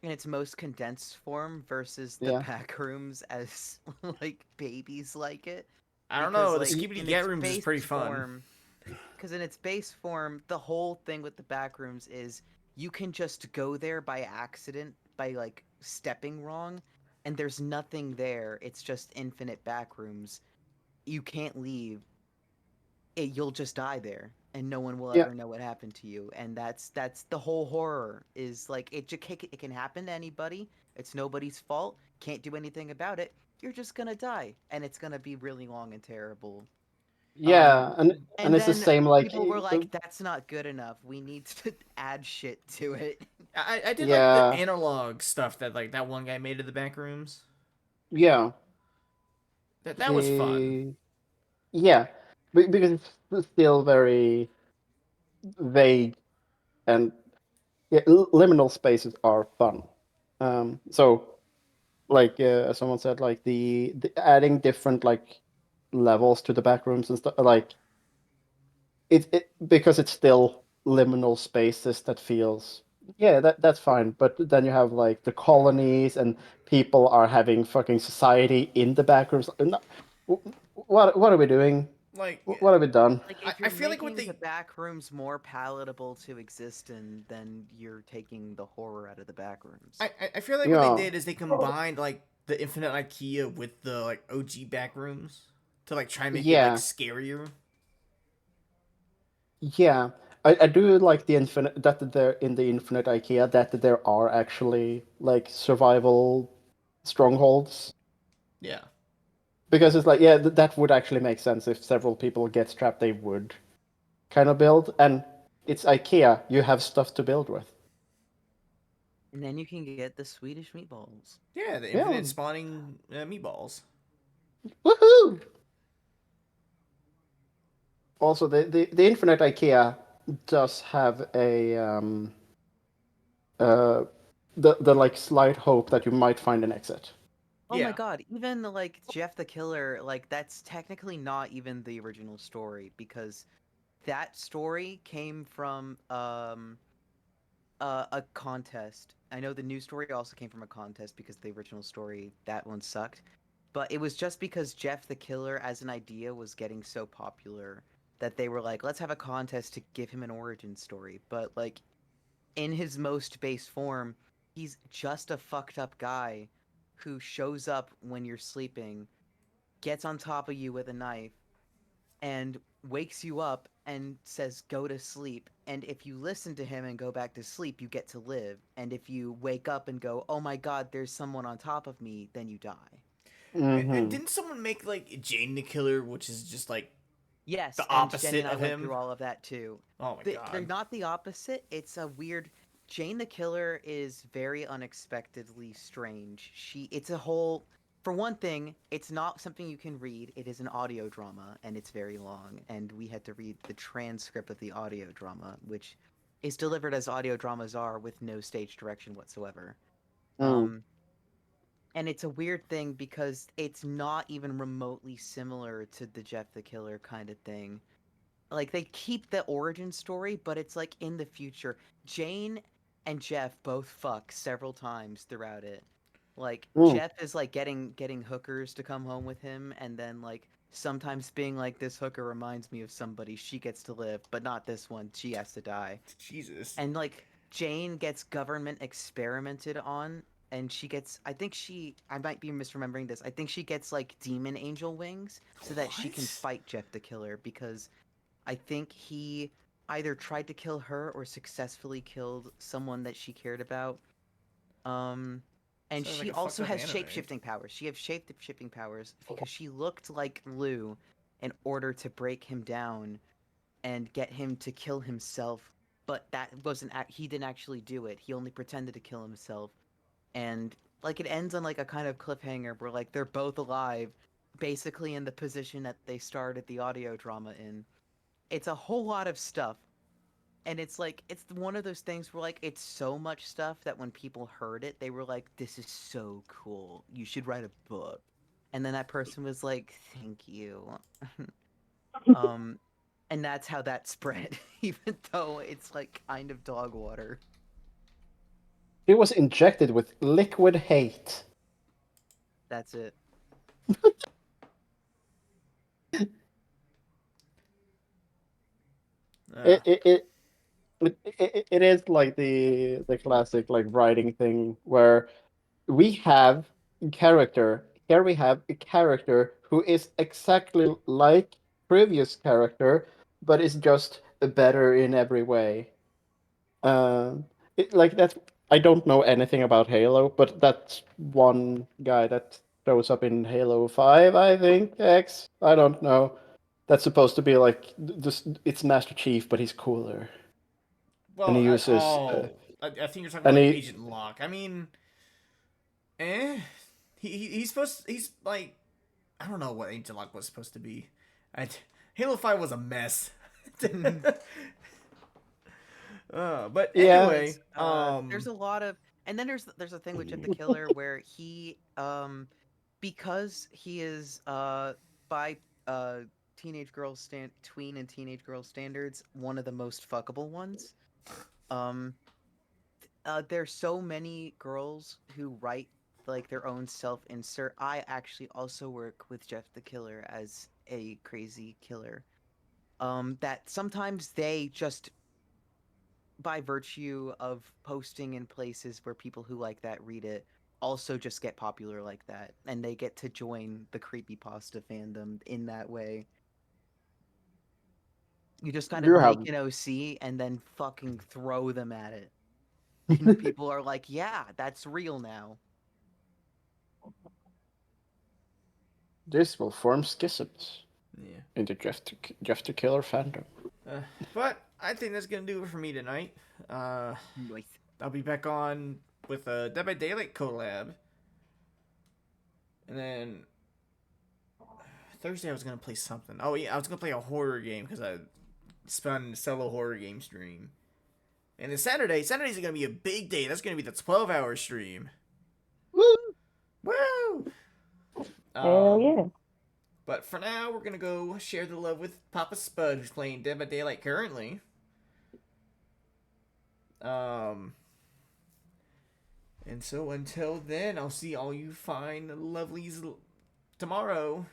in its most condensed form versus the Yeah. back rooms as like babies like it, I don't because know. The like Skibidi in Get its Rooms is base pretty fun. form, the whole thing with the back rooms is you can just go there by accident by like stepping wrong, and there's nothing there. It's just infinite back rooms. You can't leave. You'll just die there, and no one will Yeah. ever know what happened to you. And that's the whole horror. Is like it can happen to anybody. It's nobody's fault. Can't do anything about it. You're just gonna die, and it's gonna be really long and terrible. Um, Yeah, and and it's the then same like people were like, "That's not good enough. We need to add shit to it." I did like the yeah, analog stuff that like that one guy made of the back rooms. yeah. That was fun. The yeah, because it's still very vague and yeah, liminal spaces are fun. So like as someone said, like the adding different like levels to the back rooms and stuff, like it because it's still liminal spaces that feels yeah that's fine. But then you have like the colonies and people are having fucking society in the back rooms. What are we doing? Like What have we done? Like I, if I you're feel like what making the they back rooms more palatable to exist in, then you're taking the horror out of the back rooms. I feel like what they Yeah, did is they combined like the Infinite IKEA with the like OG back rooms to like try and make it like yeah, scarier. yeah. I do like the infinite that there in the infinite IKEA that there are actually like survival strongholds Yeah. because it's like yeah that would actually make sense if several people get trapped they would kind of build and it's IKEA you have stuff to build with. And then you can get the Swedish meatballs. Yeah, the Yeah, infinite spawning meatballs. woohoo! Also, the infinite IKEA does have a uh the like slight hope that you might find an exit. Oh my Yeah. god, even like Jeff the Killer, like that's technically not even the original story because that story came from a contest. I know the new story also came from a contest because the original story, that one sucked. But it was just because Jeff the Killer as an idea was getting so popular that they were like, let's have a contest to give him an origin story. But like in his most base form, he's just a fucked up guy who shows up when you're sleeping, gets on top of you with a knife, and wakes you up and says go to sleep, and if you listen to him and go back to sleep, you get to live, and if you wake up and go, oh my god, there's someone on top of me, then you die. And Mm-hmm. didn't someone make like Jane the Killer, which is just like Yes, the and Jenny opposite and I of went him? through all of that too. Oh my They're god. not the opposite. It's a weird. Jane the Killer is very unexpectedly strange. It's a whole. For one thing, it's not something you can read. It is an audio drama, and it's very long. And we had to read the transcript of the audio drama, which is delivered as audio dramas are, with no stage direction whatsoever. Mm. Um, and it's a weird thing because it's not even remotely similar to the Jeff the Killer kind of thing. Like, they keep the origin story, but it's like in the future. Jane and Jeff both fuck several times throughout it. Like, Mm. Jeff is like getting hookers to come home with him, and then like sometimes being like, this hooker reminds me of somebody, she gets to live, but not this one, she has to die. Jesus. And like Jane gets government experimented on, and she gets, I might be misremembering this, I think she gets like demon angel wings so that she can What? fight Jeff the Killer, because I think he either tried to kill her or successfully killed someone that she cared about. Um, and Sounds like she a fucked also up has anime. shape-shifting powers. She has shape-shifting powers because she looked like Lou in order to break him down and get him to kill himself. But that wasn't. He didn't actually do it. He only pretended to kill himself. And like it ends on like a kind of cliffhanger where like they're both alive, basically in the position that they started the audio drama in. It's a whole lot of stuff, and it's like it's one of those things where like it's so much stuff that when people heard it they were like, this is so cool, you should write a book. And then that person was like, thank you. um and that's how that spread. Even though it's like kind of dog water. It was injected with liquid hate. That's it. Uh, It it, it it is like the classic like writing thing where we have character here we have a character who is exactly like previous character but is just better in every way. um like that's I don't know anything about Halo, but that's one guy that shows up in Halo 5, I think. X, I don't know. That's supposed to be like this, it's Master Chief but he's cooler. And well, he uses I think you're talking about and like he Agent Locke. I mean, eh. He's supposed. He's like, I don't know what Agent Locke was supposed to be. I, Halo 5 was a mess. But yeah. anyway, There's a lot of, and then there's a thing with Jeff the Killer where he because he is by teenage girls tween and teenage girl standards one of the most fuckable ones. um there's so many girls who write like their own self insert. I actually also work with Jeff the Killer as a crazy killer, that sometimes they just, by virtue of posting in places where people who like that read it, also just get popular like that, and they get to join the creepypasta fandom in that way. You just kind of You have make an OC and then fucking throw them at it. And people are like, yeah, that's real now. this will form schisms yeah. in the Jeff the Killer fandom. But I think that's gonna do it for me tonight. Uh, Nice. I'll be back on with a Dead by Daylight collab, and then Thursday I was gonna play something. Oh yeah, I was gonna play a horror game because I spun solo horror game stream. And then Saturday's gonna be a big day. That's gonna be the 12-hour stream. Woo! Woo! Hell yeah. But for now, we're gonna go share the love with Papa Spud, who's playing Dead by Daylight currently. And so until then, I'll see all you fine lovelies tomorrow.